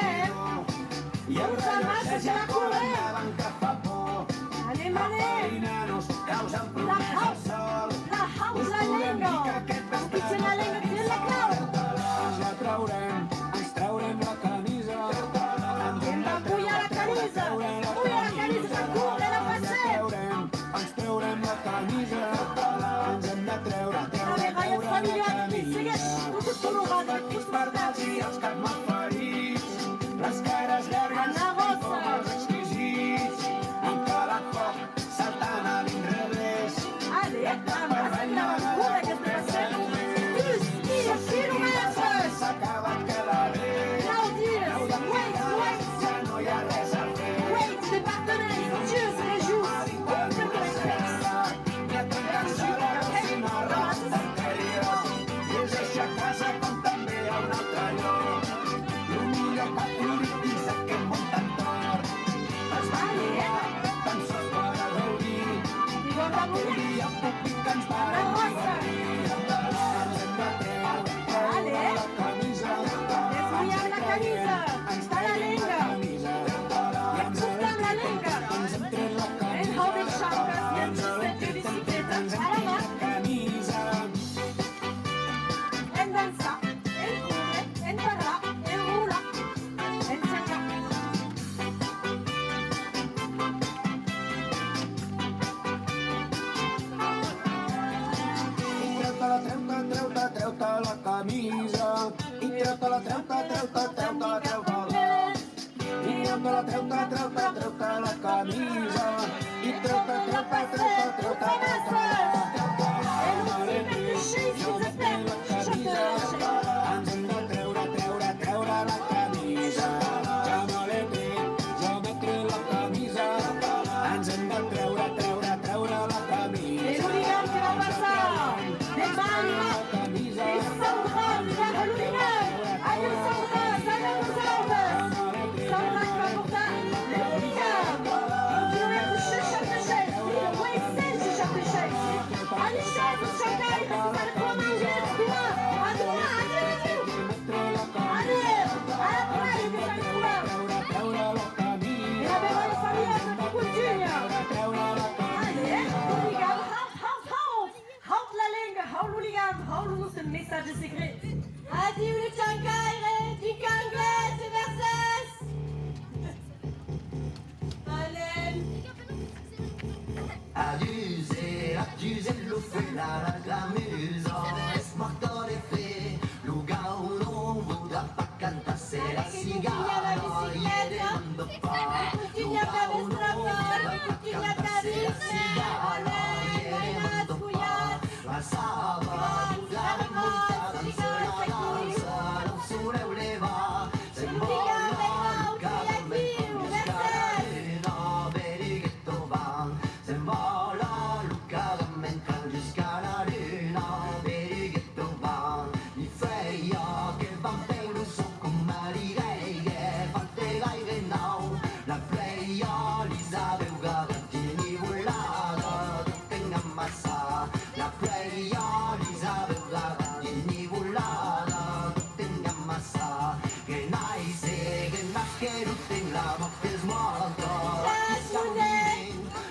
els cap malferits, les cares llargues i formes exquisits, han calat foc saltant a l'inrevés. Allez, plus 10 kilomètres. S'acaba cada vez. Claudia, wait. Ja no hi ha res a fer. Wait, les partenaires, Dieu se réjouissent. I a trencar-se la rosina rosa interior. I és això a casa com també a un altre lloc. El millor que ha florit dins aquest món tan tort. Es va trobar tan sols per a gaudir. Aquell dia públic que ens vàrem divertir. Ens hem de treure la camisa. Desmullar la camisa. Está la lenga. Ja portem la lenga. En hou de xapes i en justet de bicicleta. A la mà. En dansar, en córrer, en parlar, en rolar, en xacar. Treu-te la camisa. I treu-te la camisa. I treu-te la ens hem de treure la camisa. Ja me l'he tret, jo m'he tret la camisa. Ens hem de treure la camisa. Et l'hooligan, què va passar? Les balles. Et Sandra, vers l'hooligan. Allez Sandra, salut aux arbres. Sandra qui va portar le hooligan. Qui va toucher chaque chaise. Oui, c'est chaque chaise. Allez, chaise, chaque aille, parce que ça le faut manger. À toi, allez. Allez, à la poêle, que ça le faut. Et la belle de famille, elle se continue. Allez, hooligan, houd la lenga, hou l'hooligan, hou ons een message secret. Adieu les tjankaire, du kanglais, c'est verses. Allez. Aduse l'offelara glamusa. Es morto de fe, lugar non voudra pas cantar la cigara. I e demando pa, lugar non voudra pas cantar la cigara. I e demando pa, la saba, la remuntada, la dansa, non sureu leva, se mola, cada momento escarena, verigueto van, se mola, cada momento escarena, verigueto van, ni feia que van fer l'uso com marigueie, van fer gaire nou, la pleia, l'Isabel Garantini volada, tot tenga massa, la pleia, l'Isabel Garantini volada, tot tenga massa, que naise, que nasquero ten la mà que es morta,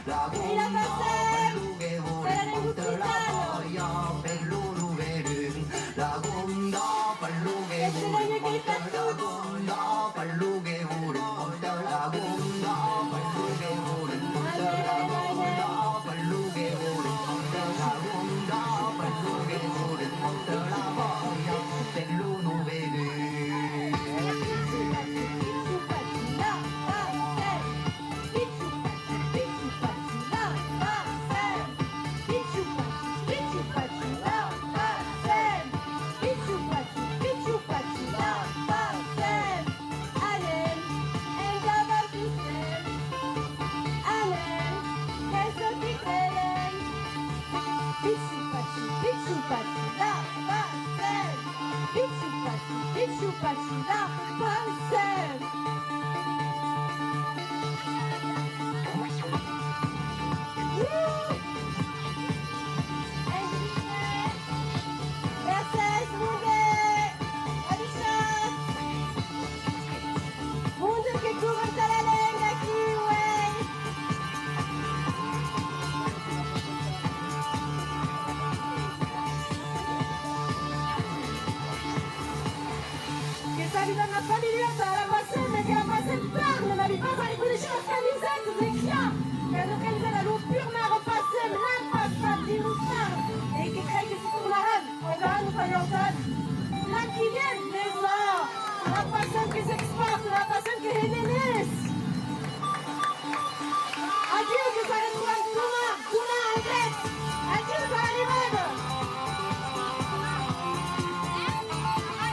la gomma, bellugue volen contra la boia, belluno veren, la gomma, bellugue volen contra la gomma, bellugue volen contra la gomma, bellugue volen contra la gomma, bellugue volen contra la gomma, bellugue volen contra la boia, belluno veren. Salutare la familietta, la bassetta che la bassetta parle, la riposa riconosce la camisette, c'est clair. Pentru că el a luat purement repassem, l'impasse din usar. Et que crée que c'est pour la reine, on va nous faire l'antenne. La qui vient, les arts. la pasión que Jiménez. Adieu que ça retrouve Douma Andrés. Adieu para Limón.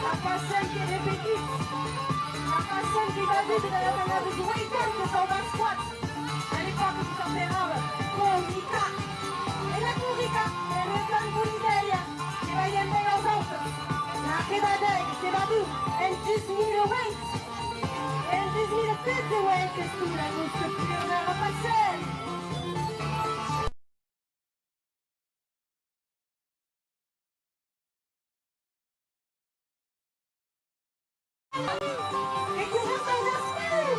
La pasión qui répétit. La pasión qui va vite dans la tanabe du week-end que son bas squat. À l'époque du Camperava. Corica. E la Corica è il campo di Delia. Che va in Delia Zolta. La Kedadeg, c'est Babou. And 10 000 weights. And 10 000 têtes de weight. Qu'est-ce que la nous se prie, on a repassé. Et coureur sans esprit.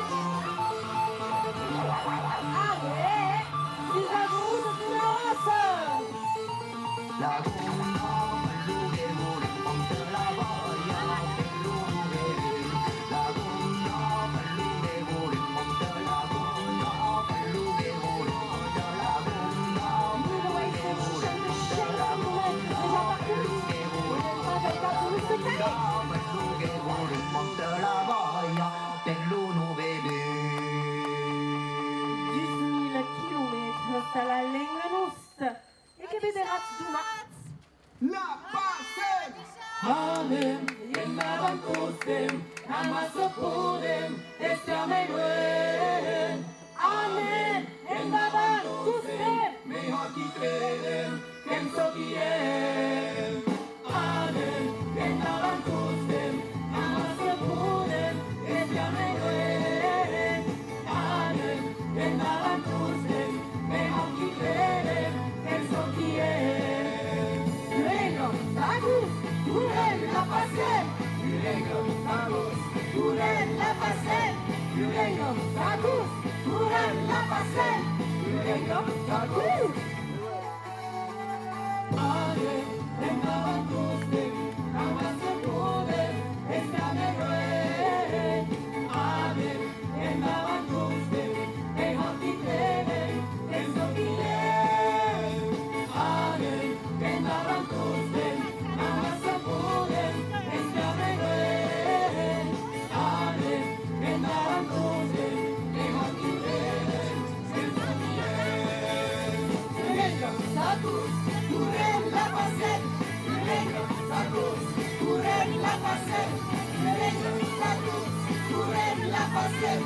Allez, si la route de la race. La gonna palluge vuole ponte la voglia palluge la gonna palluge vuole ponte la gonna palluge vuole ponte la gonna palluge vuole ponte la gonna palluge vuole ponte la voglia per l'uno vede 10 000 kilomètres, ça la lenganust. Et che vedrà Douma. La pasem! Amen, yennaban kustem, namaso pudem, estiame gwen. Amen, yennaban kustem, mejor que creden, quem so quien. Amen, yennaban kustem, namaso pudem, estiame gwen. Amen, yennaban kustem, mejor que creden, quem so quien. Luego, Agus, Gurem, la pasem. Luego, Agus, Gurem, la pasem. Luego, Agus, Gurem, la pasem. Luego, Agus. Amen, yennaban kustem, namaso pudem, estiame gwen. Amen, yennaban kustem, mejor que creden, quem so quien. Amen, yennaban kustem, namaso pudem, estiame gwen. Amen, yennaban kustem, mejor que creden, quem so quien. Luego, Agus, Gurem, la pasem. Luego, Agus, Gurem, la pasem. Luego, Agus, Gurem, la pasem.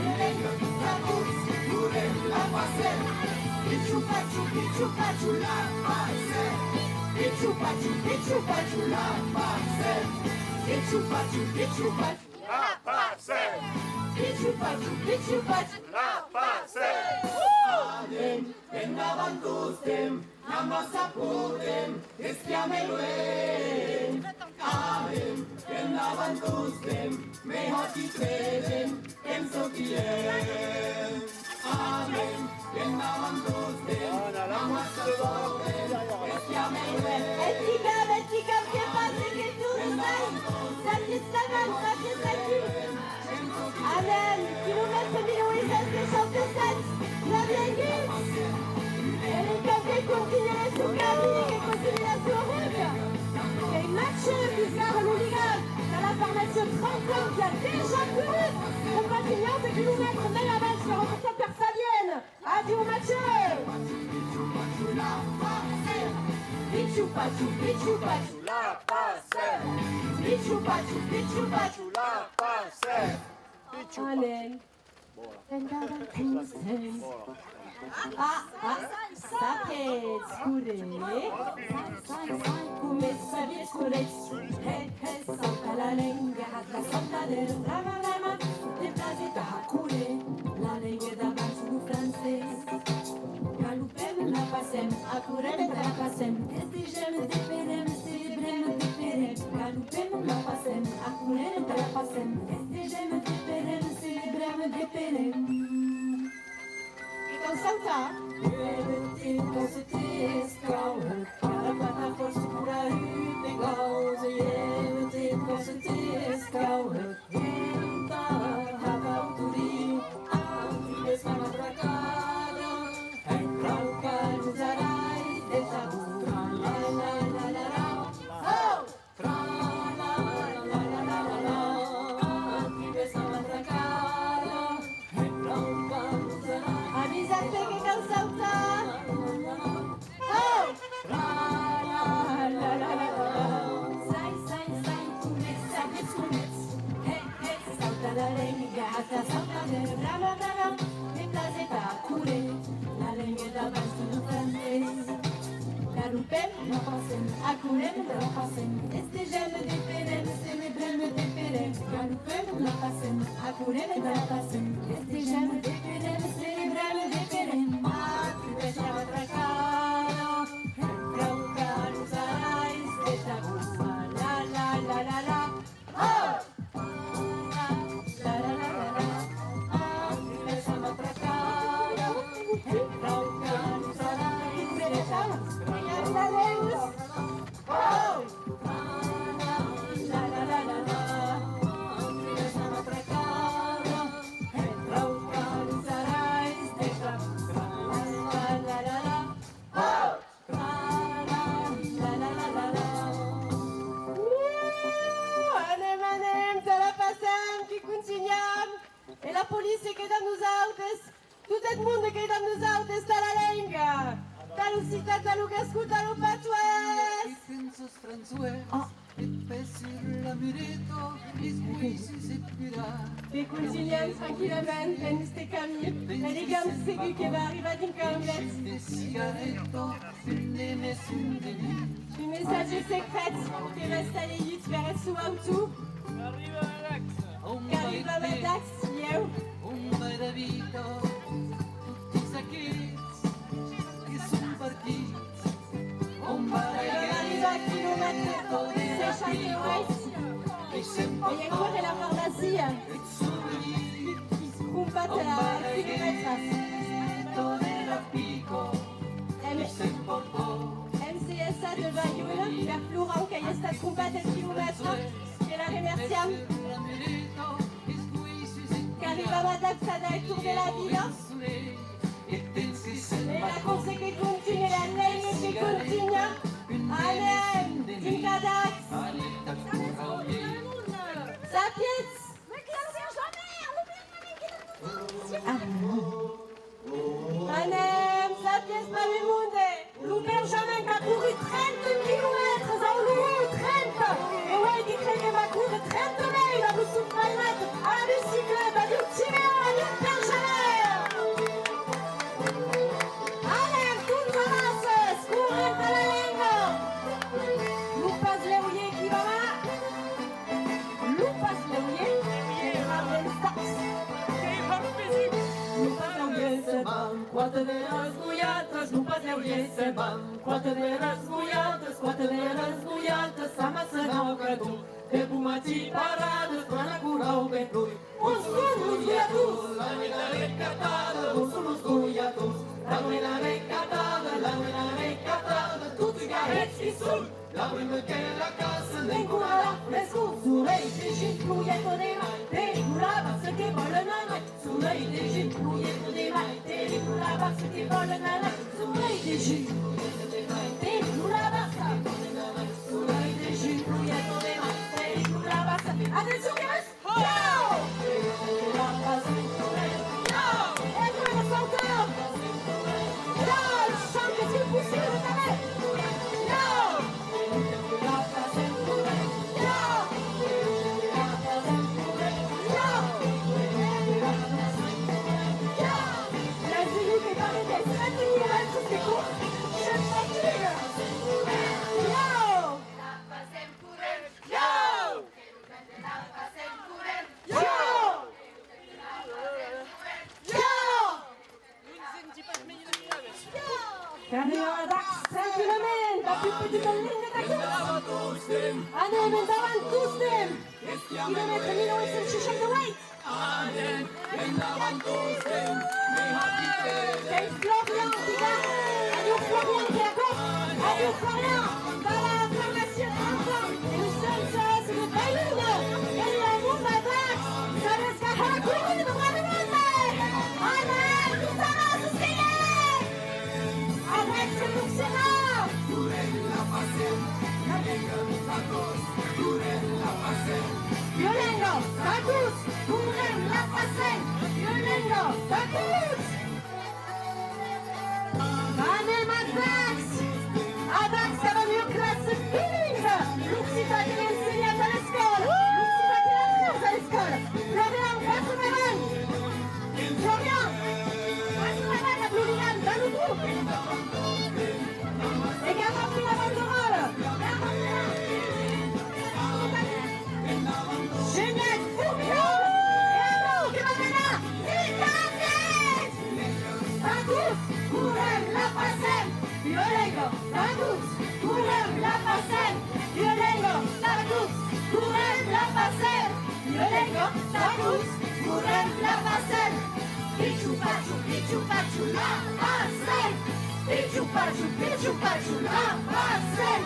Luego, Agus, Gurem, la pasem. Pichu pachu, la pasem. Pichu pachu, la pasem. Pichu pachu, la pasem. Pichu pachu, la pasem. Amen, yennaban kustem, namasa pudem, estiame gwen. Amen, yennaban kustem, mejor que creden, quem so quien. Amen, yennaban kustem, namasa pudem, estiame gwen. Etikam, que pase que tout le monde. Ça fait ça, ça fait ça. Amen. Kilomètre 1087 que chante 7. La virgule. Et les cafés continuent sous cabine et continuent la soirée. Il y a une match qui sert à l'hooligan dans la pharmacie 30 ans qui a déjà couru. On continue de kilomètres mais la balle sur remportée par Fabienne. Adieu au match. Pichu pachu, la pasem. Pichu pachu, la pasem. Amen. Sapet, scure. Come sabie scurezzi. Salta la lenga, la salta del rama, de plasita hakure. La lenga davanti du francês. Galupem la pasem, acurem la pasem. Estigem de perem, celebrem de perem. Galupem la pasem, acurem la pasem. Estigem de perem, celebrem de perem. Então salta. Então se te escala, para quanta força por aí tem causa. Então se te escala, então raba o turinho, a mesma matracada. Entra o carro dos arais, deixa o tra la la la la la. Oh! Tra la la la la la la la. A mesma matracada. Hasta sorprender, blabla blabla, des places à couler, la langue d'avance du français. La loupem, la pensem, a coulem, la pensem, este j'aime des pérem, c'est mes blêmes des pérem. La loupem, la passem, a coulem, la passem, este j'aime des pérem, c'est mes blêmes des pérem. Ah, tu ves a otra cara, entra los arais, esta cosa, la la la la la. Oh! La la la la la. Ah, tu ves a otra cara, entra los arais, esta cosa. Oh! La la la la la. Tienes a otra cara, entra los arais, esta la la la la. Oh! La la la la la. Anem, te la passem, que continuem. E la policia queda amb nosaltres. Tot el món queda amb nosaltres, de la lenga. De l'occità, de l'ugascú, de l'opatuès. Pensos François, et pesir la mirito, is guisi s'épira. Te continuem tranquil·lament en este camí. E diguem segur que va arribar din camblet. De cigaretto, de mes un de mi. Un messatge secret que resta llegit per el seu auto. Que arriba a Dax, eu. Un meravito, tutti aquests que són partits. Un Arriba a quilòmetre 68. E ancora la farmacia. Combat a la MCSA de Bayonne, per Florent, que hi ha estat combat el quilòmetre, que la remerciem. Que arriba a Dax a del tour de la vida. Et la course que continue, la ligne qui continue. Anem, din ca Dax. Sapiens. Anem, Sapiens Pavimunde. L'Uber Jamin qui a couru 30 kilomètres, a Oulu, 30. Et ouais, il crée que va courir 30 mètres, a vous souffrir à la bicyclette, à l'ultime, à l'Uber Jamin. Anem, toutes les masses, courir à la lenga. Lupas Leuye qui va là. Lupas Leuye, qui va dans le Stax. Lupas Leuye, c'est bon, quatre veres guiates, Lupas Leuye, c'est bon, quatre veres guiates, sama se nou que tu, de bumati parades, quan a curar o ben lui. Uns guiatos, la mena recatada, uns guiatos, la mena recatada, tutti garets qui sunt, la prima che la casa, l'enculada, l'escut, soleil, des gilles, couillettes des mains, télécoula, parce que vole nana, soleil, des gilles, couillettes des mains, télécoula, parce que vole nana, soleil, des gilles, couillettes des mains, télécoula, parce que vole nana, soleil, des gilles, couillettes des mains, télécoula, parce que... Attention, Kevin! Ciao! La passe, ciao! Et toi, le chanteur! Ciao! Chante, qu'est-ce que vous poussez, vous savez? Ciao! La passe, ciao! La passe, ciao! La Zulu qui paraît des 5 kilomètres, c'est court! Je me fatigue! Ciao! Ciao! Carriera Dax, 5 km, la plus petite ligne de course. Anem, endavant tous-tem. Kilomètre 1960 de wait. Anem, endavant tous-tem. C'est Florian qui gagne. Adieu Florian qui est à gauche. Adieu Florian. Dans la formation 30. Et le seul, c'est le Bayonne. Et le monde à Dax. Ça va se faire la course de Brabant. Anem, tout ça va se skier. Avec ce Luxera. Violendo, Takus, Tourem, la Facenne. Violendo, Takus. Anem à Dax. À Dax, ça va mieux tous, courez la passer. Pichou pachou, la passer. Pichou pachou, la passer.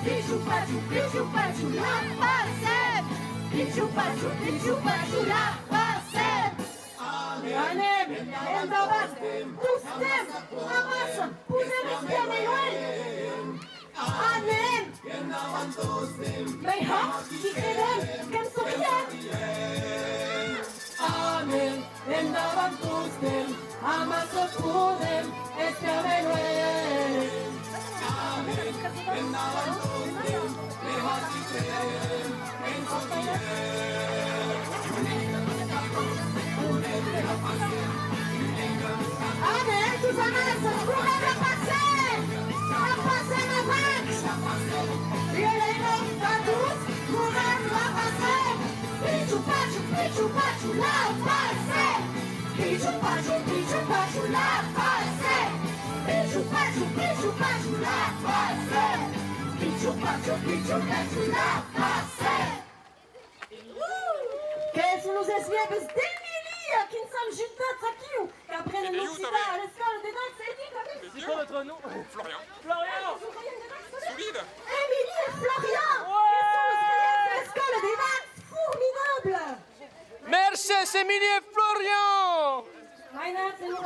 Pichou pachou, la passer. Pichou pachou, la passer. Anem, endavat, pustem, amasă, punem estiame noi. Anem, mei ha, ticredem, că-mi sochiem. Anem, endavat, pustem, amasă, punem estiame noi. Anem, endavat, pustem, mei ha, ticredem, că-mi sochiem. Amen, tous amas, courez la passer ma vache. Violez-le, pas tous, courez la passer. Pichou pachou, la passer. Pichou pachou, la passer. Pichou pachou, la passer. Pichou pachou, la passer. Qu'est-ce que nous esviemos d'Emilia qui ne sommes judates à qui ou qu'après le Moussida à l'escale des danses, c'est dit comme ça. C'est quoi votre nom? Florian. Florian. Solide. Émilie et Florian. Ouais. L'escale des danses, formidable. Merci, c'est Émilie et Florian. Reinhard, c'est nous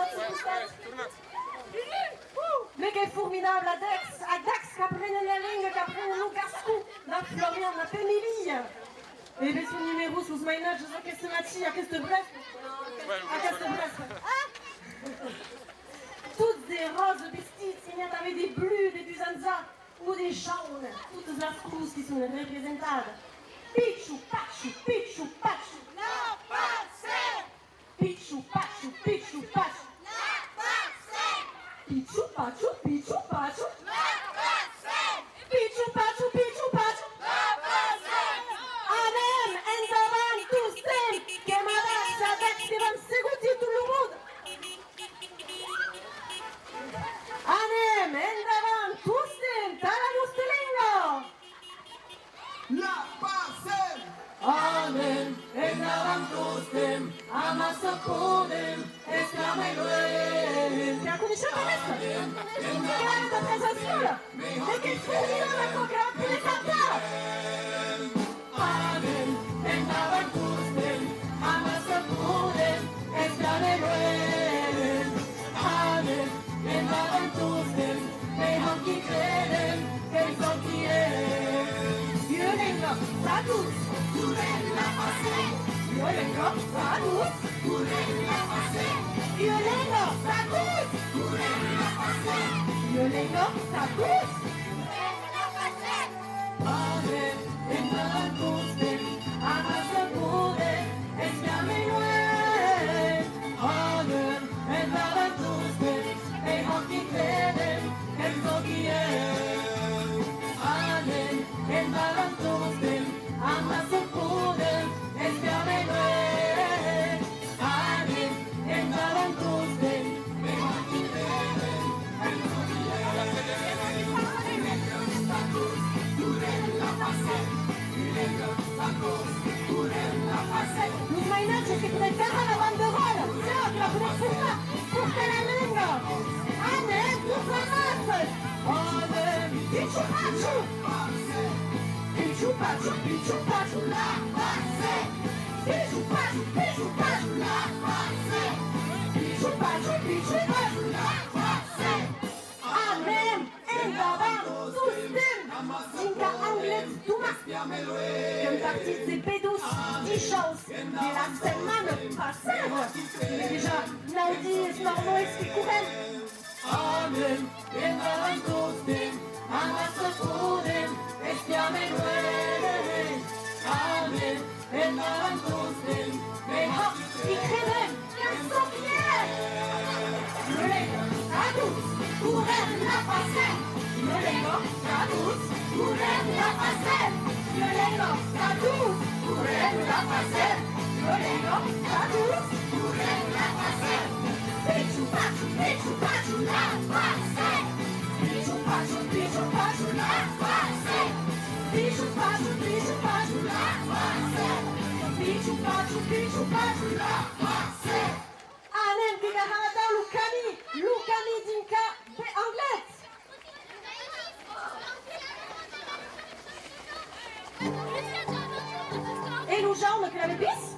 mais quel formidable à Dax, qu'après la ligne, qu'après nous Gascou, la Florian, la Émilie. Et bien son numéro sous Maynard, je sais qu'est-ce que c'est à qu'est-ce que bref. À qu'est-ce que bref. Toutes des roses petites, il y avait des bleus, des dusanza, ou des jaunes, toutes les cousses qui sont représentées. Pichou pachou, la passer. Pichou pachou, la passer. Pichou pachou, la passer. Pichou pachou, la passer. Anem, endavan, tous tem, que m'adapte, s'adapte, que vam segoutir tout le monde. Anem, endavan, tous tem, talamus telengo. La passer. Anem, endavan, tous tem, amassa podem, esclameluem. Te-a cunoscut aquesta? Chiar de prezențiulă. De che formidabile coca, che le canta. Anem, endavan, tous tem, amassa podem, esclameluem. Anem, endavan, tous tem, mei honchi credem, che-i sochiem. Violengo, a tous, curem la passer. Violengo, a tous, curem la passer. Violengo, a tous, curem la passer. Violengo, a tous, curem la passer. Anem, endavan, tous tem, amassa podem, esclameluem. Anem, endavan, tous tem, mei honchi credem, que-i sochiem. Anem, endavan, tous tem, amassa podem, esclameluem. Anem, endavan, tous tem, mei honchi credem, que-i Nous Maynard, je sais que vous êtes faire la banderole. Tiens, tu la connais pas. Pour que la langue. Anem, tous amas. Anem, pichou pachou. Pichou pachou, la passer. Pichou pachou, la passer. Pichou pachou, la passer. Anem, endavan, tous tem. Zinca anglet, duma. Comme partie des pédos, 10 chances. Et la semaine passée. Mais déjà, Naudi et Snorno expliquent. Amen, endavan, tous tem, amassa podem, esclameluem. Amen, endavan, tous tem, mei honchi credem, que-i sochiem. Violengo, a tous, curem la passer. Violengo, a tous, curem la passer. Violengo, a tous, curem la passer. Violengo, a tous, curem la passer. Pichou pachou, la passer. Pichou pachou, la passer. Pichou pachou, la passer. Pichou Anem tigarada Lucami dinka anglet. Et nous gens que la bébisse?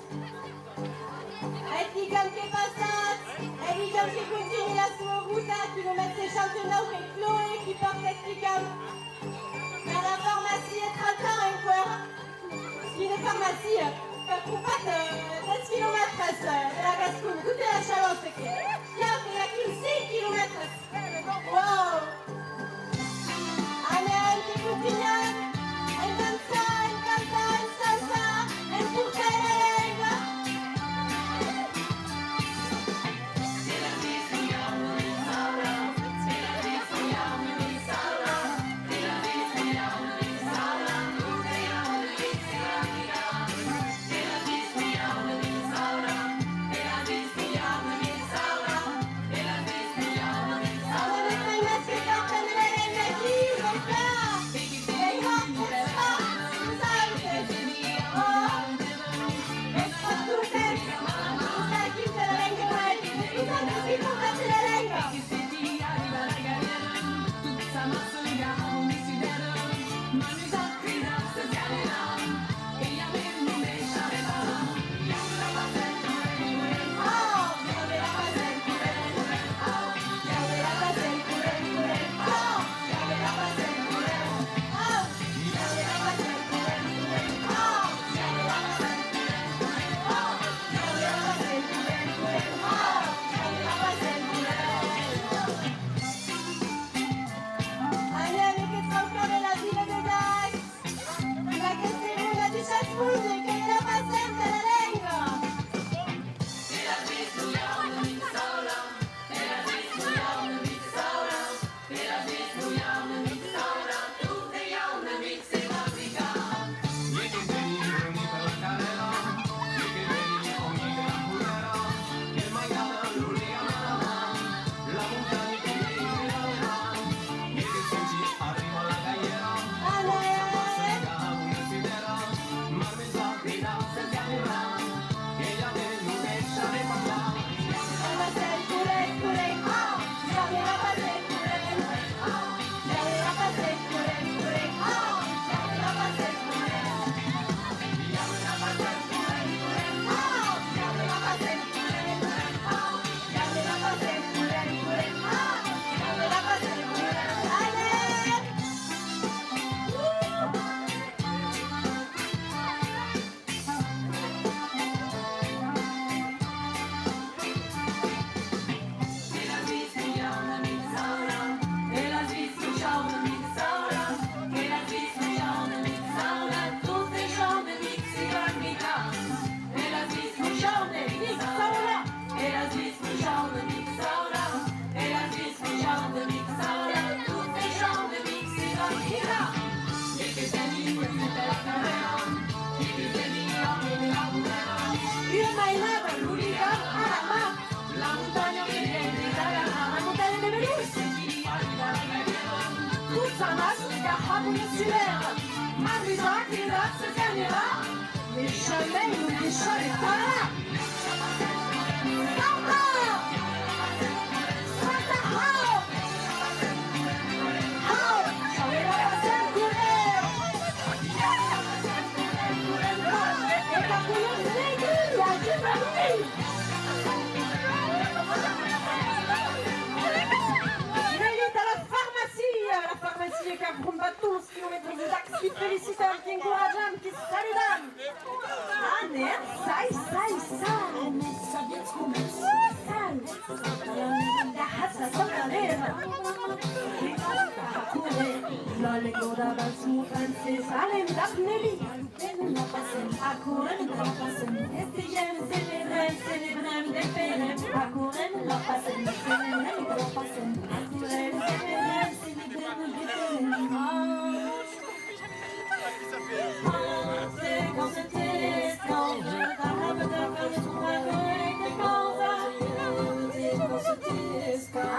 Et digam que passat, et digam que continue la sourrouta qui nous met ses championnats et Chloé qui porte cette digam. À la pharmacie et traquant un quoi? Une pharmacie, pour pas de 10 km de la Gascogne, goûtez la chaleur, c'est que. Il y a qu'une 6 km. Wow! Allez, un petit coup de guignol, un dansa, un salsa, un pourquelègue.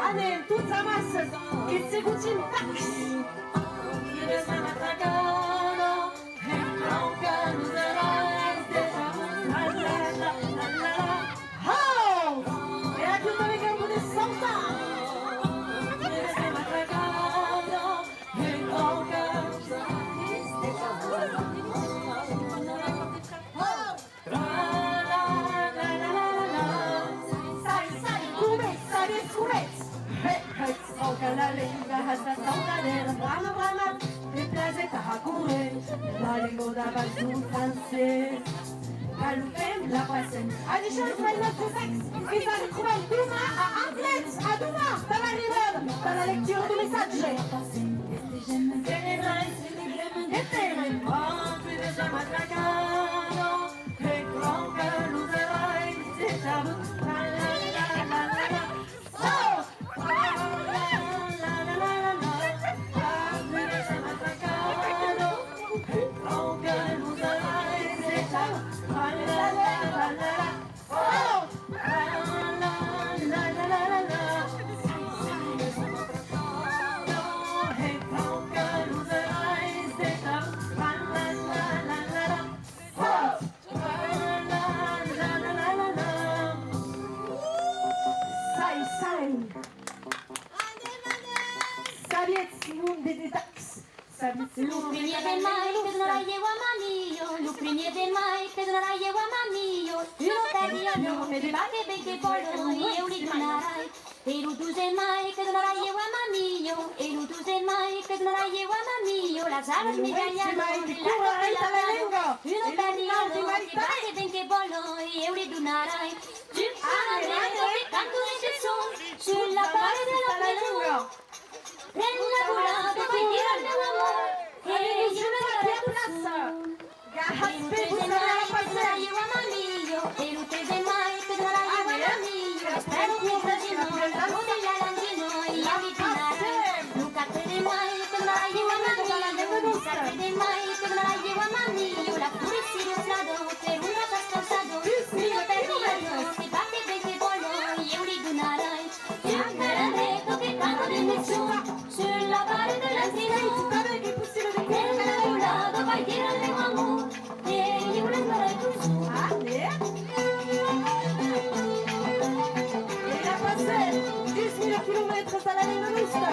Anem, toute sa masse, che se cucina tax. Io אני שואלת מה זה סקס, et ça se trouve à Douma, à Antlets, à Douma, dans la rivière, dans la lecture du message. Lucrini del mai che non la llevo a mamio, lucrini del mai che non la llevo a mamio, io tagliano, me debate perché polo, io li donarai, e lu tu sei mai che non la llevo a mamio, e lu tu sei mai che non la llevo a mamio, la sala mi tagliano, io tagliano, me debate perché polo, io li donarai, tu che canto nel son, sulla parte della melone. Prenda volata, poi tira il mio amore. E io me la piazza. Gaspe, la passera io a mamiglio. E non te de mai, te la io a mamiglio. Spero che oggi non la landino. Io mi pinare. Nunca te de mai, te la io a mamiglio. Nunca te de mai, te la io a mamiglio. La pure si roslado, per una pastorsato. Io te dico, si batte perché voglio. Io li donarai. Io me la detto che canto del nessuno. Sulla parte della sinistra che possiamo vedere nel lato vai dire al mio amore e io la farai così E la passée 10 000 km à la ligne rouge.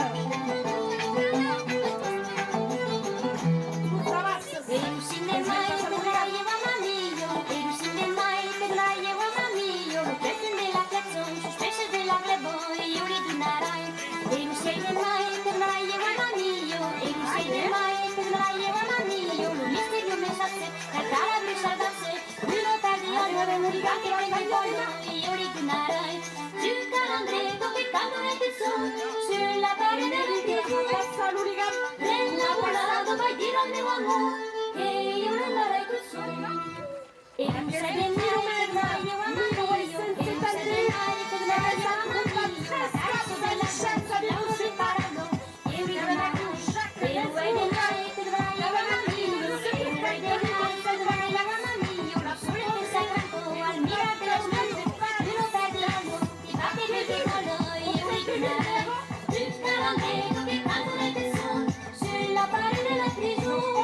E uscire mai che non la llevo a mamiglio e uscire mai che non la llevo a mamiglio lo preso nella canzone su specie della glebo e io li donarai e uscire mai che non la llevo a mamiglio e uscire mai che non la llevo a mamiglio lo misterio me sasse la cara brucia da sé uno tardi a nuove musica che venga il pollo e io li donarai sul calandretto che canto nel tesoro sulla parte del ritiro prenda volato vai dire al mio amore che io non darei così e non sai del mio che non la llevo a mamiglio e non sai del mai che non la llevo a mamiglio la cazzo della scienza non si imparano e io li donarai e non vuoi del mai che non la llevo a mamiglio e non vuoi del mai che non la llevo a mamiglio la pure che sei canto al mira della smente io non perdi l'amore ti batti perché voglio e io li donarai il calandretto che canto nel tesoro sulla parte della prigione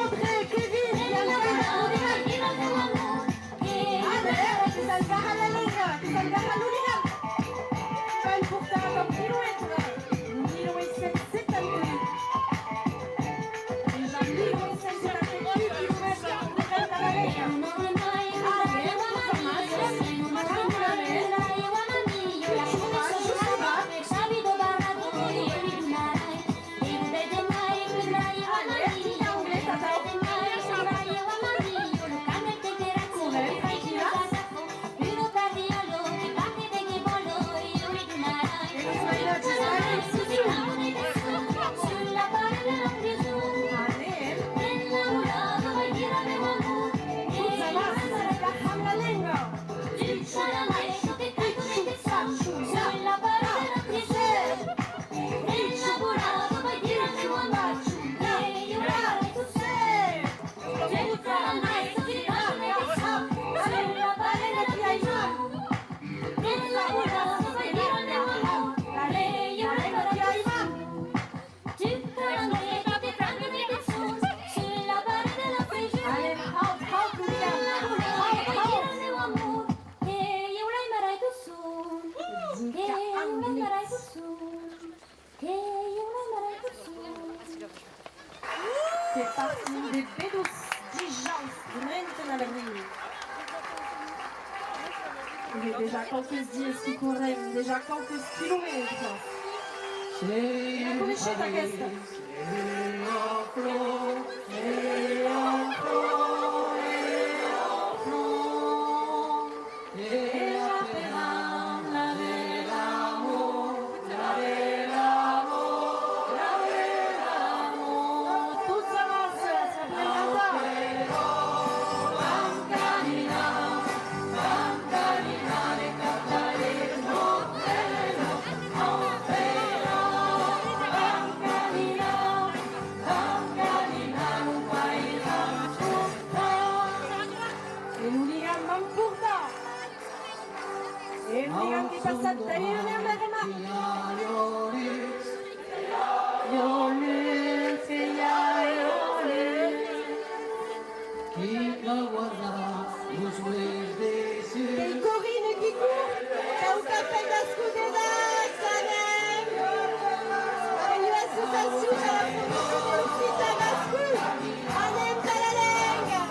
C'est parti des Bédous d'Igence, Il est déjà quelques dies qui courent, déjà quelques kilomètres. Conoscete questa? E Digan que pasaste y una merma. Quel Corinne qui court, t'as au café d'ascouder d'Axanem. Et lui a sous sa souche à la fondation de l'office à Gascou. Anem Talalenga.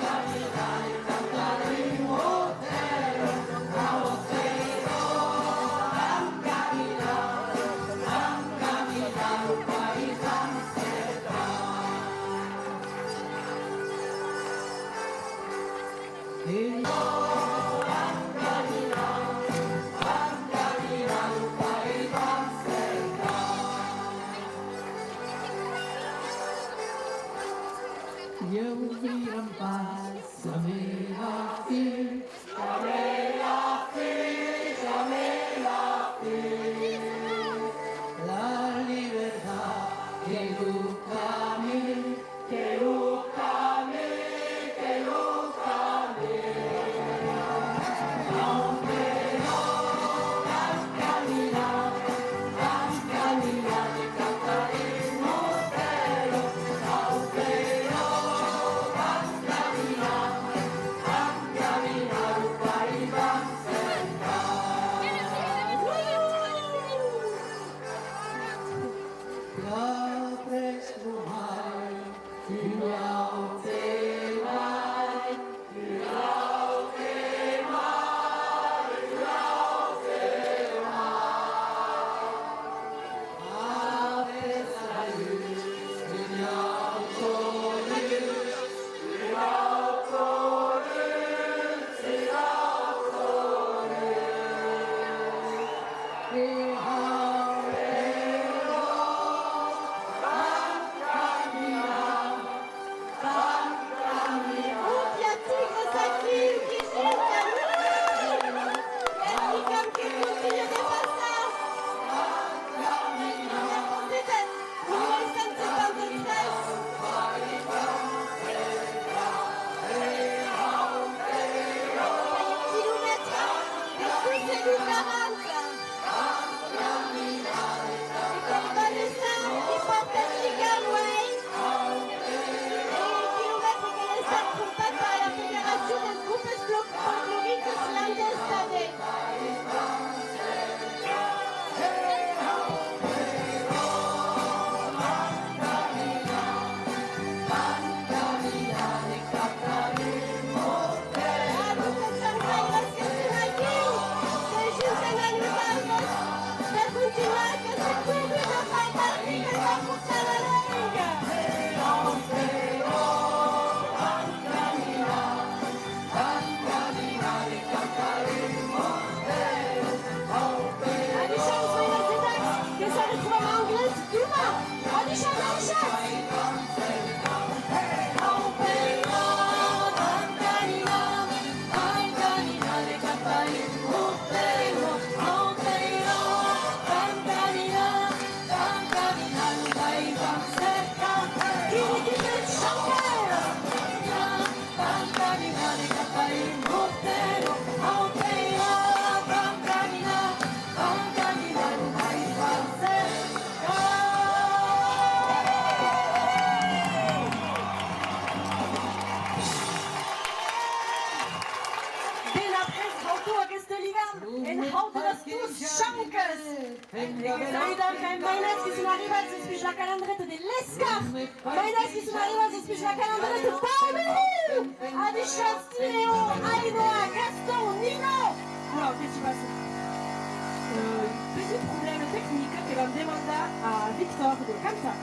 Petit problème technique que vam demandar à Victor de Canta.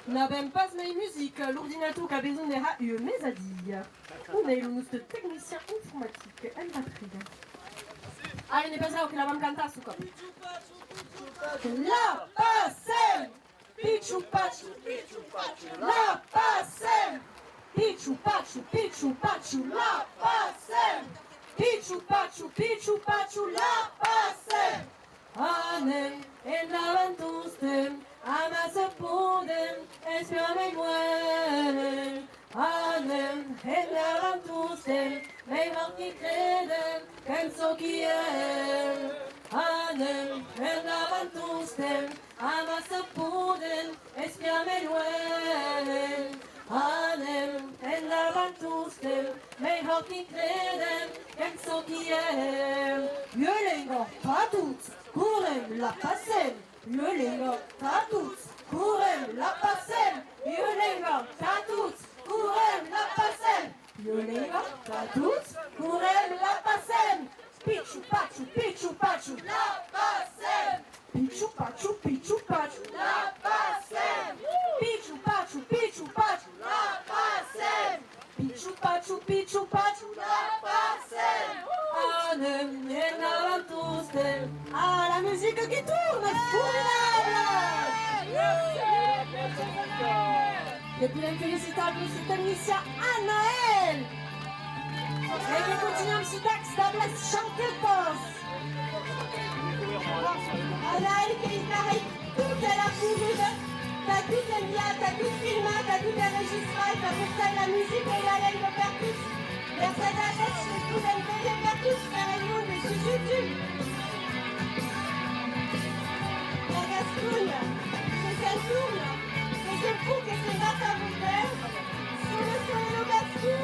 N'avem pas mai musique, l'ordinateur qui a besoin de mes adilles. On est le technicien informatique, elle va trier. Ah, il n'est pas là que la vam cantar sous cop. La passem! Pichu pachu, la passem! Pichu pachu, la passem! Pichu pachu, la passem! Ane, en aventustem, amas podem, espiame mueren. Ane, En avantusten, wij mag niet reden, en zo kiel. Anem, en avantusten, amasa puden, espiame luen. Anem, en avantusten, wij mag niet reden, en zo kiel. Jullie nog patut, kuren la passen. Jullie nog patut, kuren la passen. Jullie nog patut. Kurem la passen, Yolega, Tatut, Kurem la passen, Pichu Pachu, la passen, Pichu Pachu, la passen, Pichu Pachu, la passen, Pichu Pachu, la passen. Anem, Nenavantousten, à la musique qui tourne, formidable! Depuis l'infélicitable Sitanissia Anaël et que continuăm și tax Douglas Chantetos Anaël qui paraît toute la fourrure, t'as tout envié, t'as tout filmé, t'as tout enregistré, t'as porté la musique et la langue per tous. Mercedes, je tout envoyé per tous, faire une de sur YouTube. La gascouille, c'est tourne. C'est fou que c'est pas à vous faire sur le sol au bascou.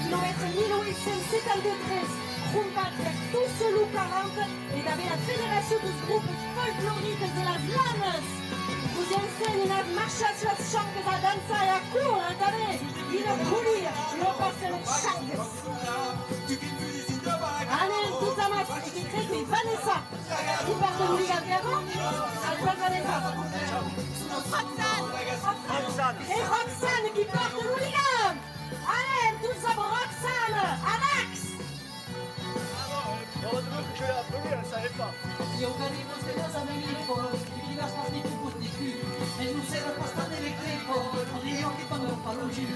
Kilomètre 1873, Rumbat vers tout ce loup 40 et avec la fédération des groupes folkloriques de las Lanes. Vous enseignez la marche à la chambre de la danse à la cour, attendez, il a coulé, il a passé le chac. Allez, tout ça marche, et qui crée Vanessa, qui part de Louis Gabriel, elle part Vanessa. Et Roxane qui part de Louis Gabriel. Allez, tout ça pour Roxane, Anax. Heureusement que je l'ai appelée, elle savait pas. Io carino se lo sapevo, chi la sta di più, e non se lo posta dell'elettrico, non io che fanno pallugi.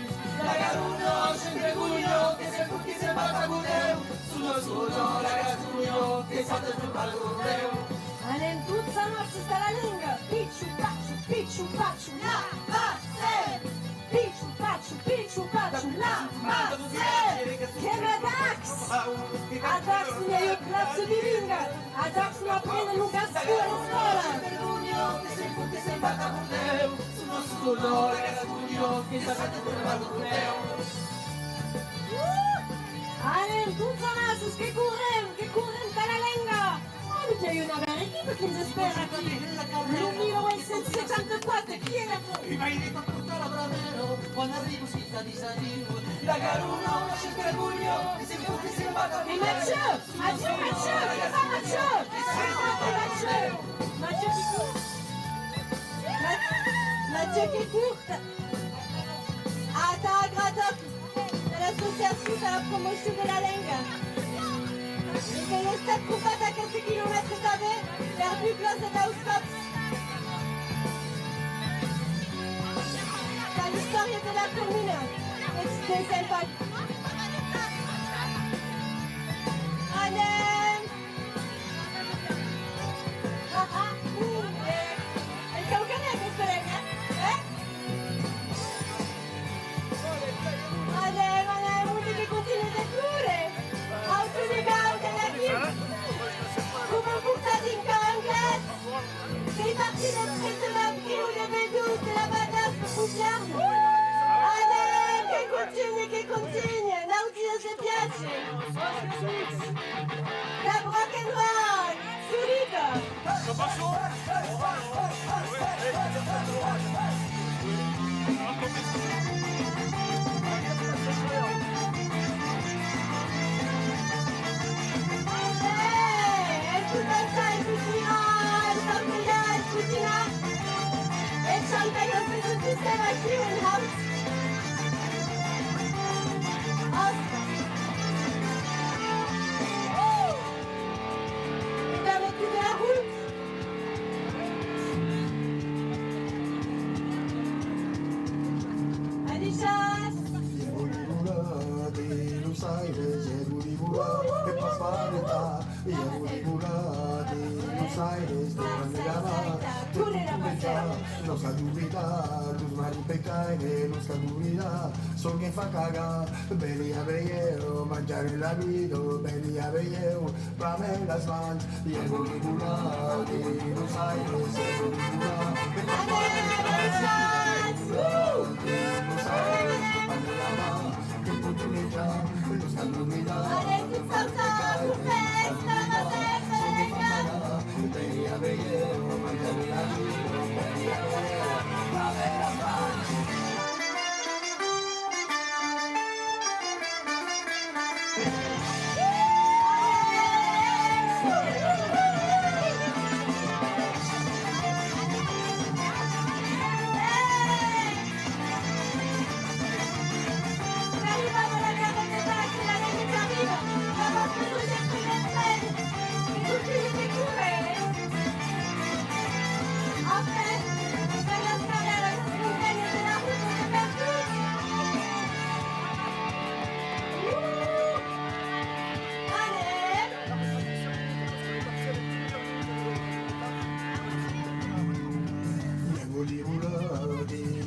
La garuno, sempre guglio, che se fu chi se bata gudeu, sullo, ragazzuglio, che sa del paludeu. Allez, tout ça marche, c'est à la ligne. Pichu Pachu, la passe. Pichu Pachu, la passe. Dax! Dax ne je plaats de ringa. Dax na prende Lucas Scuola. Allez, tout ça marche, che correm per la lenga. Oh, c'è una vera equipe che si spera qui. Nel 1974, chi era? I vai di tutta la bravero, quando arrivo si sta di salire. La garuno, la cerca il buio, e se fu che si bata. Et Mathieu, c'est pas Mathieu. Mathieu qui court. Mathieu qui court. À Gradoc, de l'association de la promotion de la langue. Et que le stade combat à 15 km d'avant, vers Douglas et Dauscops. C'est l'histoire de la commune. C'est sympa. Allez! Elle s'en connaît, cette collègue, hein? Allez, musica continua da pure! Autolegante la vie! Come un buttato in cangle! Sei parti del 13 avril, le vedute de la badass de Foucard! Allez, che continue! L'audio se piace! La rock'n'roll! Subito! Allez, y el Buenos Aires, de Panama, de Putumeja, los Cadurida, los Maripecaire, los Cadurida, son que fa cagar, venia veieu, mangiare la vida, venia veieu, prame las mans, y el Buenos Aires, el Buenos Aires, de Panama, de Putumeja, los Cadurida, venia veieu, mangiare la vida, venia veieu, prame las mans.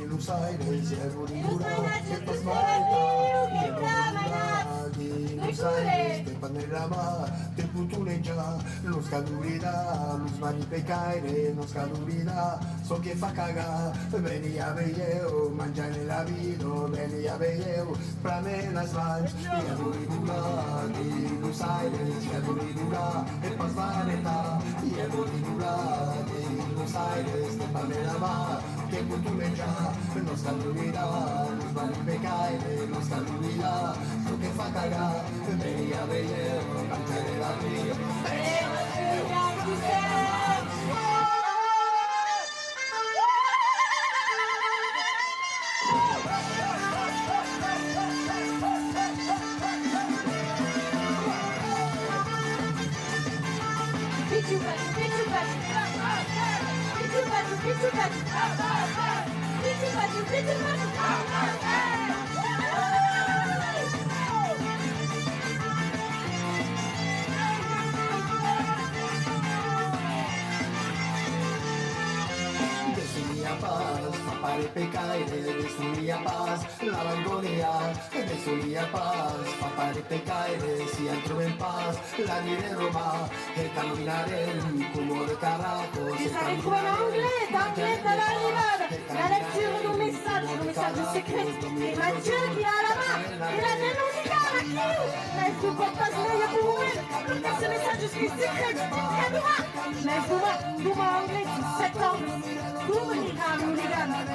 Buenos Aires, el Buenos Aires, de Panorama, de Putuneja, los Cadurida, los Maripecaire, los Cadurida, son que fa cagar, venia veieu, mangiare la vida, venia veieu, prame las mans, y el Buenos Aires, el pas vaneta, y el Buenos Aires, de Panorama, de Putuneja, los Cadurida, los Maripecaire, los Cadurida, son que fa cagar, venia veieu, mangiare la vida, Pare pecaire, de sunia paz, la vangonia, de sunia paz, fa pare pecaire, si entro en paz, la dire Roma, e camminare come de Caracos, et ça les trouve en anglais, t'inquiète, à l'arrivée. La lecture du message secret. Et Mathieu qui est là-bas, il a des musiques avec nous. Mais il faut pas passer là pour mourir. Ce message secret, très bien. Mais vous anglais, tu 7 ans. Vous les gars,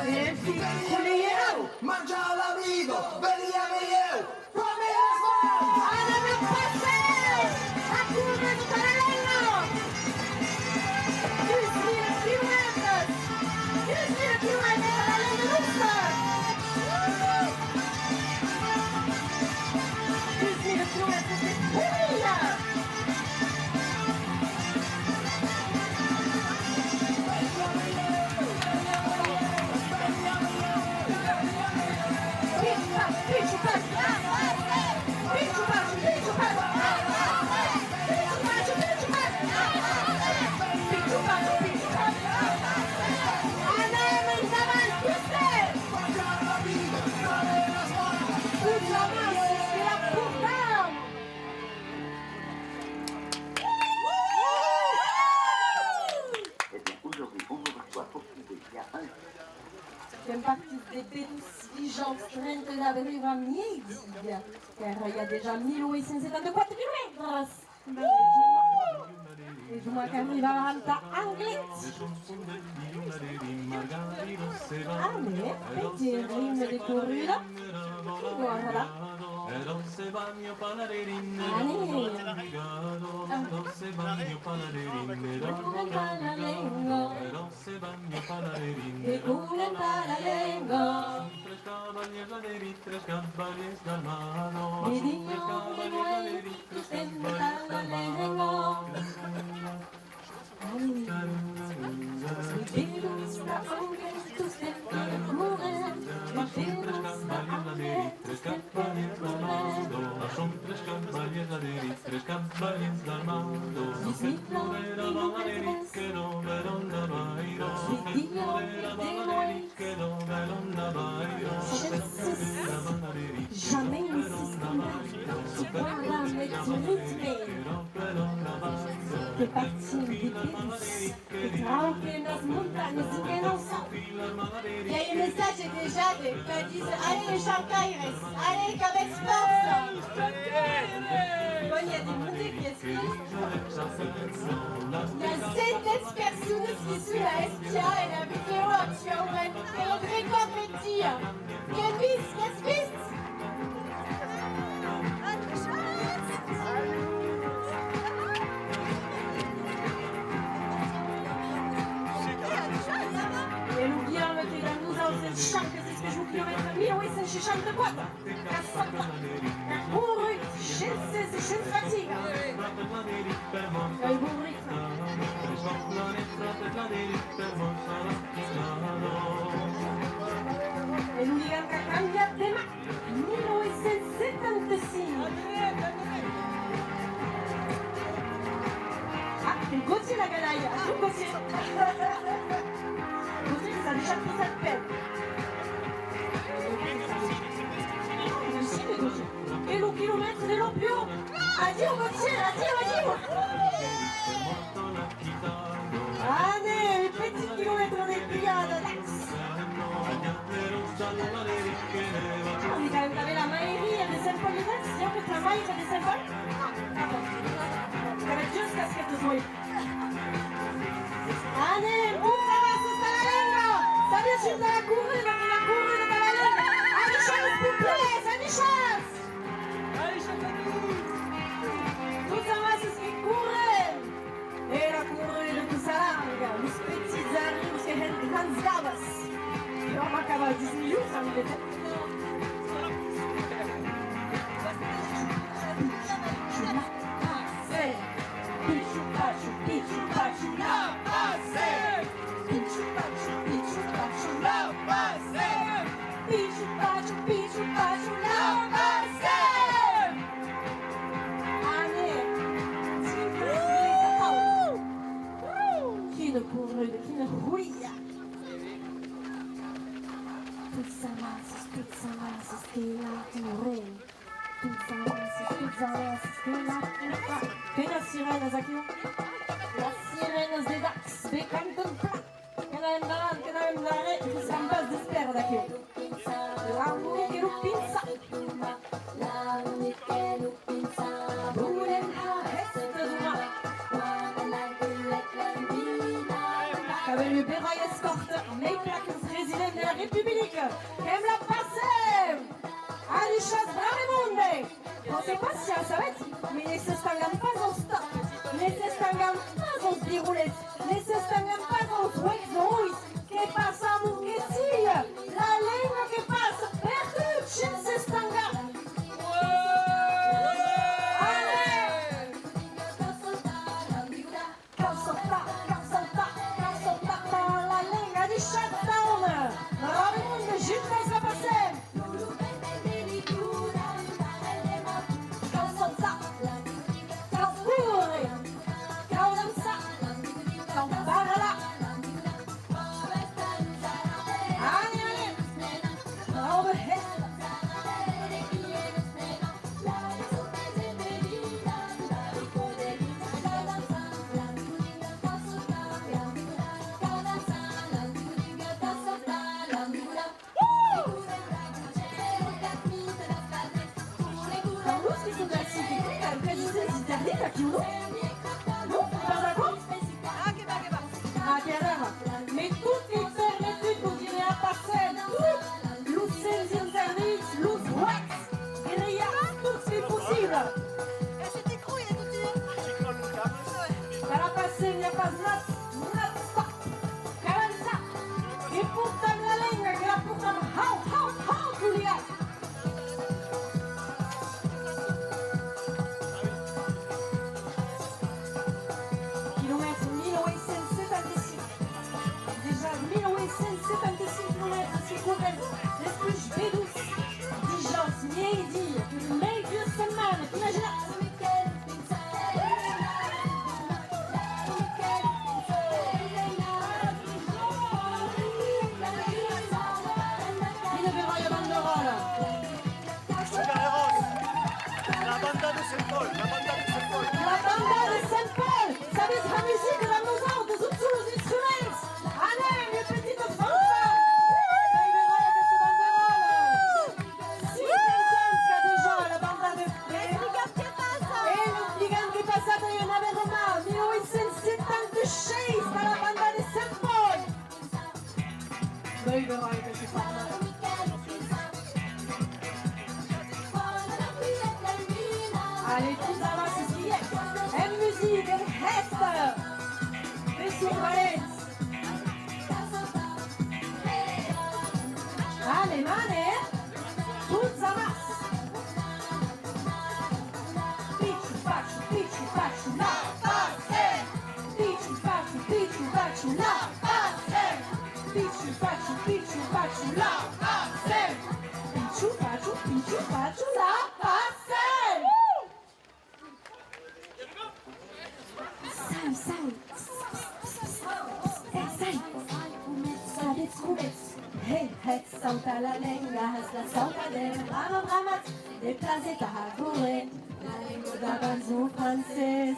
et puis, vous les héros. Mangia la vida, venia veieu, prame las mans. Allez, me passer, à courir du parallèle. 12 000 kilomètres. 12 000 kilomètres à la ligne de l'Ulster. 12 000 kilomètres, c'est brillant. Fem partie des bénéficiants de l'avenir à midi, car il y a déjà 1874 km. Et je vois qu'arrive à Ranta Anglet. Allez, petit rime de corrida. Guarda. E cune paralengo e dico che vuoi tu sembra paralengo mi vedo sta anche tu sembra mourir mi vedo sta anche tu sembra mourir campanins del mando, fet plover avant la nit que no veron de bairo, fet plover avant la nit que no veron de bairo, fet plover avant la nit jamais une tu vois là mettre rythmé que partir des bus que tremper nas montanhas e que não são. Il y a eu le message déjà qui disent allez les Chancaires, allez qu'avec force. Bon, il y a des montées qui esquivent. Il y a 7 personnes qui sont la SPA et la vidéo actuelle. Et le Gréco Petit. Quelle piste, quelle piste. E Lubiano che da nous aus den Schank, es ist geschmuckt Kilometer, mir ist ein Schank de Quata. Burri, schütze, sie schützt Fatiga. Burri. E l'Uligan che cambia tema, 1975. Ah, il Gauthier la ganaille, tout Gauthier. Ça a déjà pris sa peine. Et le kilomètre de l'Ompio. Adieu, Gauthier, adieu. Allez, les petits kilomètres des pliades. On est quand même avec la maillerie de Saint-Paul de Dax. C'est que la maille de Saint-Paul. Avec juste casquette de soie. Allez, puta hasta la lengua. Ça vient sur la courue, la courue de la lengua. Allez, chance, s'il vous plaît, allez, chance. Tout ça va, c'est ce qui court. Et la courue de tout ça larga. Les petits arrivent, c'est Hans Gabas. Et on va acabar 10 minutes, ça me fait. Che la sirena, Zakio? La sirena de Dax, de Canton Plat. Che la andare, che si ambas de spero, Zakio. La unica lu pinza. La unica lu pinza. Bulen ha, heste duma. Avec le Bérail Escorte, mes plaques président de la République. Aime la passer. Allez, chasse, bravo monde. Pensez pas si ça va être, mais les s'estangam pas en stop, les s'estangam pas en déroulette, les s'estangam pas en swag noise, que passa mon quesille, la lengua que passe, perdu, chez s'estangam. Allez! Calçota, la lengua du shutdown, bravo monde, juste laisse la passer. Mais toutes les servitudes continuent à passer, tous les interdits, les wax, il y a tout ce qui est possible. Ça va passer, il n'y a pas de stop. Carenza, et pourtant la ligne, que la pourtant, how, tout les gars. Kilomètre 1976. Déjà 1975 km, c'est couvert. Les plus B12. Diligence, Mieidi, une meilleure semaine, imagine. Chase à la banda de Saint-Paul. Baby, baby, c'est pas mal. Allez, tous avancez, s'il y est. En musique, en Hester. Monsieur Valens. Allez, mané. Toutes avancent. Pichu, pachu, la passe. Pichu, pachu, la passe. Pichu, pachu, la passe. Pichu, pachu, la passe. Hey, het salta la lenga, la salta del rama ramat, de plazeta hagure, la lengua d'abans en francès.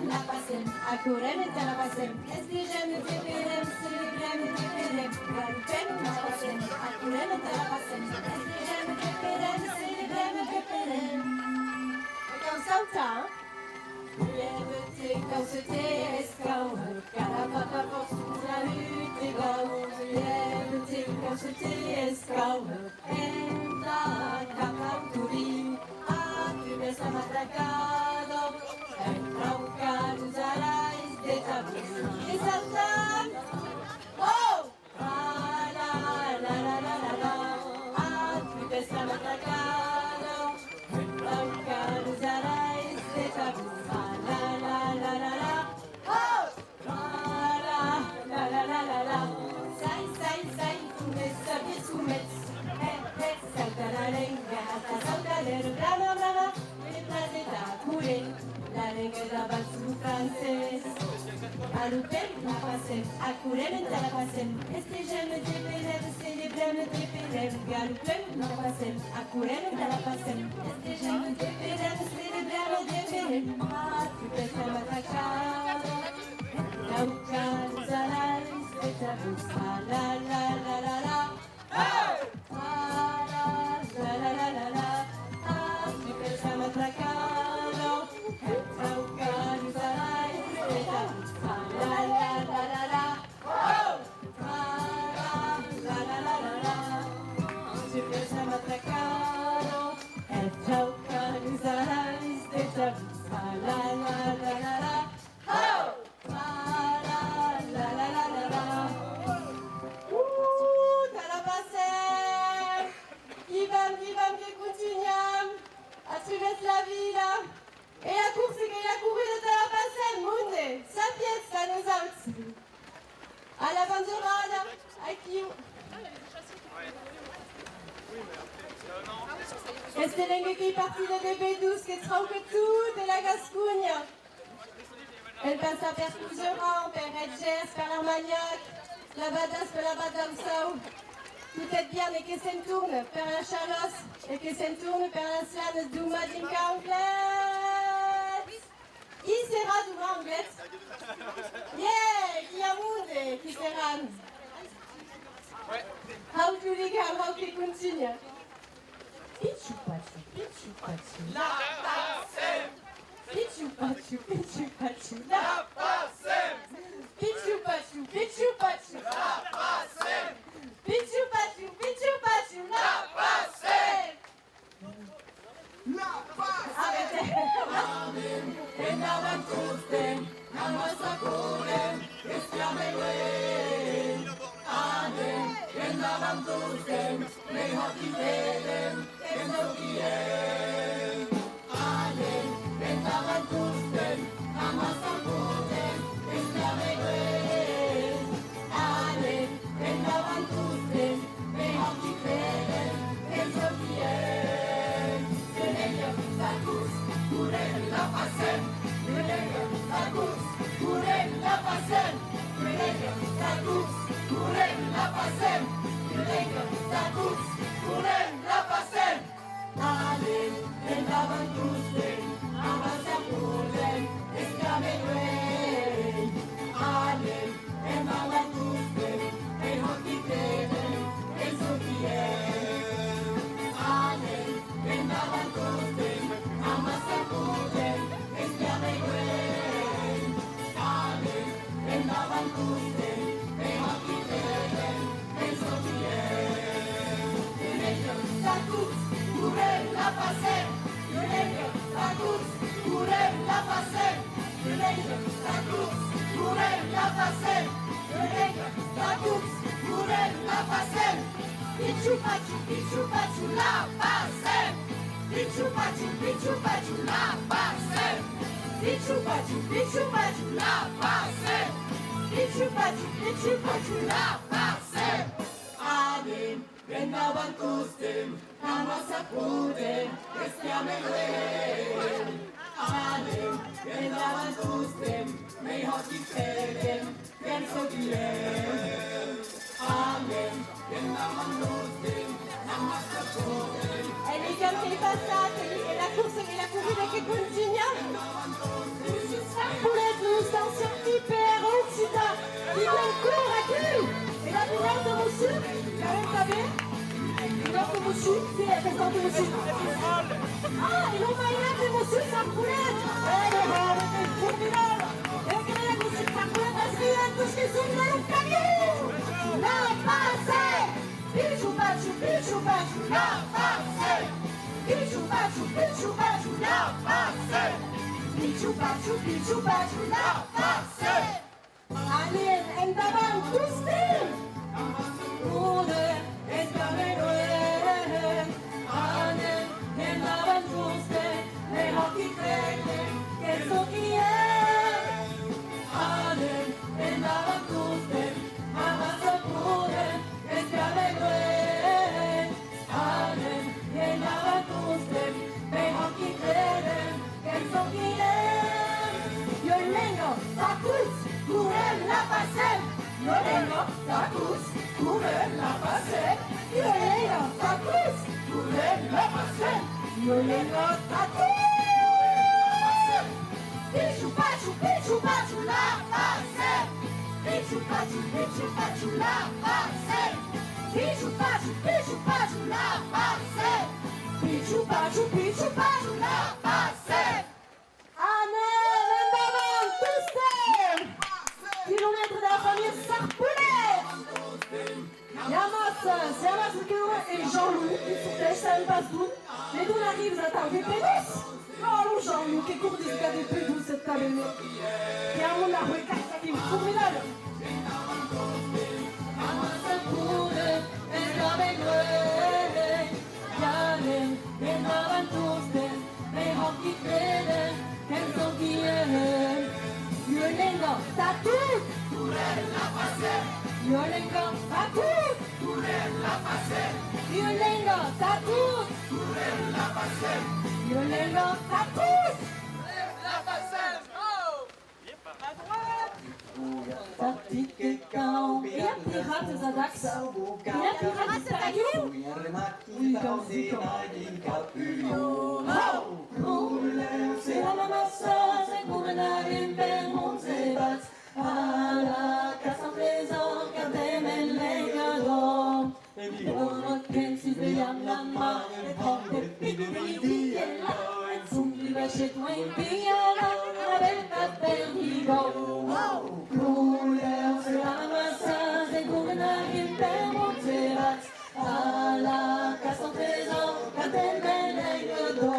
La passem, acurem et la passem, estigem et teperem, celebrem et teperem. La passem, acurem et la passem, estigem et teperem, celebrem et teperem. Comme salta, lève-te quand c'était esclave, car la papa force la lutte est grave. Lève-te quand c'était esclave, entra cacauturi, tu ves a matacado, entra un caruzarais de tabú. Y saltan, oh, la la la la la la, tu ves a matacado, entra un caruzarais de tabú. La lengua d'abans en francès. Alupem, la passem, acurem et la passem, estegem et teperem, celebrem et teperem. Galupem, la passem, acurem et la passem, estegem et teperem, celebrem et teperem. Tu peux faire matacado, la ucan zalaris et tabus. La la la la la, hey! La la la la la, tu peux faire matacado, la ucan zalaris et tabus. La la la la la, oh! La la la la la, tu peux faire matacado, la ucan zalaris et tabus. La la la la la, oh! La vida e la corsa che la corrida te la passa il mondo sapienza nos alzi alla banzorada a chi queste lenghe che i partiti de B12 che tronca tutte la Gascogna elle passa per Couseran, per Edgers, per Armagnac la badass per la Badamsau. Peut-être bien, mais que ça tourne per la Chalos et que ça tourne per la Slanes d'Uma d'Inca Anglet. Qui sera d'Uma Anglet? Yeah, qui a monde, qui sera? How to ligar, how to continue. Pichu pachu, la passem. Pichu pachu, la passem. Pichu pachu, la passem. Pichu pachu, la passem. La passem. Arrêtez. Amen. Endaban tusten, namasa kurem, esclamewe. Amen. Endaban tusten, mehokidem, esokiem. Amen. Endaban tusten, namasa kurem, esclamewe. Amen. Endaban tusten, mehokidem, esokiem. Seneia visakus, kurem la passem. Seneia visakus, kurem la passem. Seneia visakus, kurem la passem. Seneia visakus, kurem la passem. Amen. Endaban tusten, namasa kurem, esclamewe. Amen. Endaban tusten, mehokidem, esokiem. Amen. Endaban tusten, namasa kurem, la course, courir la passer. La course, courir la passer. Pichu pachu, la passer. Pichu pachu, la passer. Pichu pachu, la passer. Pichu pachu, la passer. Anim, vendaban kustim, namasa putem, estiame luen. Anim, vendaban kustim, mei hoki pedem, penso gilem. Anim, vendaban kustim, namasa putem. Et les gars, c'est pas ça, et la course et la corrida che continua. Sarpoulette, nous sommes sur hyper oxida, qui vient court à cul. Et la douleur de monsieur, quand même pas bien. La douleur de monsieur, c'est la question de monsieur. Ah, et l'on va y aller de monsieur Sarpoulette. Elle est rare, elle est formidable. Et que la monsieur Sarpoulette a suivi à tout ce qui sont dans le camion. La passée. Pichu pachu, la passée. Pichu pachu, la passée. Pichu pachu, la passée. Allez, endavant, tous team. Ude, escamegüe. Anem, endavant, tous team. Les hockey creten, que so quieren. Anem, endavant, tous team. Amasa pude, escamegüe. Anem, endavant, tous team. Les hockey creten, que so quieren. Yolengo, takus, courir la passer. Yolengo, takus, courir la passer. Yolengo, takus, courir la passer. Yolengo, takus. Pichu pachu, la passer. Pichu pachu, la passer. Pichu pachu, la passer. Pichu pachu, la passer. Amen, endavant, tous team. Kilomètre de la famille Sarpoulette. Yamas et Jean-Loup qui sont des chaînes Basdoun. Les deux arrivent à tarder pénis. Oh, Jean-Loup qui court des gars des plus douces cette table. Et à mon arbre, qui est formidable. Amasa pude, escamegüe. Anem, endavant, tous team. Les hockey creten, que so quieren. Yolengo, tatou. Courir la passer. Yolengo, Tatou. Courir la passer. Yolengo, tatou. Courir la passer. Yolengo, tatou. La passer. Et la pirate Zadax. Et la pirate Zadax. Se la mamasa, se curenar en Belmont se bats. A la casa trésor, gardem el legado. Et on pensis de yam la mar, et hop de picquilla. Et zum libachet moins piala, avec la perdigo. Couler, se la mamasa, se curenar en Belmont se bats. A la casa trésor, gardem el legado.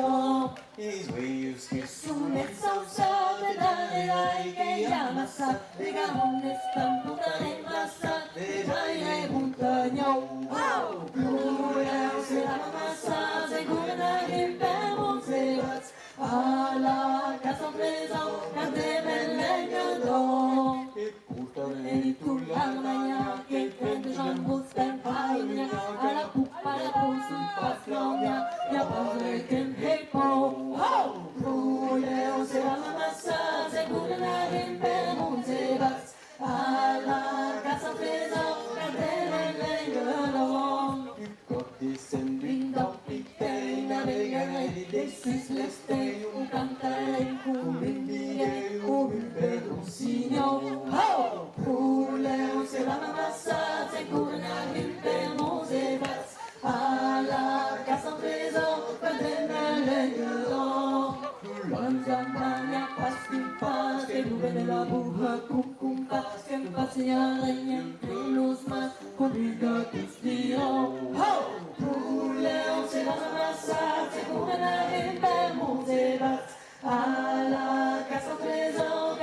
Sulle salsa de dalle che yamasa, de garones tamputa en masa, de jaire montagno. Courir, se la mamasa, se curenar en Belmont se bats. A la casa trésor, gardem el legado. Et tout l'armagnac, que prenne Jean Roustin, païnia, à la poupe, à la pause, une passe l'ornia, y'a pas de qu'un hépo. Couler, se la mamasa, se curenar en Belmont se bats. A la casa trésor, gardem el legado. Brindam, pitei, navegarei, dessus l'estei, un cantarei, cum invierei, cum un pedrucino. Couler, se la mamasa, se curenar en Belmont se bats. A la casa trésor, gardem el legado. Campagna, passi in pace, che nube nella buca, cum pas, che mi passeare entre los mas, complicatus dio. Couler, se la mamasa, se curenar en Belmont se bats. A la casa trésor,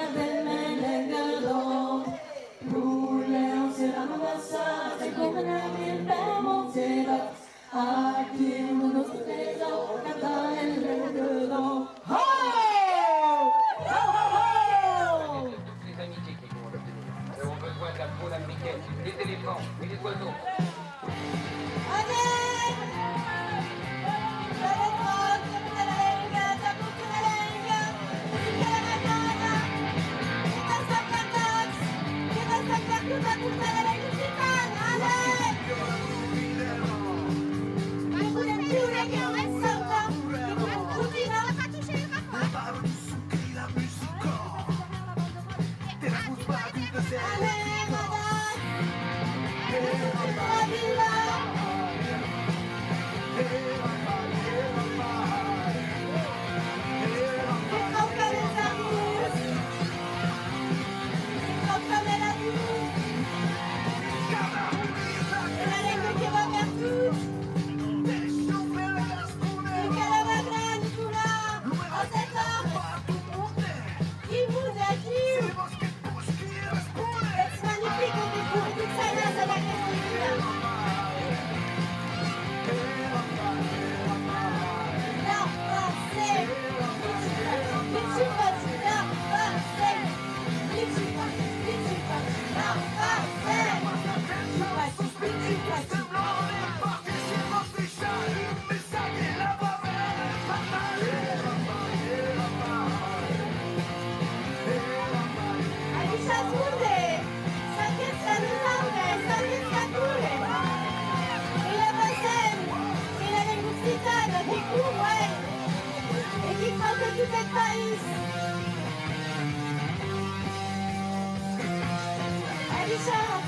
T-shirt.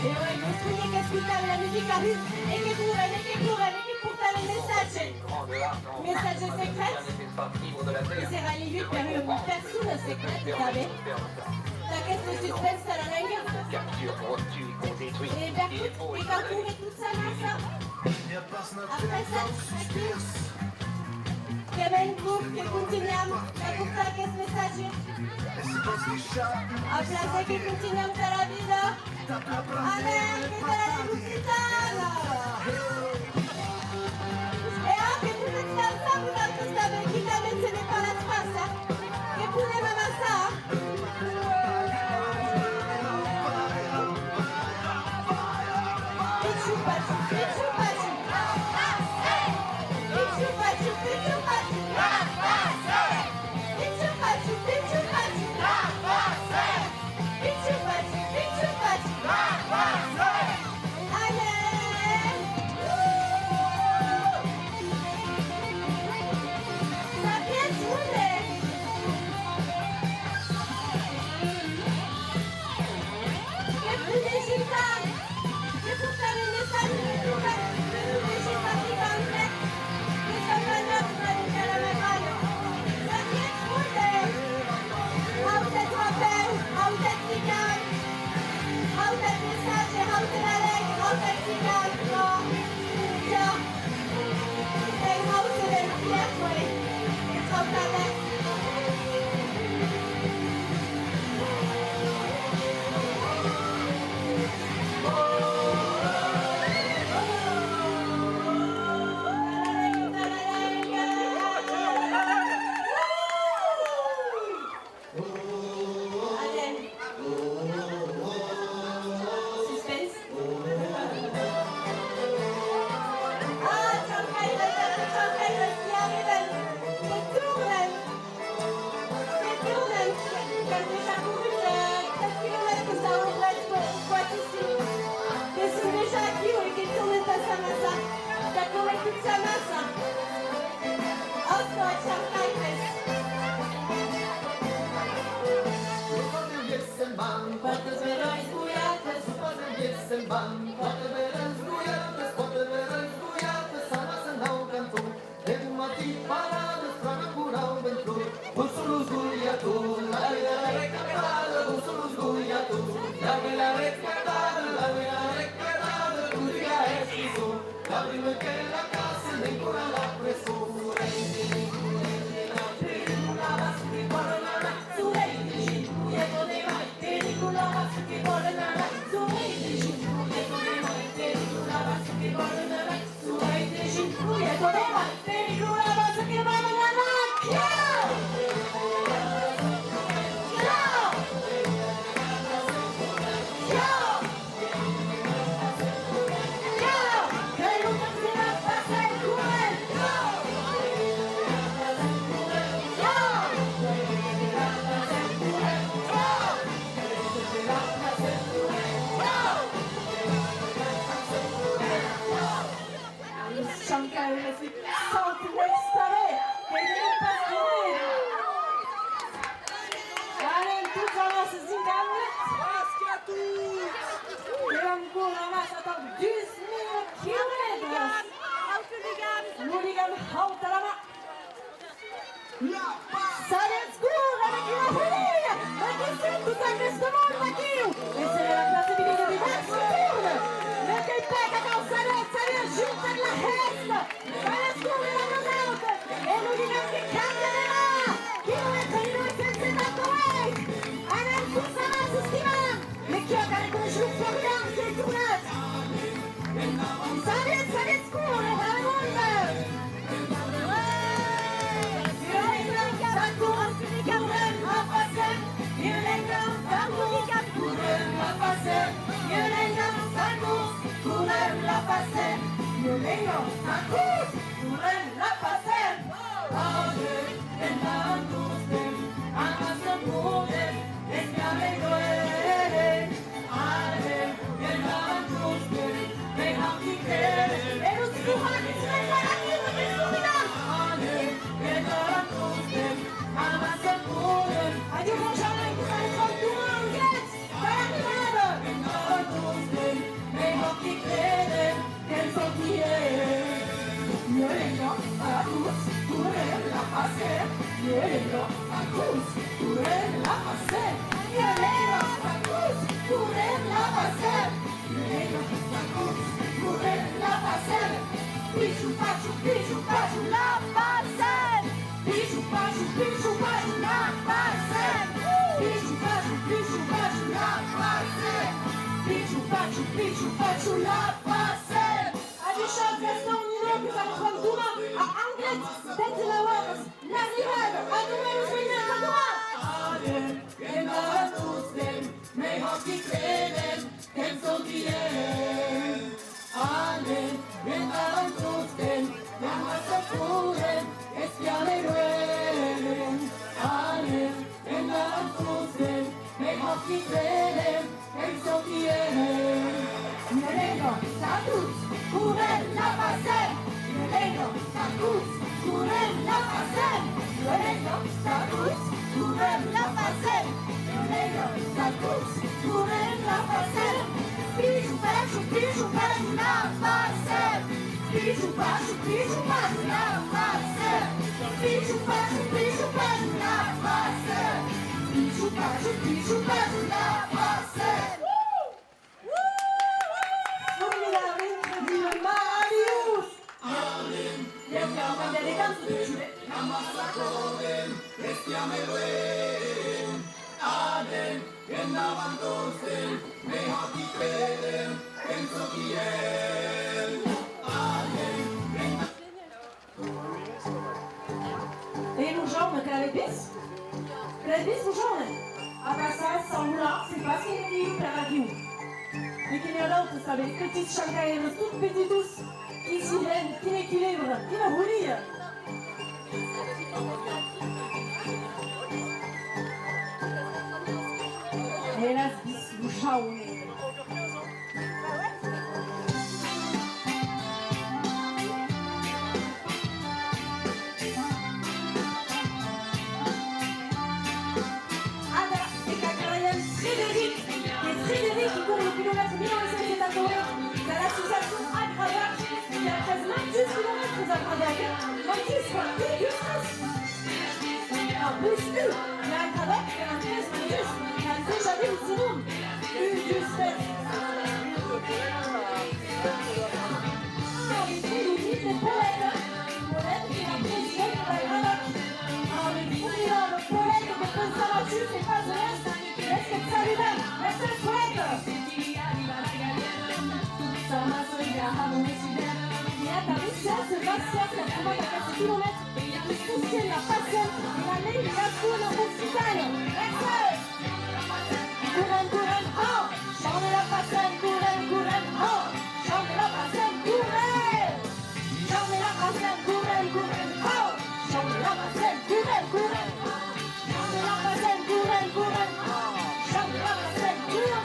E ora in sogni che ascoltare la musica e che portare il messaggio secret qui s'est rallié vers une personne secrète, vous savez. La caisse de suspense à la langue. Et Berkut et Carrefour et toute sa masse. Après ça, Kevin Cook che continuiamo a portare questo messaggio. A place che continuiamo per la vita. Amen, che te la lucitana. E anche tu che stai salutando questa vecchia menzione per la spassa. Che pure mamma sa. Adieu mon jardin, passer, violero, acus, curella passer, violero, acus, curella passer, violero, acus, curella passer, bicho, pacho, la passer, bicho, pacho, la passer, bicho, pacho, la passer, bicho, pacho, la passer. Adișat este un nimic care continua a anglet, de la oameni, la rival, a numerul spune acum. Ale, când arătustem, mei hoții credem, când sunt bine. Ale, când arătustem, ne-am să punem, espiale ruem. Ale, când arătustem, mei hoții credem, când sunt bine. Merego, status, curel la pasem, merego, status, curel la pasem, merego, status, curel la pasem, merego, status, curel la pasem, bicho, pacho, la pasem, bicho, pacho, la pasem, bicho, pacho, la pasem, bicho, pacho, la pasem. Et nous gens, on a la vis, nous gens, à passage, sans vouloir, c'est parce qu'il est libre à la radio. Et qu'il y a l'autre, ça veut dire que petites chancailleries, toutes petites douces, qui s'y viennent, qui l'équilibrent, qui la roulent. Et là, bis, bouchaoune. Frédéric qui court le kilomètre 1900 à courir dans l'association Agravage. Il y a 13 km à Agravage. Donc il soit plus que stress. En plus, il y a Agravage, il y a un stress en plus. Il y a déjà vu le seconde. Plus du stress. Il oublie les poètes. Poète qui a pris son Agravage. Alors les fourrures, le poète de Pensamachu, c'est pas de l'Est. Est-ce que ça lui donne? Est-ce que poète? Sébastien, 84 km, le souci, la passion, la ligne, la foule, l'occitane. Couren, oh! Chante la passion, couren, oh! Chante la passion, couren! Chante la passion, couren, oh! Chante la passion, couren! Chante la passion, couren, oh! Chante la passion, couren!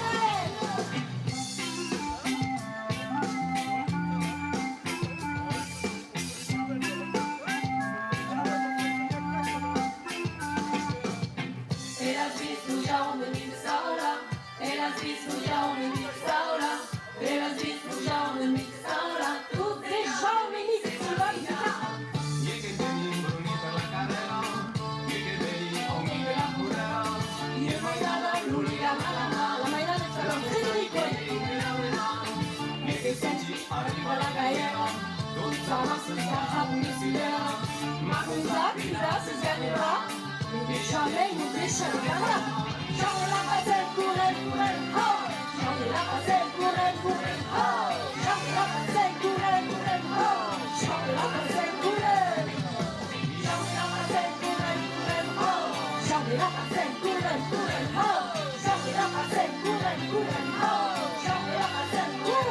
Jamais nous déchets le gamin. Chante la paselle, couren, oh! Chante la paselle, couren, oh! Chante la paselle, couren, oh! Chante la paselle, couren! Chante la paselle, couren, oh! Chante la paselle, couren, oh! Chante la paselle, couren, oh! Chante la paselle, couren!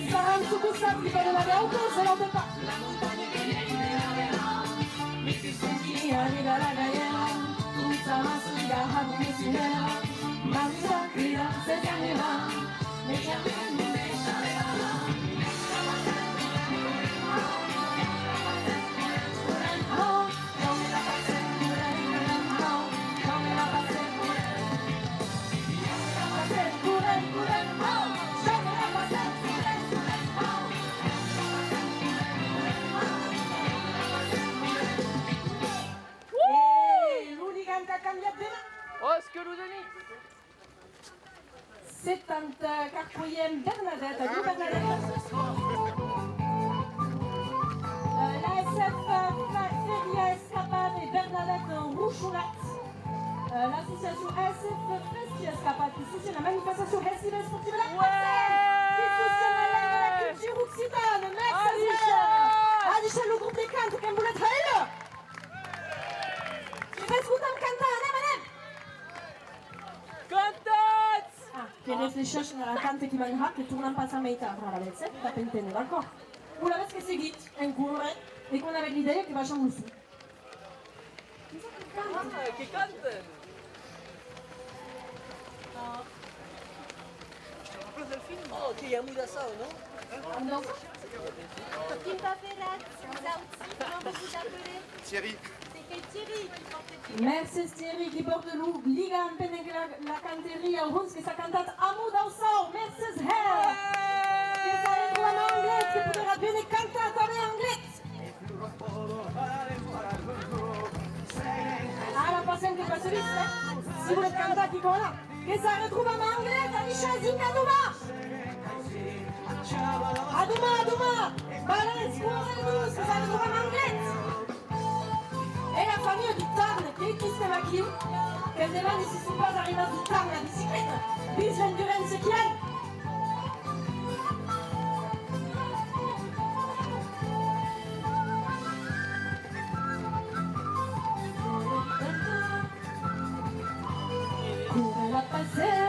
restaurant succursale di Padova di Auto, se lo fa. Arriva la galera, tutta la sfiga, habiti si nera, ma mi sa che se ti anima, mi chiami. Oh, ce que nous donnez 74e Bernadette, à nous Bernadette. L'ASF Feria Escapade et Bernadette Rouchoulat. L'association ASF Festi Escapade qui soutient la manifestation Festival Sportive La Française, qui soutient la culture occitane. Merci Adichel, le groupe des cantes, qu'elle voulait travailler. Che fai ascoltare cantare, madame? Cantate! Che réfléchissent à la cante qui viendra, que tournant pas sa meita, voilà, c'est la pentene, d'accord? Vous l'avez ce que c'est guide, un cours, et qu'on avait l'idée que va changer aussi. Che cante? Oh, che yamuda sao, no? Non. Kimba Ferrat, Zaouti, comment vous appelez? Thierry. C'est Thierry. Merci Thierry qui porte l'eau, liga en peine la canterie au Huns, que sa cantate Amoud au Sao, merci Herr. Que ça est en anglais, que pourra bien canter en anglais. Ah, la patiente che passe vista, si vuole cantare qui con là, che ça retrouve en anglais, t'as dit Chazinga Douma. Adouma, balance, courez-nous, que ça retrouve en anglais. Et la famille du Tarn, qui se maquille, qu'elle demande s'ils ne sont pas arrivés du Tarn à la bicyclette, bis l'endurance qui aille. Courez la passer,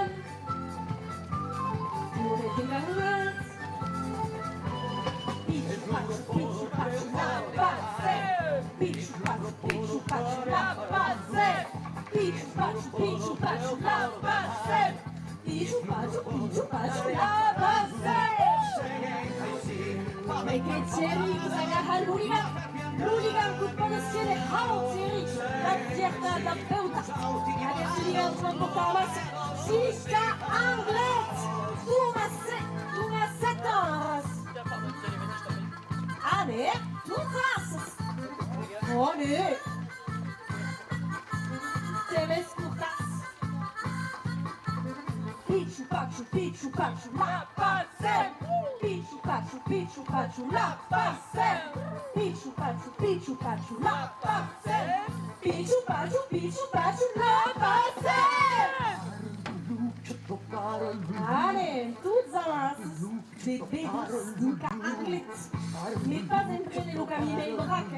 courez des garouettes, pichou pachu, la passer, pichou pachu, la passer, pichou pachu, la passer, pichou pachu, la passer. E che Thierry che si agarra l'hooligan colpo di schiene, ciao Thierry, la fiertà da peuta, adesso gli altri portava Siska Anglet, tu m'as 7 ans. Allez, tu traces. Allez. Te ves curtas. Pichu pachu, la passe. Pichu pachu, la passe. Pichu pachu, la passe. Pichu pachu, la passe. Allez, toutes amas, des bébés, du cas anglet. Mais pas imprégné le camino et braque.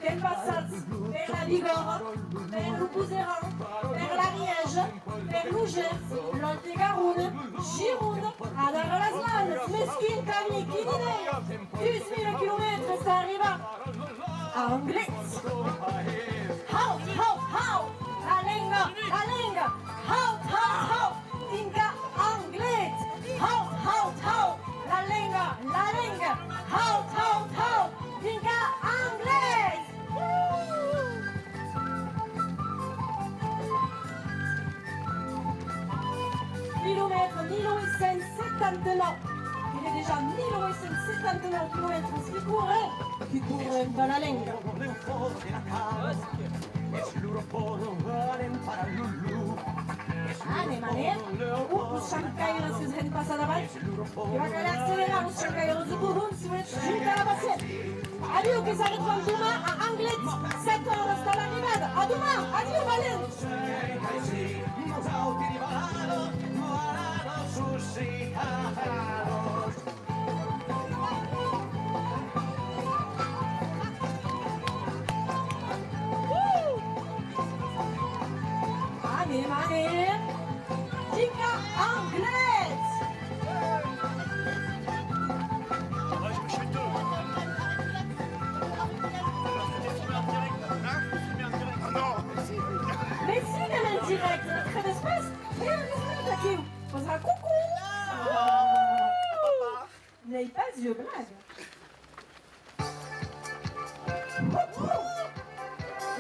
Quel passage vers la Bigorre, vers l'Oupouzeran, vers l'Ariège, vers l'Ougers, l'Oltegaroun, Giroud, Adar-Laslan, Mesquine, Camille, Kinine, 10 000 kilomètres, ça arriva à Anglet. How, la lenga, how, tinga Anglet. How, la lenga, how, tinga Anglet. Kilomètre 1879. Il est déjà 1879 kilomètres qui courait dans la lenga. Mané, os chancairos que vêm passar da base, e vai calhar acelerar os chancairos do Burun se vai juntar a base. Adieu que ça retrouve Douma à Anglet, 7 horas está l'arrivada. A Douma, adieu Valente. Mané, Tika Anglet. je blague.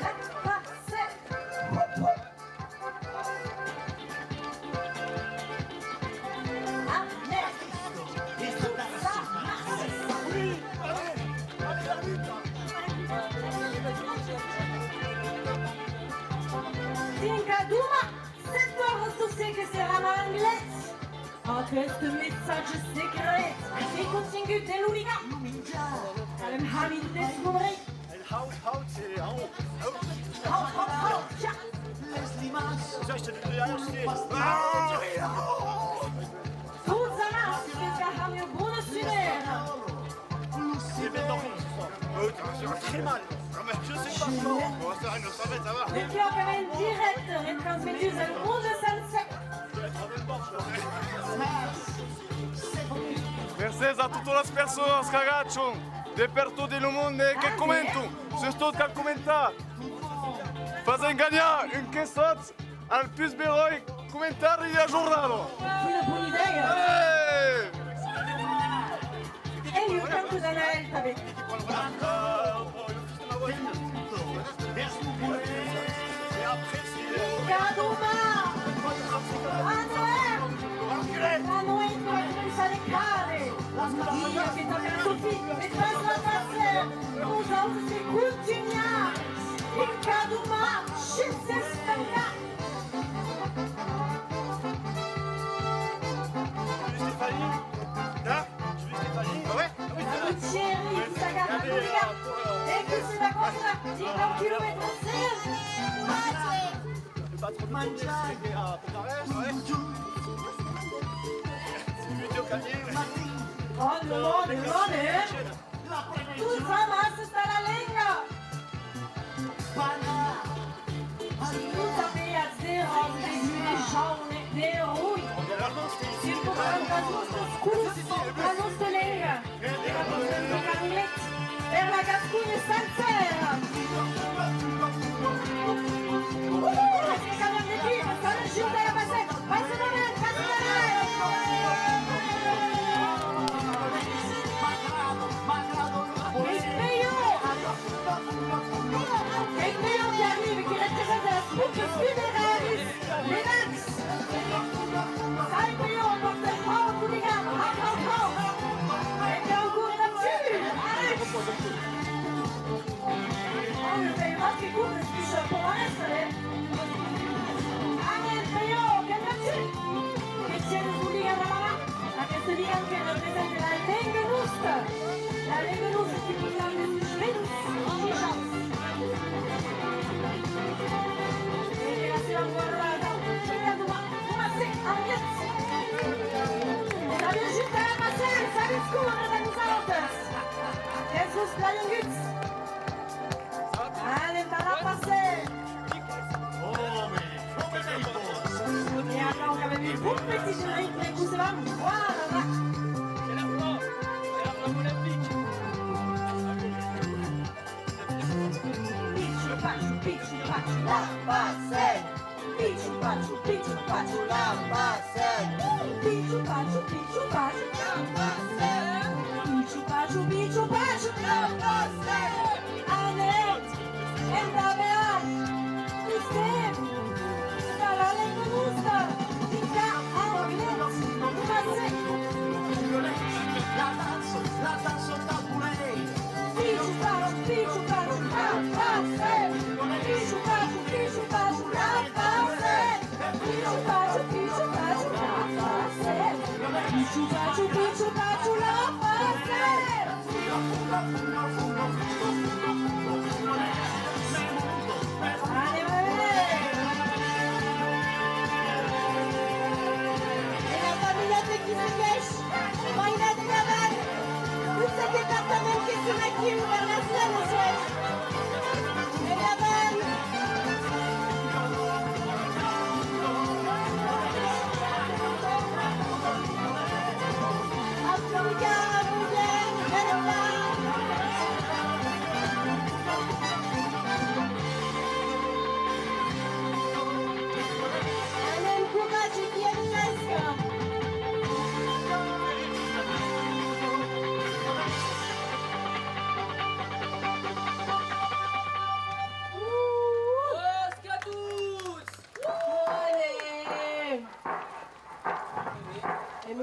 La passerelle. Tincaduma, settorno tu sei che saranno inglesi. Acest mesaj secret e conținut de l'unica. Avem hamid descoperit. Hout, c'est en haut. Hout, tja. Leslie Mas. Ça, je te dis derrière, Scusa, perché ha mio buono sinera. C'est bien dans le très mal. Je sais pas. On va faire une 900 mètres, ça va. Le cœur est en direct, retransmettu al mondo salsa. Graças a todas as pessoas que agacham de perto do mundo que comentam. Se estou a comentar, fazem ganhar cassete ao plus beroi comentário e ajudado. Una buona idea. E io canto da Naelta, vedi. Caduma! La notte per pensare care. Io che tocca il tuo figlio e fai la pazzia. Nosaltres se continuar. In Caduma, scinse stagna. Chérie, ça garde les gars. Et que c'est la cosa, 50 km Pas trop de mangiare. Tu sama sta la lenga. Tu sappias zero des jaune des rouille. Circo la nostra scusa, la nostra lenga. La nostra carnette. Per la Gascogna salsera. Che cambia di prima, stanno giù dalla passetta. Passa da me, passa da me. E Teo che arriva, che rappresenta la spugna funerale, le Max. Sai Teo, porta il corpo di gamma, e che auguri da più. Oh, il Teo, ma che cosa si può essere? Amen, Teo, che da più. Che c'è da suliga da mamma, la che si dica che rappresenta la Lengenusta. La Lengenusta si può chiamare Venus. Jesus la jongens. Allez, dans la passée. Et alors, on avait mis beaucoup de petits génériques, mais vous savez, voilà. C'est la flamme olympique. Pichu, pachu, la passée. Pichu, pachu, la passée. Pichu, pachu, la passée. Pichu, pachu, la passée. Annette, elle t'avait hâte. Christine, t'as la langue mousse. Tica, anglais, passé. La danse taboulet. Pichu, pachu, la passée. Pichu, pachu, la passée. Pichu, pachu, la passée. Pichu, pachu, la passée. Allez, et la famille de qui se cache, moi il a de la balle. Tout cet département qui se maquille vers la scène, on souhaite. Et la balle. Africa, Africaine,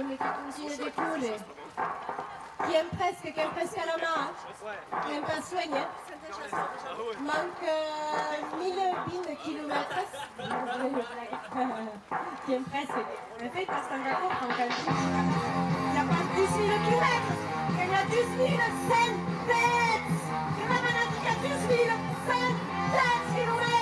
mais qui continue d'écouler. Qui aime presque à la main, qui aime pas soigner. Manque 1000 kilomètres. Qui aime presque. En fait, parce qu'on va comprendre qu'il n'y a pas 12 000 kilomètres, qu'il y a 12 000 centimes. Que la maladie, il y a 12 000 kilomètres.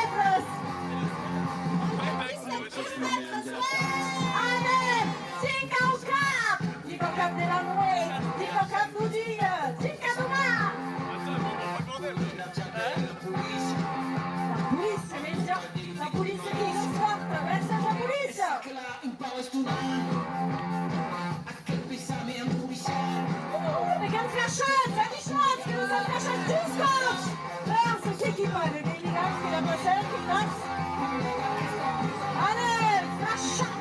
Allez, cinca au cap! Dico cap de la nuit, dico cap du dia, cinca domà! La police qui nous porte, verso la police! Mais quelle flashette, la bichette qui nous a flashé tout scotch! Alors, c'est qui parle? Les gars qui la possèdent, qui taxe? Allez, flashette!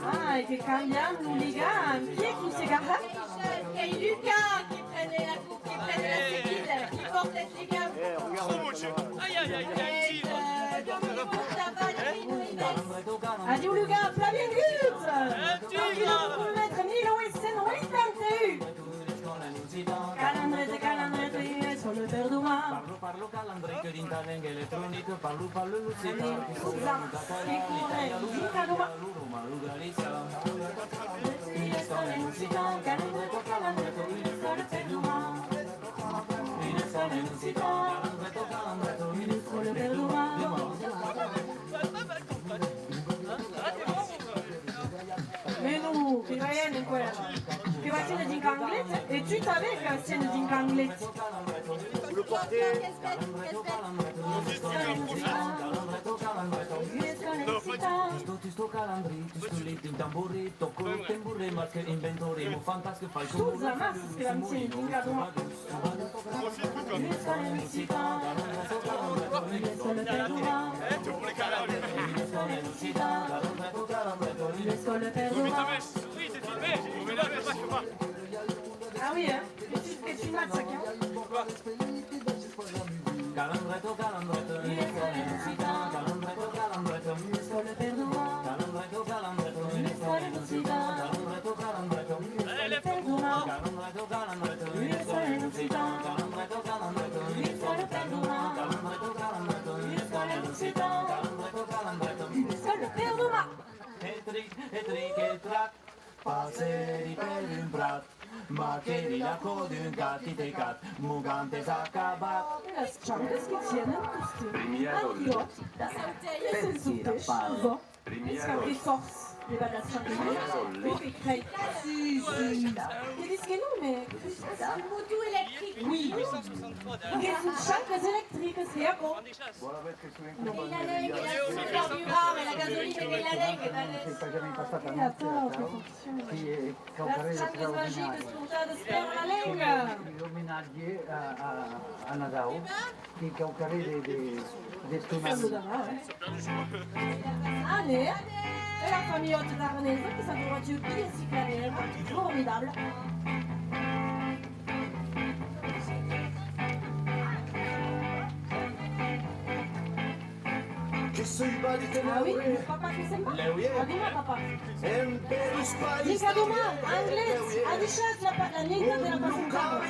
Ah, et que cambiamo, les gars, qui est qui s'est garé? Et Lucas qui prenait la coupe, qui prenait la séquille, qui portait les gars. Aïe, aïe, aïe, aïe, Adieu Lucas, Flavien Gut! Pour le mettre 1981! Calandrete, sur le Perduma. Parlo calandrete d'intervento elettronico, parlo lucida. Mais nous, che vai in quella? Che va a essere di inglese? E tu sapevi che va a essere di inglese? porter. Sto calandrito, sto lì in tamburrito, con il temburre ma che inventoremo, fantastico fai Scusa, ma se la mi in grado, ma... Ah oui, hein? Que tu mates ça, Calandretto, calandretto, calandretto, calandretto, calandretto, calandretto, calandretto, calandretto, Passeri per un prat, ma che di la coda un gatti te cat, mugante s'accabat. Qu'est-ce qu'ils tiennent, un yacht, das sind so Fisch, es gab die Force. Les badass champignons, les crêpes, qu'est-ce que nous, mais une moto électrique. Oui, qu'est-ce que chaque électrique, c'est un bon. E la leg, la carburant e la gasolina e la leg. E attends, la strada magica spuntata per la lega. Gli omenaggi a Nadao, che caucarere di stonami. Allez, et la famille haute d'Arnaise qui s'en voiture qui est si claire, formidable. Ah oui, le papa qui s'aime pas? Aduma papa. Dica Aduma, anglais, adichat la nieta della passeggiata.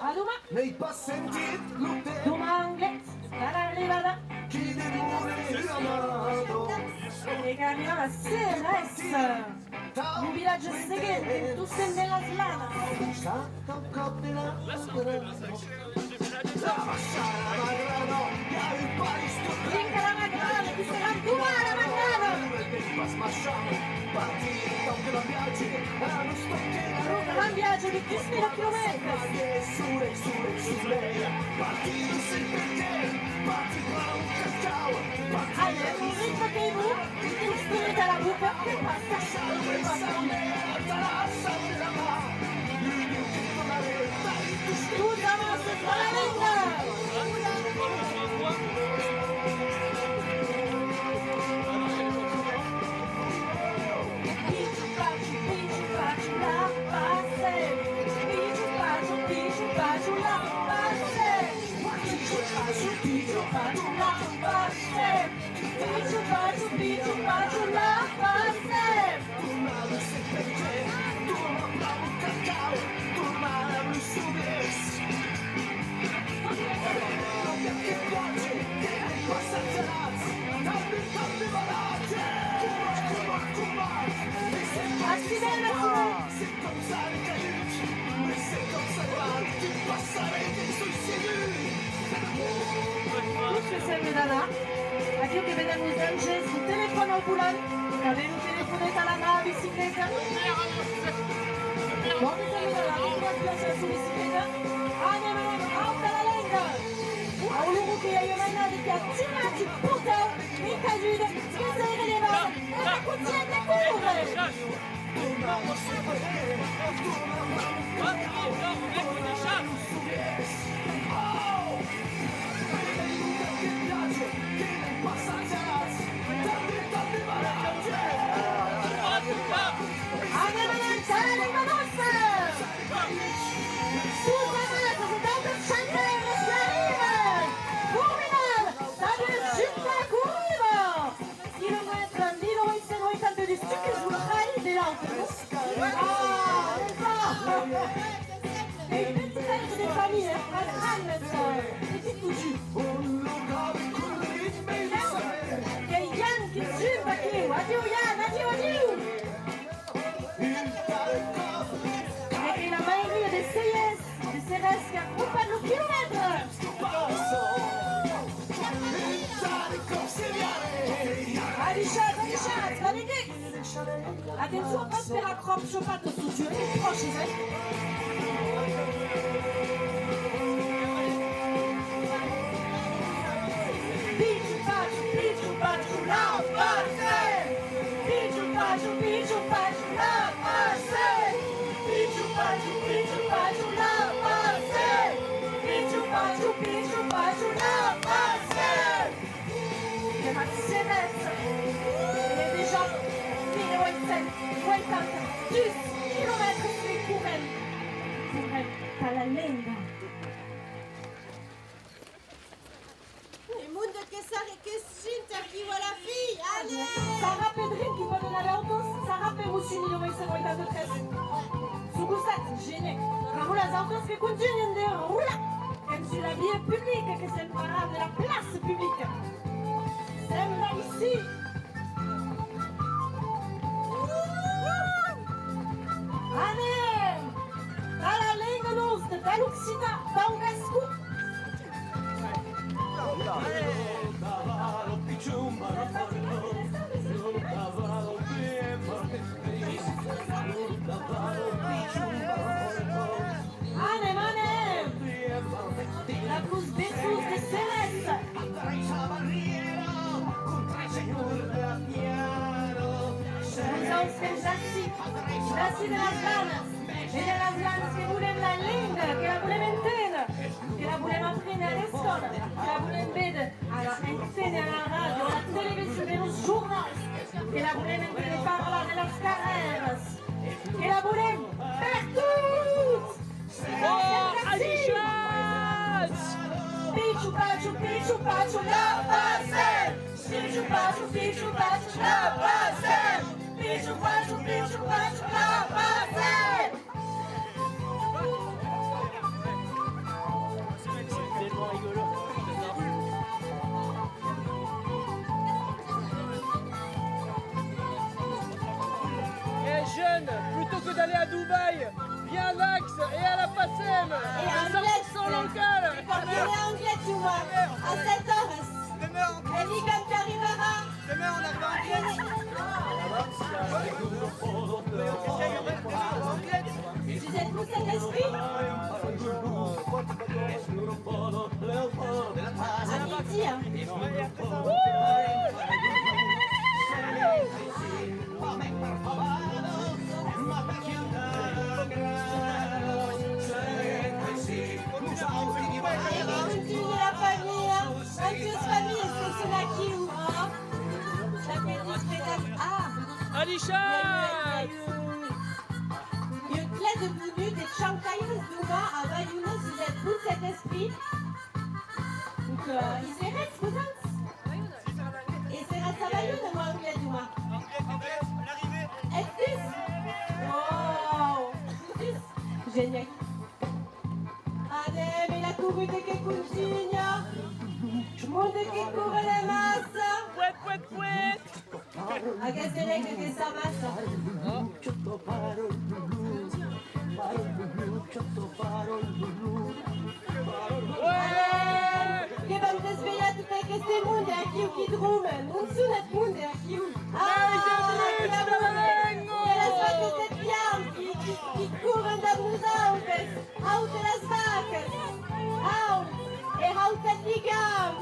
Aduma. Nei pas sentit l'hotel. Duma anglais, l'arrivada. Chi di muore amato. E cammina la sera, un villaggio seguente, tu sei nella slana. Vinca la magrana, ti sei la tua la magrana. La viaggio di 10.000 chilometri. Allez, un ritmo che i mu, tu spiri dalla buca, che passa. Scusa, ma se fa la venga! Aquí que ven a Los Angeles, un teléfono al volant, que ven un teléfono a la mà, bicicleta. Bon, que s'aime là, on va se placer su bicicleta. Anem, alta la lenga. A un lungo che io mai nadi che attivati, puta, in cagiude, che sei rilevata, e la cucina curve. attention a pas se faire accroche pas de sous-dieu, proche, la lengua. Il monde que ça et que Sinta qui voit la fille, allez! Sarah Pedrin qui va donner l'autos, Sarah Perusini lo vais să de tres. Sugusat, gêné. Ramon les autos que continuent de rouler. Comme sur la vie publique, que c'est le parade de la place publique. C'est là ici. Allez! Dans la langue nostra, dans l'Occitane, dans le Gascon. Anem, anem! La cus besus de Celeste! Uns que jaci de las ganas, e de las ganas que volem la lingua, que la volem entendre, que la volem apprendre a l'escola, que la volem veure a la antenne, a la radio, a la televisió, de los jornals, que la volem entendre parlar de las carreras, que la volem per tot! Oh, Alixas! Pichu, pachu, la base! Pichu, pachu, la base! Pichu, pachu, la base! Eh jeunes, plutôt que d'aller à Dubaï, viens à Dax et à la PACEM. Et Les anglais, sont locales. et comme on est anglais, tu vois, à 7 heures. Et lui, quand tu arriveras, Demain, on arrive en tu sais tout cet esprit. À midi, hein. Continue la famille, hein. Antieuse famille, c'est cela qui ouvre, hein. Ça fait discrétion. Ah! Alixas! Une clé de bounu des Chankayas Duma à Bayuna, vous êtes tout cet esprit. Donc, il serait présent. Et c'est à Bayuna, moi, Anglais Duma. Est-ce? Oh! Génial. Allez, mais la courue de che continue. Monde che court les masses. Pouet, pouet, pouet! A che se legge che sa massa. Che bande svegliate per queste munde a chi chi drume, non sono et munde a chi. E las vacas bianchi, chi curano da nos aupes, aute las vacas, e aute ligam,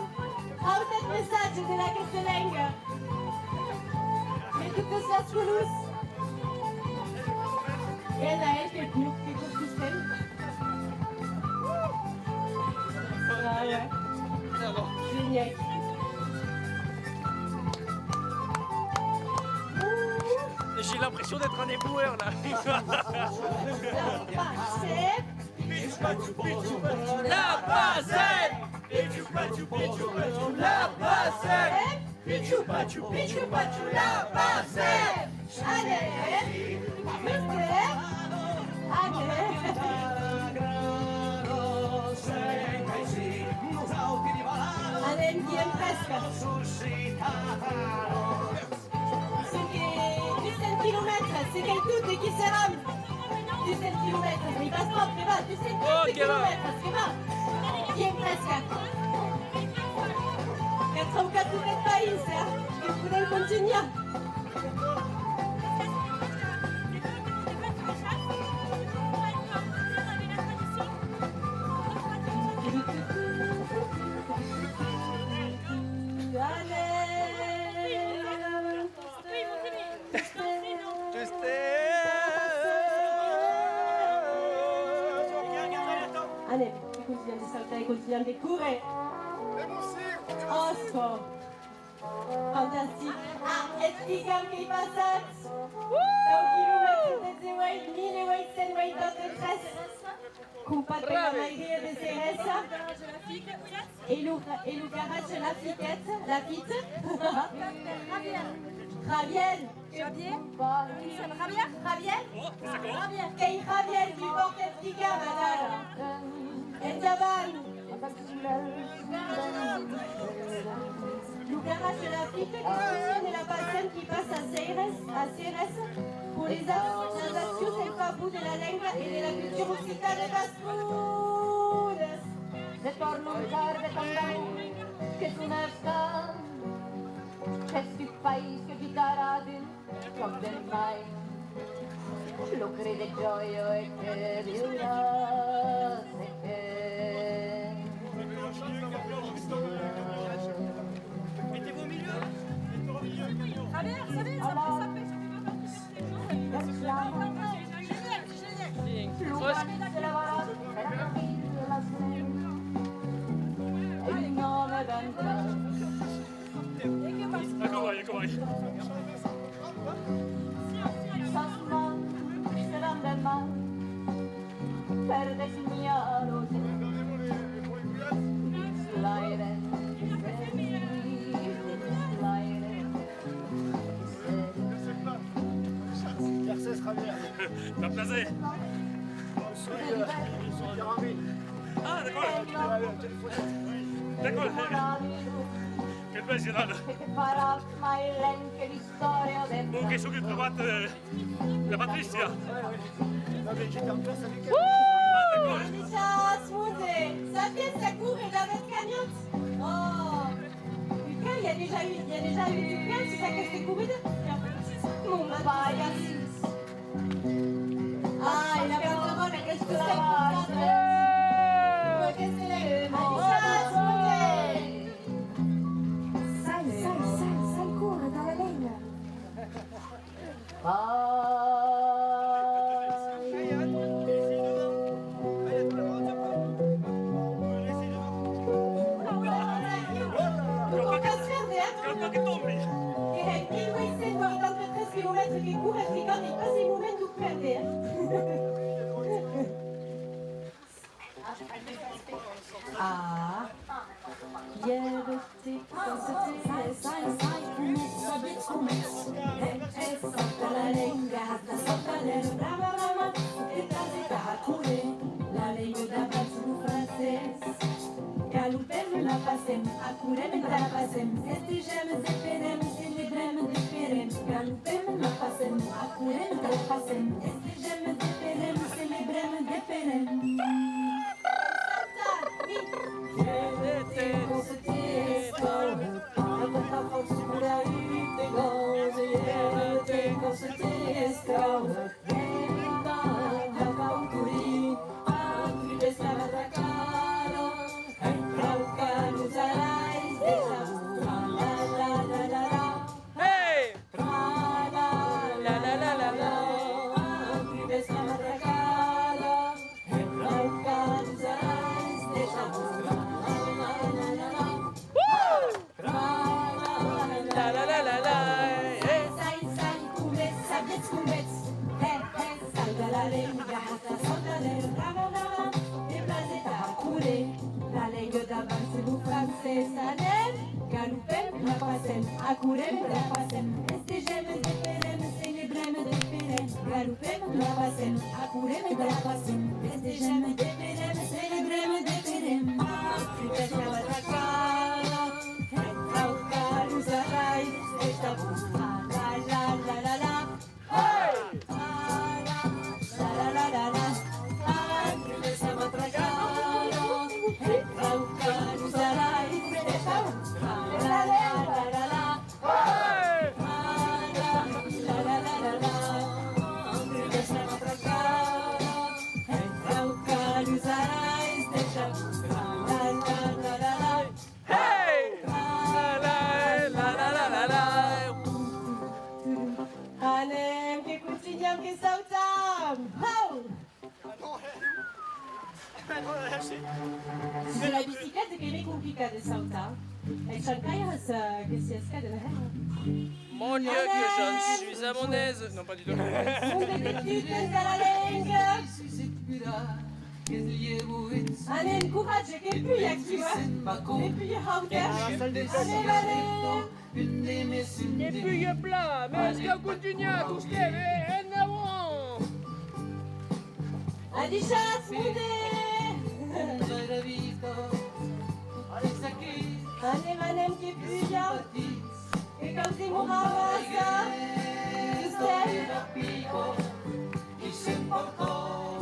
aute messaggio della castellenga. E tutte las colus. E la che più che consistente. Génial. J'ai l'impression d'être un éboueur là. La PACEM! La PACEM! La PACEM! Allez! Allez, mi viene fresca. C'est 10 km, c'est quel tout qui se rame. 17 km, mais il passe pas, que va, 17 km, que va. Bien fresca. 84 país, il faudrait continuer. Anem, i continuem de saltar i continuem de córrer. Osco. Fantàstic. Explica'm què hi passat. 10 quilòmetres de 1883. Compartir la maigria de Ceresa. Et le garage la fiquette. Javier. Javier? Javier? Quem Javier qui porte el ficam ara? Endavant. Le garage de la fique qui soutient la patiente qui passe à Ceres pour les astuces et fabous de la lengua et de la culture occitane bascudes. De torno un cor de ton damunt, que és una escala. Estic país que quitarà d'un cop del mai. Lucre de gioia e che viuràs e che... Mettez-vous au milieu. Javier, ça s'appelle, per designaros l'aire Garcès, Javier. T'as placé. Ah, d'accord. D'accord. Che bel girato. Che su che trovate la Patricia. Déjà, smoothie. Ça vient, ça court et dans notre cagnotte. Oh. Lucas, il y a déjà eu Lucas, c'est ça que je t'ai couru de. Mon paille. Ah, il a pas vraiment la question de la vache. Qu'est-ce que c'est Sale, corre dans la laine. Che cura africana in quasi momento perdere. Ah, ieri sai come sotto la lengata, sotto la brava, e da cure, la lingua da basso francese. Galopem la passem, acurem la passem, festegem, zeperem, celebrem, desperem. Galopem la passem, acurem la passem, festegem, zeperem, celebrem, desperem. Galopem la passem, acurem la passem, festegem, desperem, celebrem, desperem. Galopem la passem, acurem la passem, festegem, desperem, celebrem, desperem. Frites la batracada, entrau carus a rais, esta bufa, la. Hey! La. Frites la batracada, entrau carus a rais, esta bufa. Anem, que continuem, que saltam! Hau! Sulla bicicletta che mi complica di saltar. E c'è che si esca della Mon Dieu, que j'en suis à mon aise. Non, pas du tout. Allez, courage, che più è qui, che più è Et puis il plat, mais est-ce qu'on continue à tout ce qu'il y avait en avant? Adisha, smude! Allez, madame, che più è? Che cantiamo la massa? Chi se importò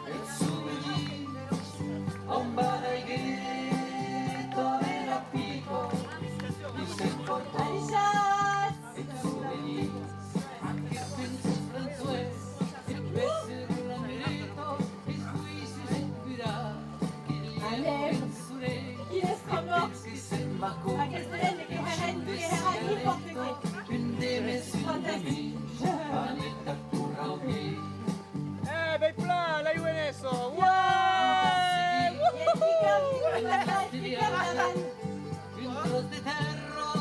il souvenir a un baraghetto era pico. Chi se importò il souvenir anche penso François e questo la merito e qui si sentirà che io pensurei che sembra come Aquesta lente che verrà che era lì forte qui. un deme fantasia Anetta Currauti. Ben plat, la UNS. Ouais! Un tros de terra.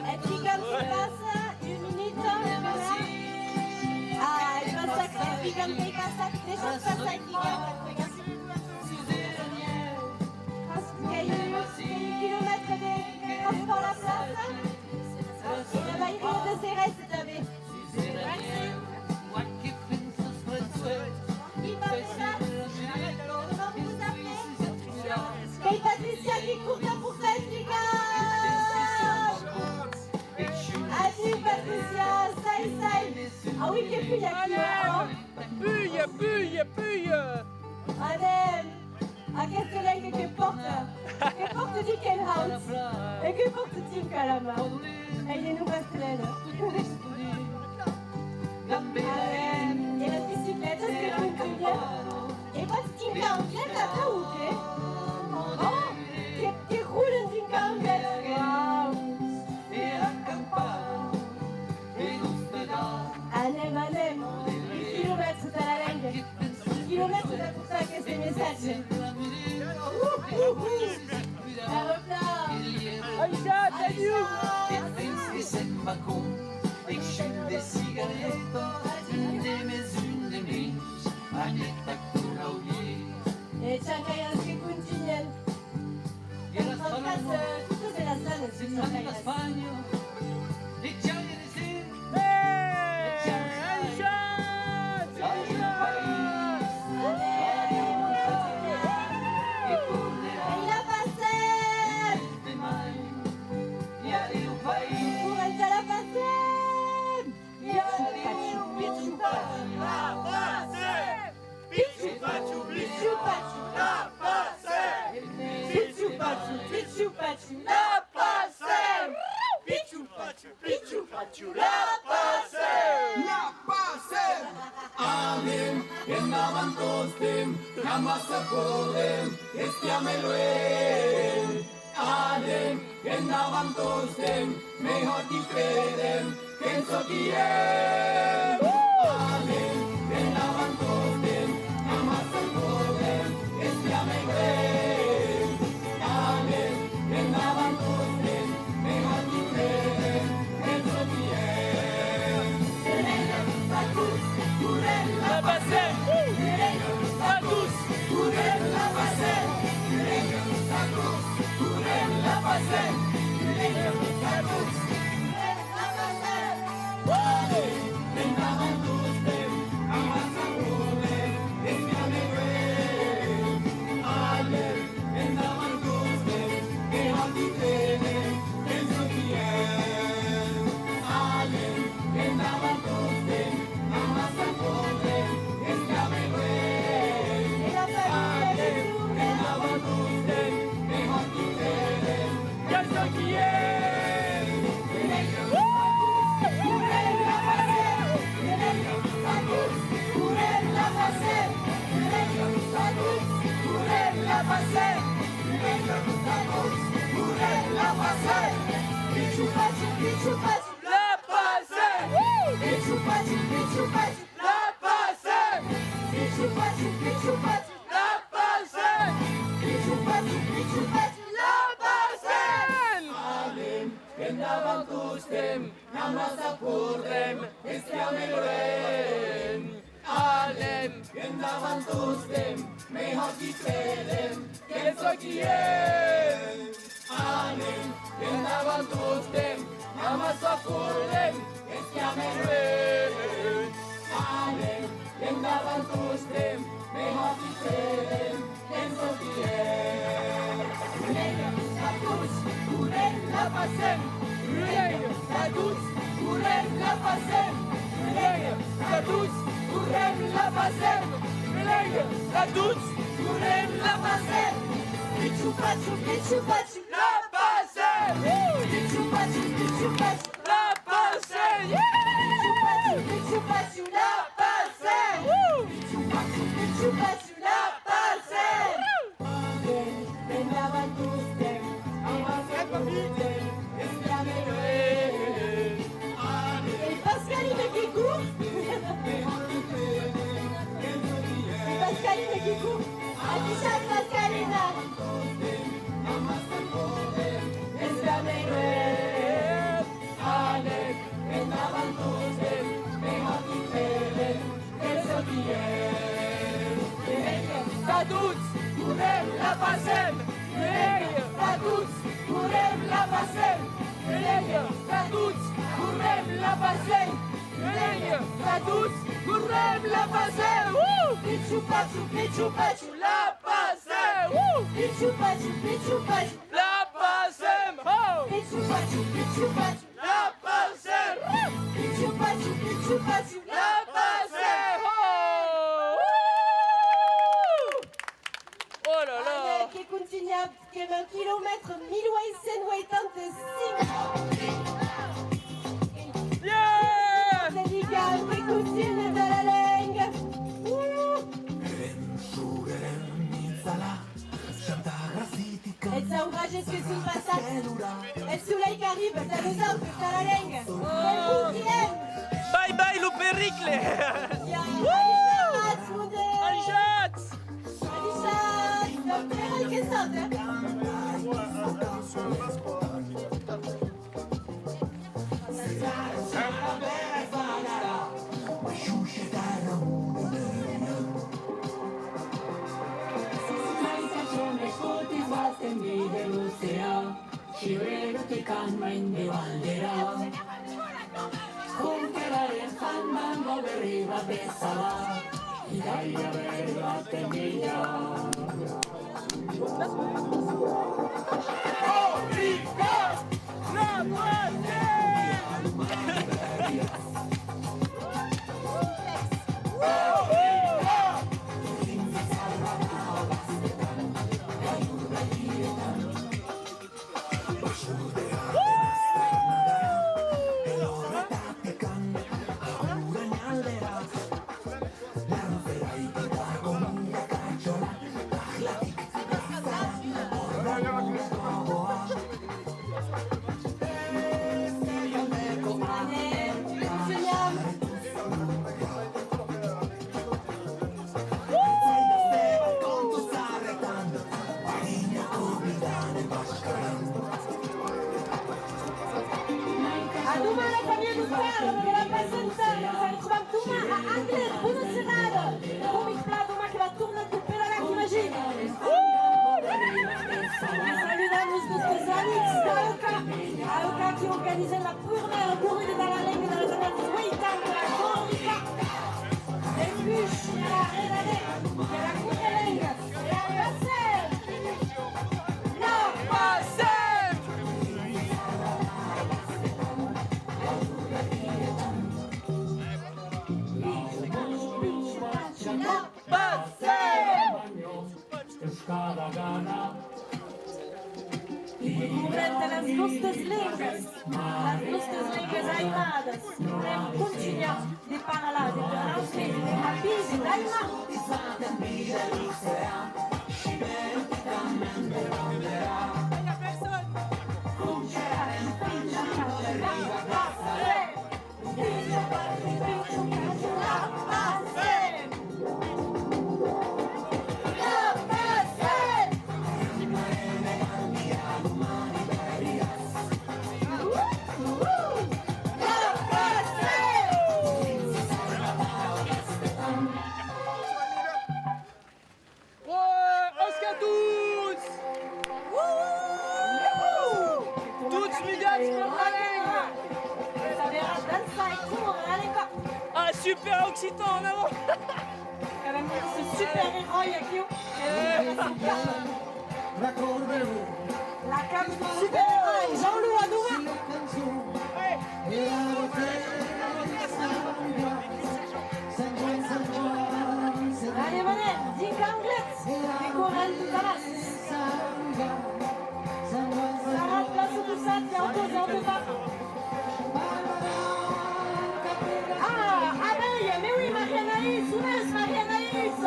E ti passa un minuto. Ah, il passa che ti campi passa, deixa passar ti campi. Kilomètres de transport à place. La baillerie de Cérès, vous avez. Hey Patricia qui court bien pour ça, les gars. Adieu Patricia, sai. Ah oui, que puis il y a qui Puye. Adem, a questa lei che porta di Ken House e che porta Tim Calama. E gli non bastrena. E la bicicletta che continua. E poi Tim Calama a où Oh, che roule Tim Calama. Anem, kilomètres dalla lente. Kilomètres da portare questi messaggi. Aïcha, salut! Pensi sembra con e scende sigaretto une de mes Anetta Currauti. E c'è anche che continua. E la Spagna, Tutte della strada si sono la Spagna, e c'è il sera. Anem, che navan tostem, camassa podem, estiame luen. Anem, che navan tostem, mejor ti credem, que so quiem. Anem, che navan tostem, camassa podem, estiame luen. Anem, che navan tostem, mejor ti credem, que so quiem. La passée! À tous, courez la passée, la passée, à tous. Vendaban tostem, amasa podem, estiame luen. Ayer, vendaban tostem, mejor ti credem, que so quiem. Ayer, vendaban tostem, amasa podem, estiame luen. Ayer, vendaban tostem, mejor ti credem, que so quiem. La passée! hockeypellen, qu'elle soit qui est. Anem, qu'elle n'avance tous dem, amassa kurlem, qu'est-ce qu'il y a meilleur. Anem, qu'elle n'avance tous dem, mais hockeypellen, qu'elle soit qui est. La douce, coulem la passem, la douce, coulem la passem, la douce, coulem la passem, la douce, coulem la passem. Pichu-pachu, pichu-pachu, la passem. Pichu-pachu, pichu-pachu, la passem. Pichu-pachu, pichu-pachu, la passem. Pichu-pachu, pichu-pachu, la passem. Vendaban tus dem, amasen tus dem, et Pascaline qui court. Pascaline qui court. Atisha Pascalina. La douce, courem la passem, la douce, courem la passem, la douce, courem la passem, la douce, courem la passem. Pichu-pachu, pichu-pachu, la passem. Pichu-pachu, pichu-pachu, la passem. Pichu-pachu, pichu-pachu, la passem. Pichu-pachu, pichu-pachu, la passem. Oh là là. Che continua che 20 km 1885. Yeah! Dedica che continua dalla lenga. Et ça ouvrage est-ce que sous le passage et sous l'ail caribe, ça nous offre dans la lengue. Bye bye le Pericle. Alichat, le Pericle est sorti. Și vreau can mai de bandera. Cum că la fan mango veriva besala. Dai a ver la temilla. oh Rica, la muerte. Aduma la famiglia di Ferro, che la presentare, facciamo Duma a Angle, buona serata. Come il plato, ma che va tornare a per la immagine. Salutamos nostres amics d'Aoka qui organisen la première corrida de la Lengue de les années 80 de la Cònica. Et puis, il y a la Renane, il y a la Coupe de Lengue, et la Passem. La Passem. La Passem. Escada gana. Durante las nostres lengues aimadas, podem continuar de parlar de francês, de rapide, d'aimar. Ça verra danser et court, allez quoi. Ah, super occitan en avant. Quand même, ce super héros, Yakio. La cam du super héros, Jean-Loup à Douma. Allez, venez, Dinka Anglette, et Corinne tout à l'heure. Sarah, place tout ça, tiens, on te bat. Ah, abeille, mais oui, Marie-Anaïs, Sounès, Marie-Anaïs.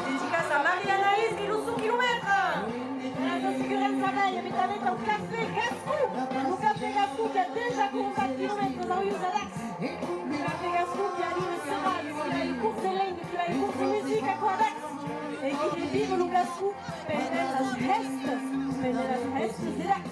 Dédicace à Marie-Anaïs, qui nous sont kilomètres. La figurine abeille, mais t'avais ton café Gascou. Le café Gascou qui a déjà couru 4 kilomètres dans Rue Zadax. Le café Gascou qui a animé Sarah, qui a une course de ligne, qui a une course de musique à Cordax. Et qui vive le Gascou, Penel as Hest Zadax.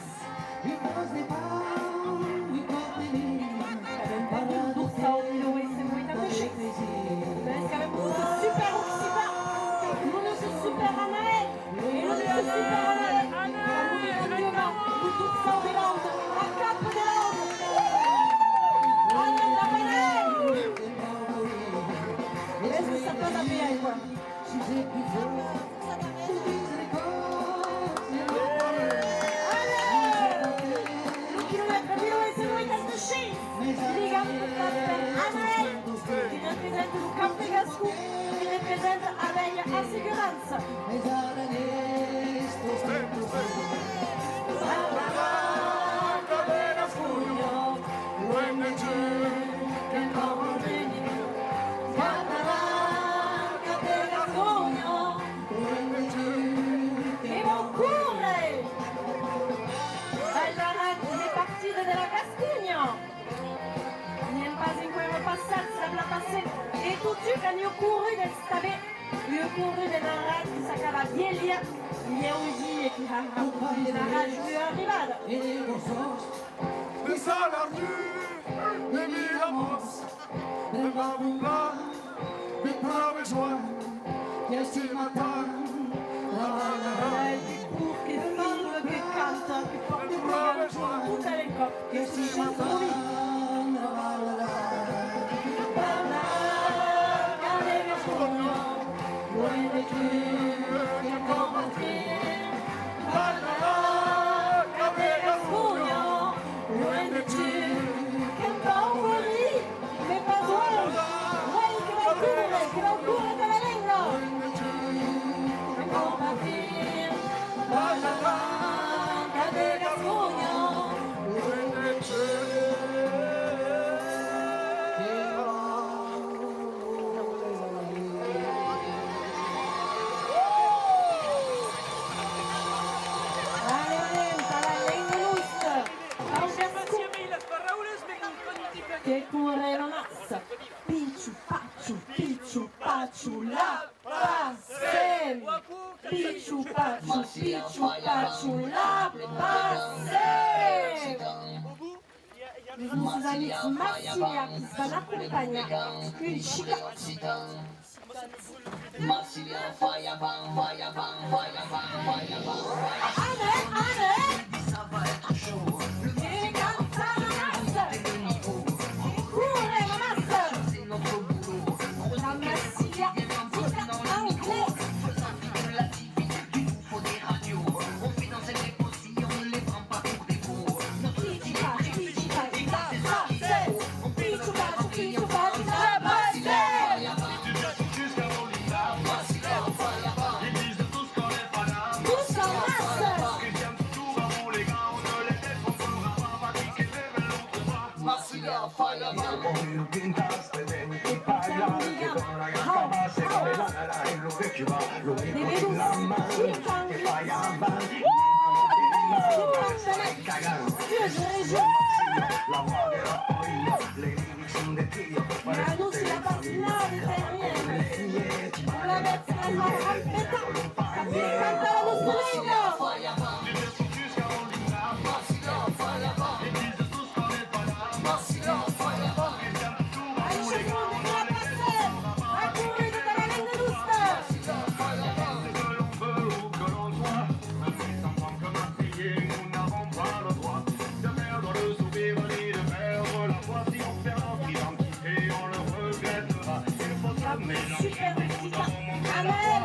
Amel,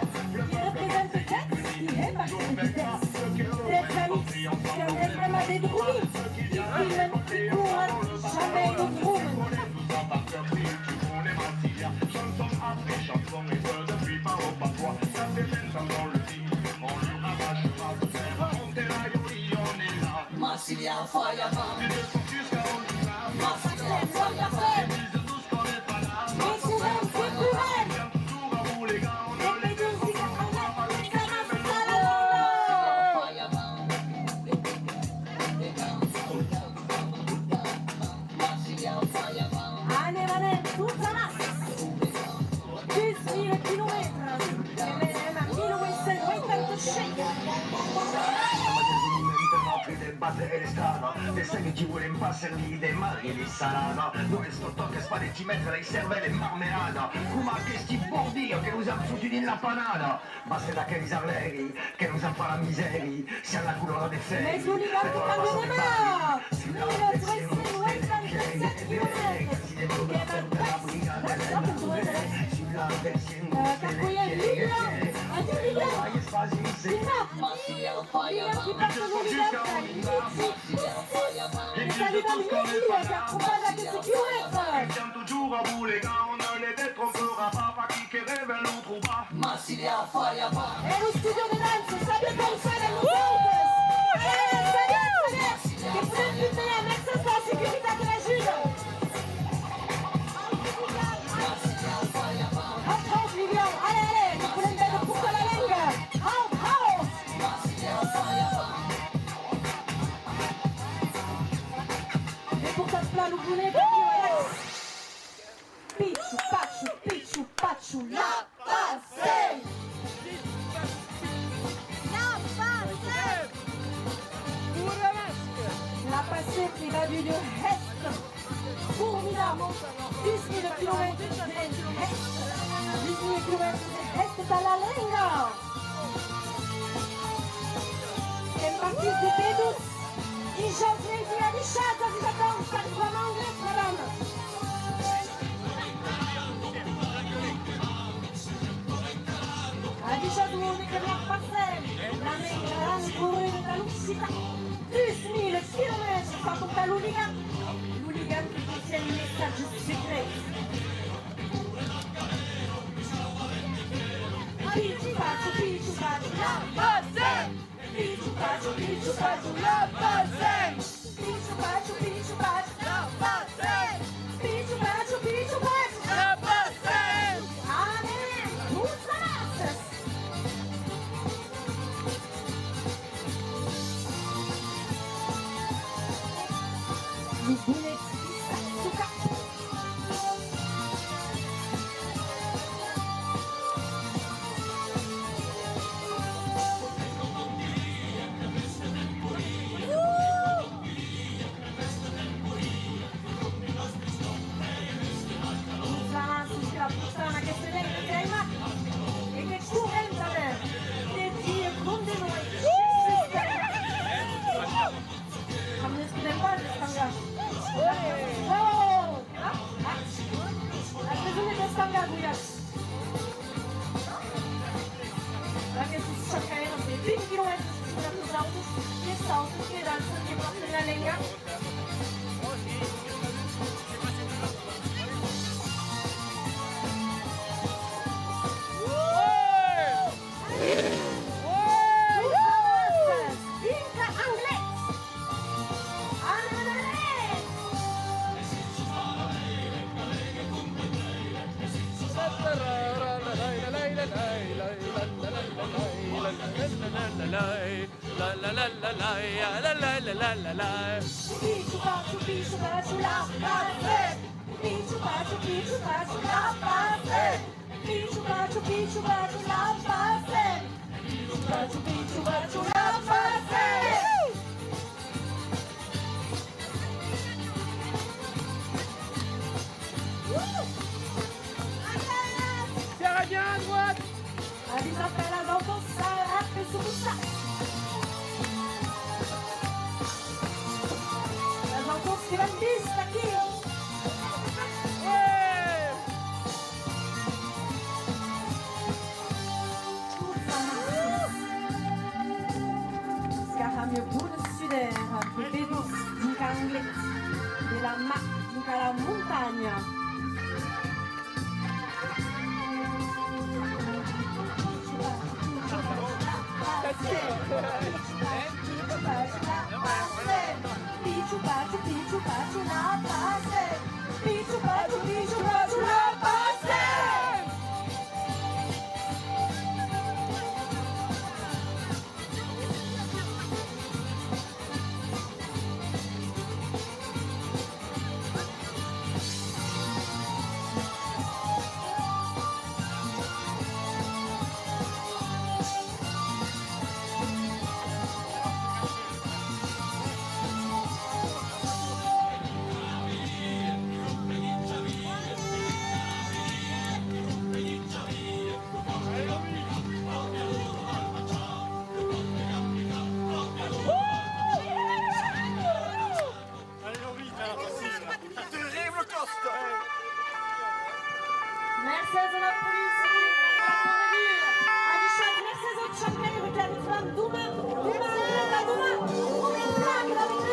qui représente Tex, qui est parti de Tex. Tex Amix, qui en vraiment des drôles. Qui filment, qui courent, jamais de drôles. Massilia Feuerwehr. Massilia Feuerwehr. Mais c'est même, c'est plus même. Les pédés, c'est comme Anne, Anne, toute la masse. 10 000 kilomètres. E me ne ma 1956. Battere le strade, te sai che ci vuole impasserli dei mari di salada, dove sto tocca spade ci mettere i cervelli e marmelada, come che sti bordio che usano tutti in la panada, basta da che risarleri, che non sa fare la miseria, sia la colonna dei ferri, mais je lui donne pas de démarre. Massilia Feuerwehr. È lo studio di danza, sapete pensare a nosotros. Che prendete la messa sulla sicurezza della Juve. House, house, Vivian, allez, allez, vous prendete tutta la lenga. House, house. Et pour ça, plat, vous voulez Pichu, pachu, pichu, pachu, la passe. La passée qui va du Est, formidable, 10 000 km de Est, 10 000 km de Est dalla Lenga. È partito di Pedus, in giorni di Adisciata, si attende per il comando e Corona. Adisciata unica per passare, la Lenga ancora in velocità. 10 000 km fatto per l'Hooligan che contiene il messaggio segreto. Pichu Pachu, la base! Pichu Pachu, la base! Pichu Pachu, la base! Pichu Pachu, la base! Amen! Tutta la Bullets, suka. La puttana che si vede che è in macchina e che corrente a me e Dio con di noi amnesty del padre stangato. Oh! Attenzione che stangato ragazzi. Ragazzi si cercano di 20 km per gli autos che danzano che portano la Lenga. Pichu Pachu, la base! Pichu Pachu, la base! Pichu Pachu, la base! Pichu Pachu, la base! Tiens bien à droite! Allez, ça fait la danse, ça fait sous ça! Che va in vista, chi? à la montagne. Pichu pachu la pase. Pichu pachu la pase. Mercedes la politie, Adichette, Mercedes od Champagne, Reclame Flamme, Douma, on est plaque là avec le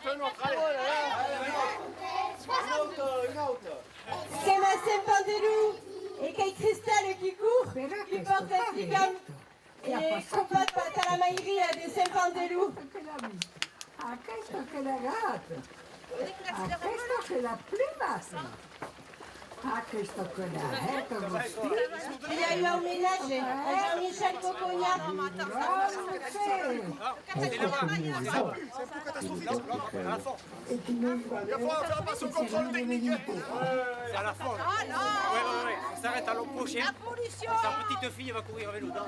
Fais une autre, allez. Une autre. C'est ma Saint-Pandelou et Kay Cristal qui court, qui porte la figure et combatte à la maillerie de Saint-Pandelou. A questo che la gata, a questo che la prima, a questo che la Il y a eu un ménage à Jean-Michel Cocognat. Il faut faire passer au contrôle technique. C'est à la fin. Ah non. Ouais. On s'arrête à l'an prochain. La pollution. Sa petite fille va courir avec nous dans.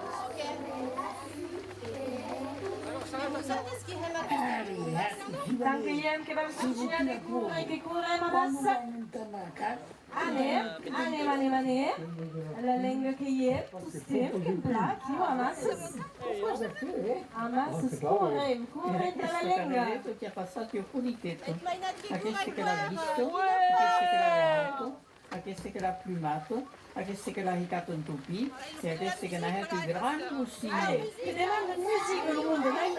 Danke che vam continuare a correre, che correm massa. Mane. La lingua che je, pustim, che plak, io amassas. Amassas, correm dalla lingua. Che ha passato il pulitetto. A questo che l'ha visto, a questo che l'ha lavato, a questo che l'ha plumato, a questo che l'ha ricato in tupì e a questo che l'ha fatto il gran cucine. Che demanda musica nel mondo, dai.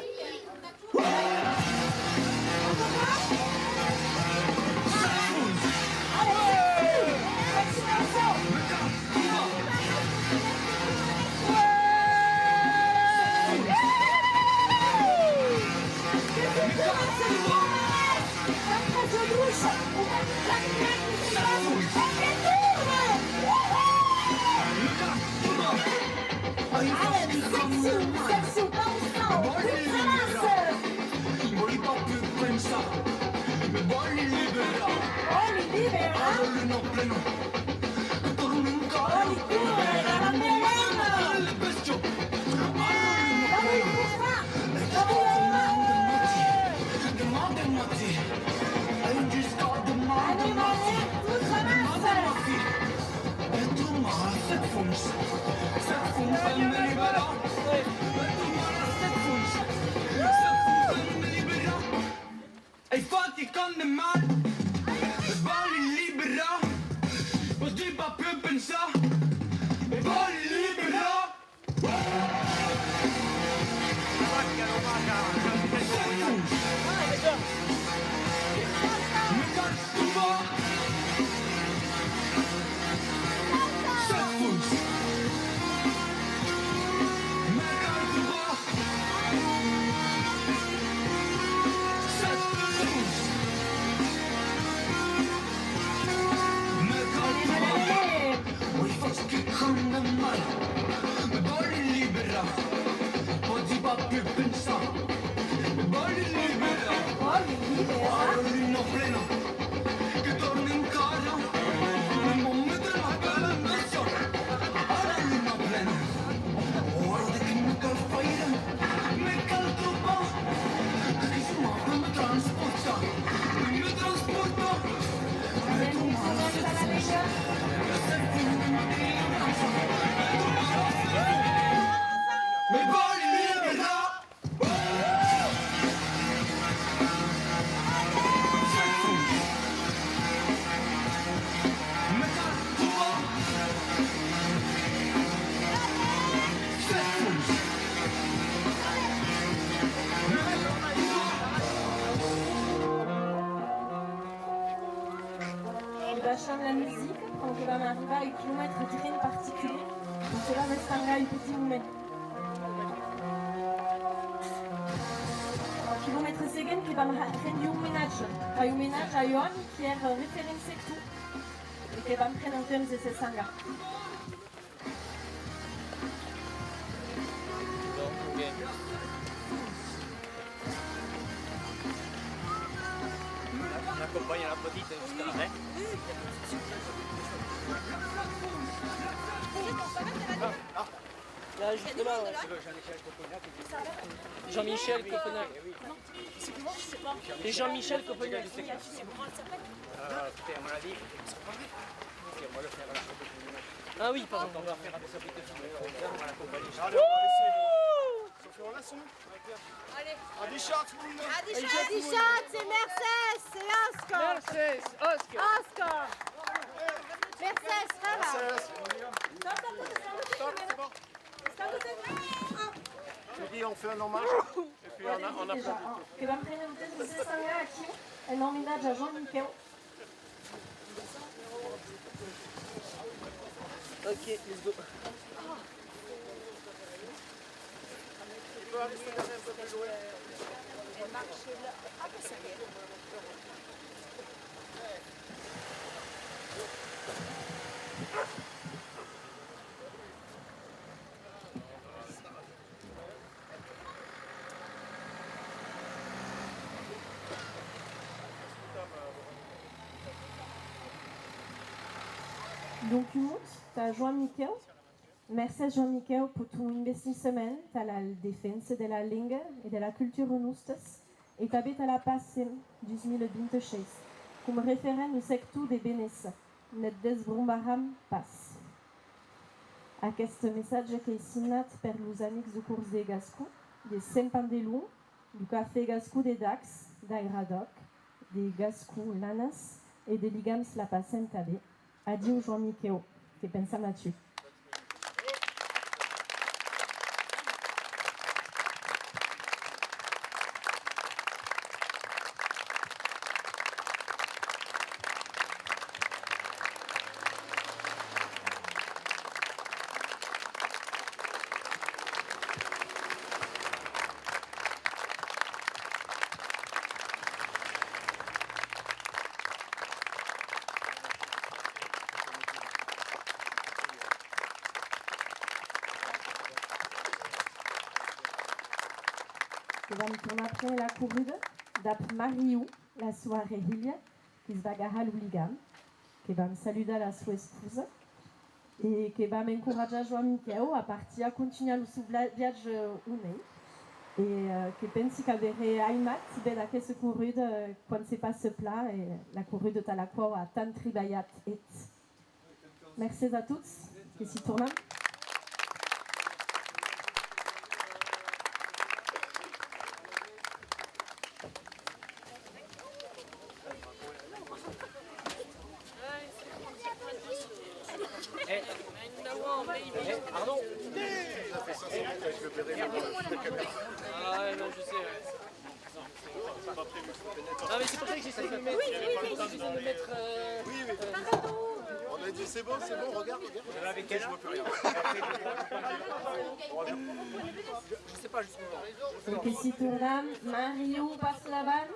Ai fatti con le mani, balli libera, così va più pensare, balli libera. La musique, quand on va arriver à 1 kilomètre de terrain particulier, donc cela va se faire un petit moment. Kilomètre second qui va me prendre un ménage à Yon qui est référencé tout et qui va me prendre en termes de ce sanga. On accompagne la petite jusqu'à la fin. Là, juste là, Jean-Michel Copenhague. Je sais pas. Et Jean-Michel Copenhague. Putain, À mon avis, on va le faire à la photo. Ah oui, pardon. On va faire avec sa petite fille. On va l'accompagner. Allez, on va laisser. Sophie, on laisse. Allez. Adichat, tout le monde. Adichat, c'est Mercedes, c'est Oscar. Mercedes, Oscar. Mercedes, ça va. Je dis, on fait un hommage. Et puis on a déjà. Che vam prendere un tempo di Sangacchi e in omaggio a Jean Michel. Ok, let's go. Tu peux aller se garder un peu plus loin. Et marcher là. Ah, ben ça y est. Donc, t'as João Miquel. Merci João Miquel por tu investimento na defesa da língua e da cultura nostras e também na paz 2026, como referente no sector de Benessa, net desbrombaram paz. Aquest missatge que é assinat per os amics do curs de Gascou, de Sempandelum, do Café Gascou de Dax, d'Airadoc, de Gascou Lanas e de Ligams La Pacem també. Adieu João Miquel, que pensa Mathieu. Que vam tornar a prendre la corrida d'ap Mariu, la soirée Hilia, qui se va agarrar l'Oligam, que vam saludar la sua esposa e que vam encorajar João Miquel a partir a continuar o seu viatge unei e que pensi que haveré aimat bé d'aquesta corrida quan se passe pla e la corrida de la qual a tant treballat et. Merci a tots e si tornem. Pardon. Il a fait ça avec le béret de la caméra. Ah ouais, non, je sais. C'est pas prévu. Non, mais c'est pour ça que j'essaie de me mettre. Oui. On a dit c'est bon, regarde. Avec elle, je vois plus rien. Je sais pas jusqu'où. Donc ici tornem, Mariu passa davant,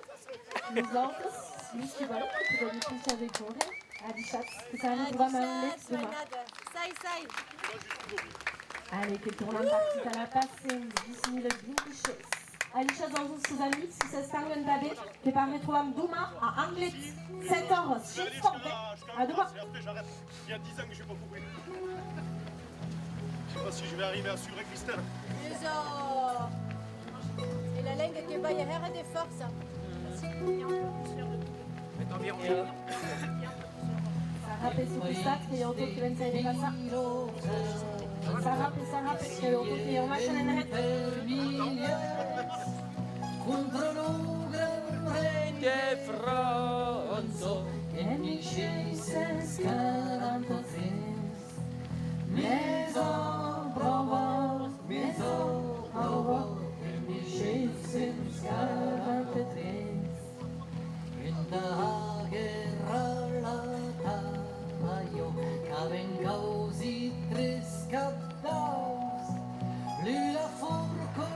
nosaltres, Lluís Xibaló, que podem puxar de córrer, adixats, que s'han de trobar maulets demà. Sai. Allez, que tornem partit a la passe 2026. Adixats als nostres amics que s'estangen també, que permetrem demà a Anglet, 7 hores, 6 fortes. À demain. J'arrête. Il y a 10 ans que je n'ai pas compris. Je sais pas si je vais arriver à suivre Christelle. Et la langue que va y avoir des forces. Mais tant bien, Sarap e supistat, que jo tot que vam ser de passar. Sarap, que jo tot que jo marxen en ret. Contro un gran regno fronzo che mi scese scavando Maison Provence, che mi scese scavando in da guerra la taglio caven causi tres capdaus la forco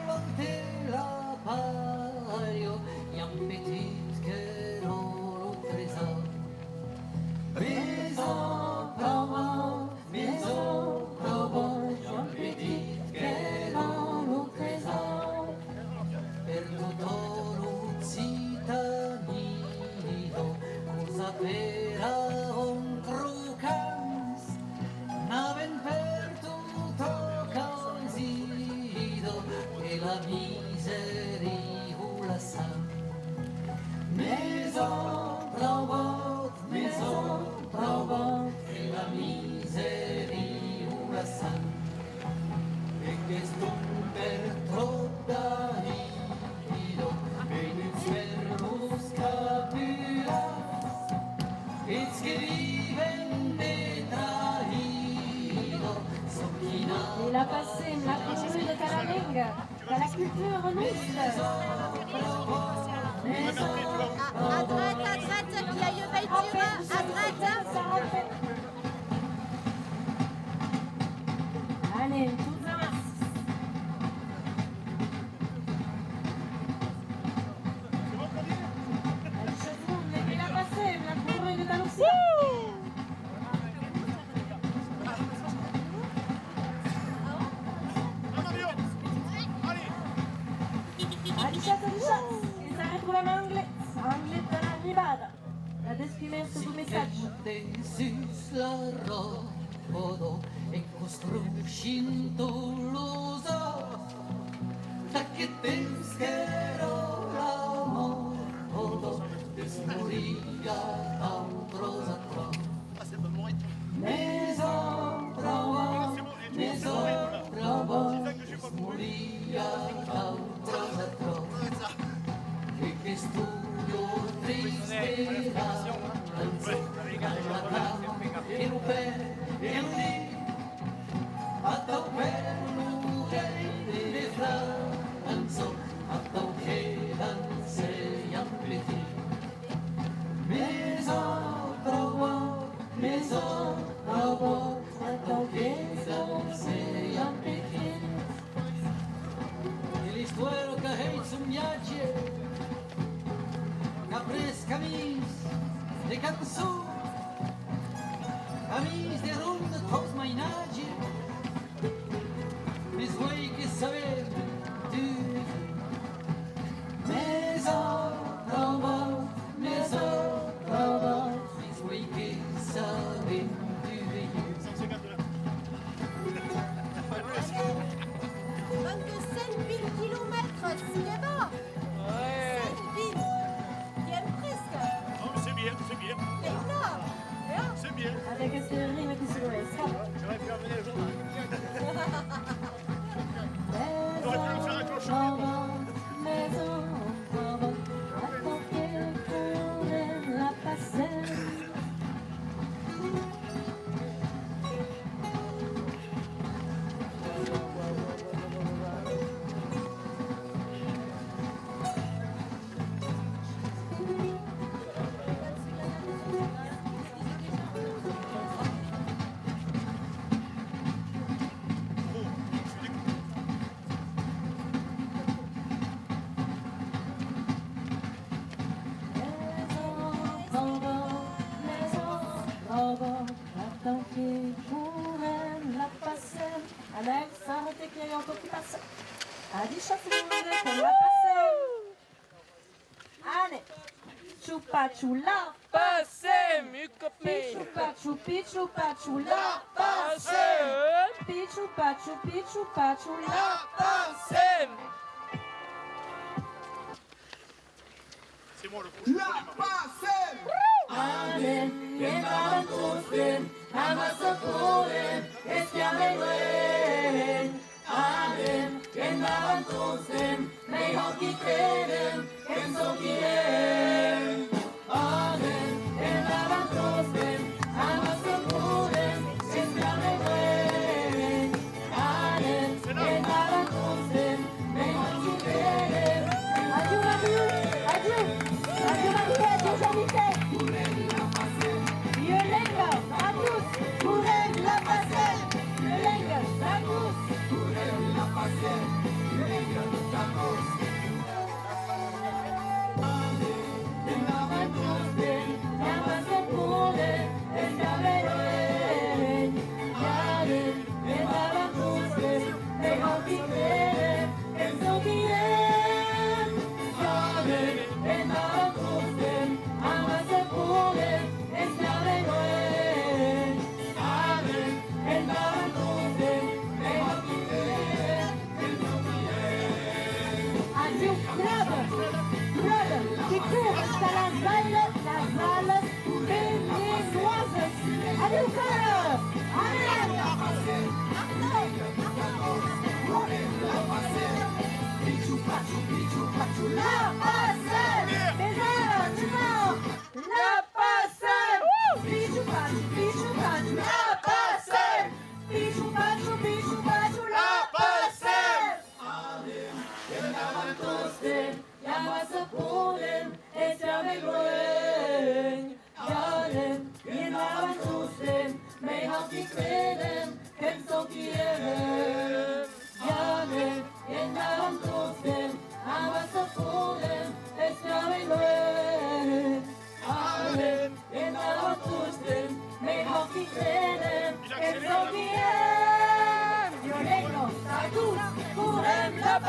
la paglio yam petit que non trésor Maison Provence, yam petit que non trésor per tutto cittadino cosa vera un crocans n'aven per tutto cansido e la miseria la sa Maison Provence e la miseria la sa e che stum per troppo nido e nel fermo scapiras À droite, qui aille Beitura, à droite. Allez, toute la masse. Laissez-la passer, la courroie de Taloussia. La descrimenza do messaggio. E construindo luso da que tens que amor desmoria outros atrás maison bravo desmoria outros atrás e que estudo triste e no pé e no dia até o pé no rei de França, até o que dancei ampliti. Maison bravo, até o que dancei ampliti. E l'histoire que hei somiatge, capres camis de cançó, camis de ronda tos mainatge. Mais oui que saber tu maison bravo mais oui que saber tu 25 000 kilomètres, c'est bon. 5 000. Bien presque. Non, c'est bien. C'est énorme. C'est bien. Avec ce rime qui se laisse. J'aurais pu amener le journal. Maison bravo, attends que la passer. Attends qu'il pourrait la passer. Alex, arrêtez qu'il y ait encore qui passe. Allez, chaque qu'on la passe. Allez, choupa-chou la Passez, mucopé. Pichou-pachou, la Passez. Pichou-pachou, la Passez. C'est moi le prochain. La Passem! Amen, en avantusten, amasokuren, eskiamenoen. Amen, en avantusten, mehokiteren, enzokien. Amen, en avantusten, amasokuren, eskiamenoen. Amen, en avantusten, mehokiteren. Adieu, adieu, adieu, adieu, adieu, adieu, Janité. Yolenga, à tous, pour elle la passer. Yolenga, à tous, pour elle la passer. Yolenga, à tous. En avantusten, amasokuren, eskiamenoen. Amen, en avantusten, mehokiteren, enzokien. Amen, en avantusten, amasokuren, eskiamenoen. Amen, en avantusten, mehokiteren, enzokien. Adieu, Claude, qui court jusqu'à la salle béninoise. Adieu, Claude. La passe,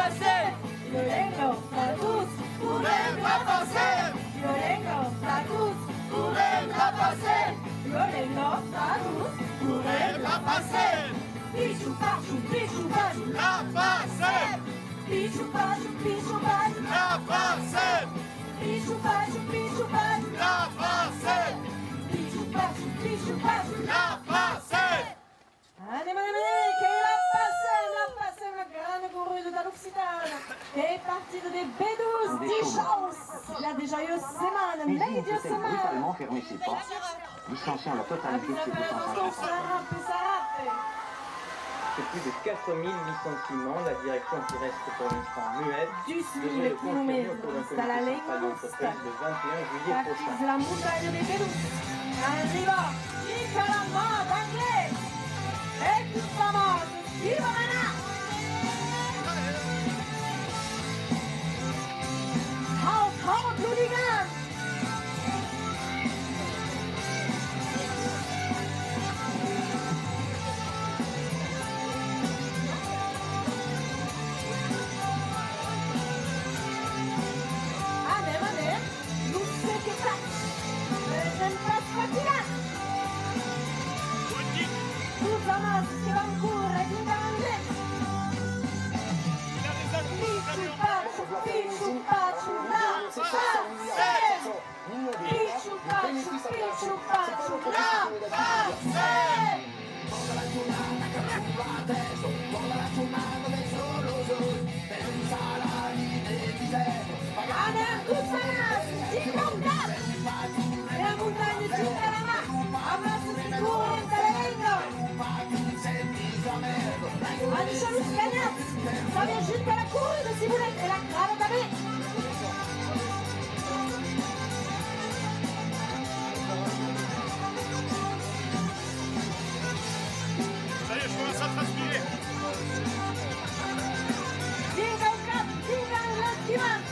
passer. Violengo, status, Pourrait passer. violengo, status, Pourrait passer. violengo, status, Pourrait passer. pichu pachu, pichu pachu, La passer. pichu pachu, pichu pachu, La passer. pichu pachu, pichu pachu, La passer. pichu pachu, pichu pachu. La passer. Andiamo, che la passe una grande corrida dall'Occitana, che è partito dei B12 di chance, la des joyeuses semaines, meilleure semaine. Brutalement fermer ses portes, licenciant la totalité de ses Attention, ça rappe, ça rappe. C'est plus de 4000 licenciements. La direction qui reste pour l'instant muette 10 devrait 000 le confirmer au cours d'un km dalla comité central Lengua d'entreprise le 21 juillet prochain. la montagna dei Perù. Arriva Nicola Modanglais e tutta moto, viva Manà! Halt, Ludigan! Allez, nous c'est que ça! J'aime pas ce là! Tout ça marche, c'est l'encours et tout arrangé! Pichu pachu, la passe! Pichu pachu, la passe! Allez, tout ça marche, c'est comme ça! E la montagna si ferma, abraço sicuro in Televengo! Adică nu scaneați! Să vă ajut pe la cură, sigur, e la cara da me! Ça y est, je commence à transpirer. Vinga un cap, vinga un lastimant!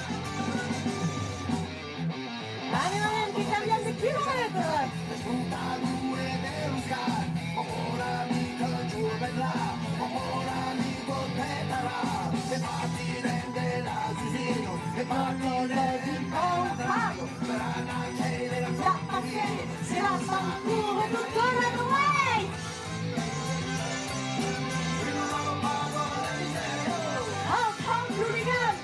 Anima che cambiamo di chilometro! C'est la parcours de Donald White! Halt, Ludigan!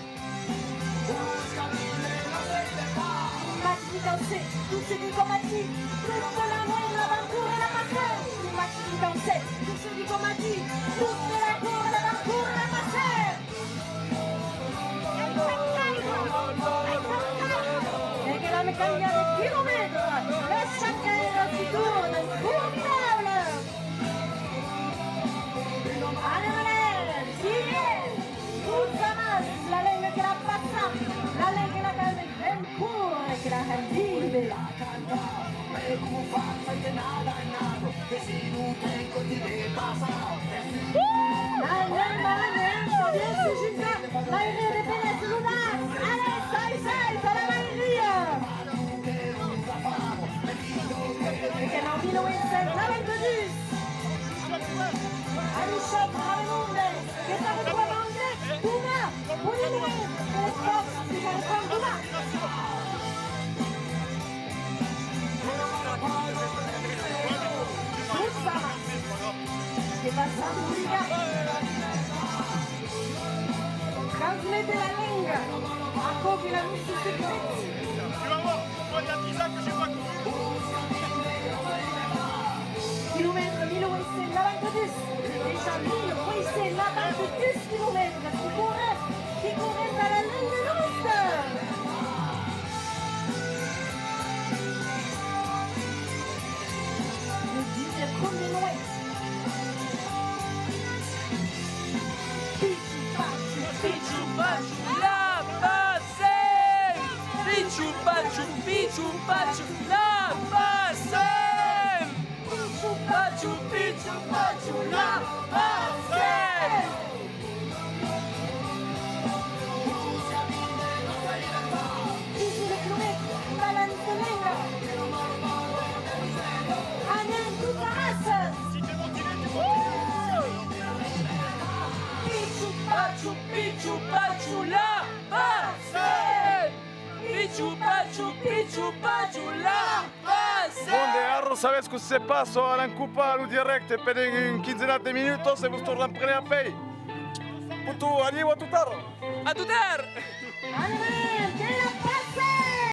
Match di danser, tous ceux qui combattent, toute l'amour, l'aventure et la passion. Match di danser, tous ceux qui combattent, toute l'amour, l'aventure et la passion. E che la meccanica del chilometro, e chacun si tourne, formidable. Allez, sigue, tout ça marche, la lengua che la passa, la lengua che la calma ben pure, che la vive. Maioria de Penetra Lunar! Allez, sai, para a maioria! Perché non vi lo insegno, la vengo giù! Amici, brave monde! Che sta per qua monde? Una! Pulire! Per forza, si fa il conto là! Tutta! Che passa Transmettez la langue à cause de la musique secrète. Tu vas voir, moi il y a 10 ans que j'ai pas couru. Kilomètre 1890. Déjà 1890 kilomètres qui courent à la ligne rouge. Le 10e loin. Pichu pachu, la passer. Pichu pachu, la passer. Pichu pachu, la passer. Pichu pachu, Pachu, Pichu, Pachu, la pasel. Bun, de arro, sabes que se pasó a la cupa nu direct, peden 15 de minutos, e vos tornan prene a pei. Putu, arrivo a tutar. A tutar! Allez,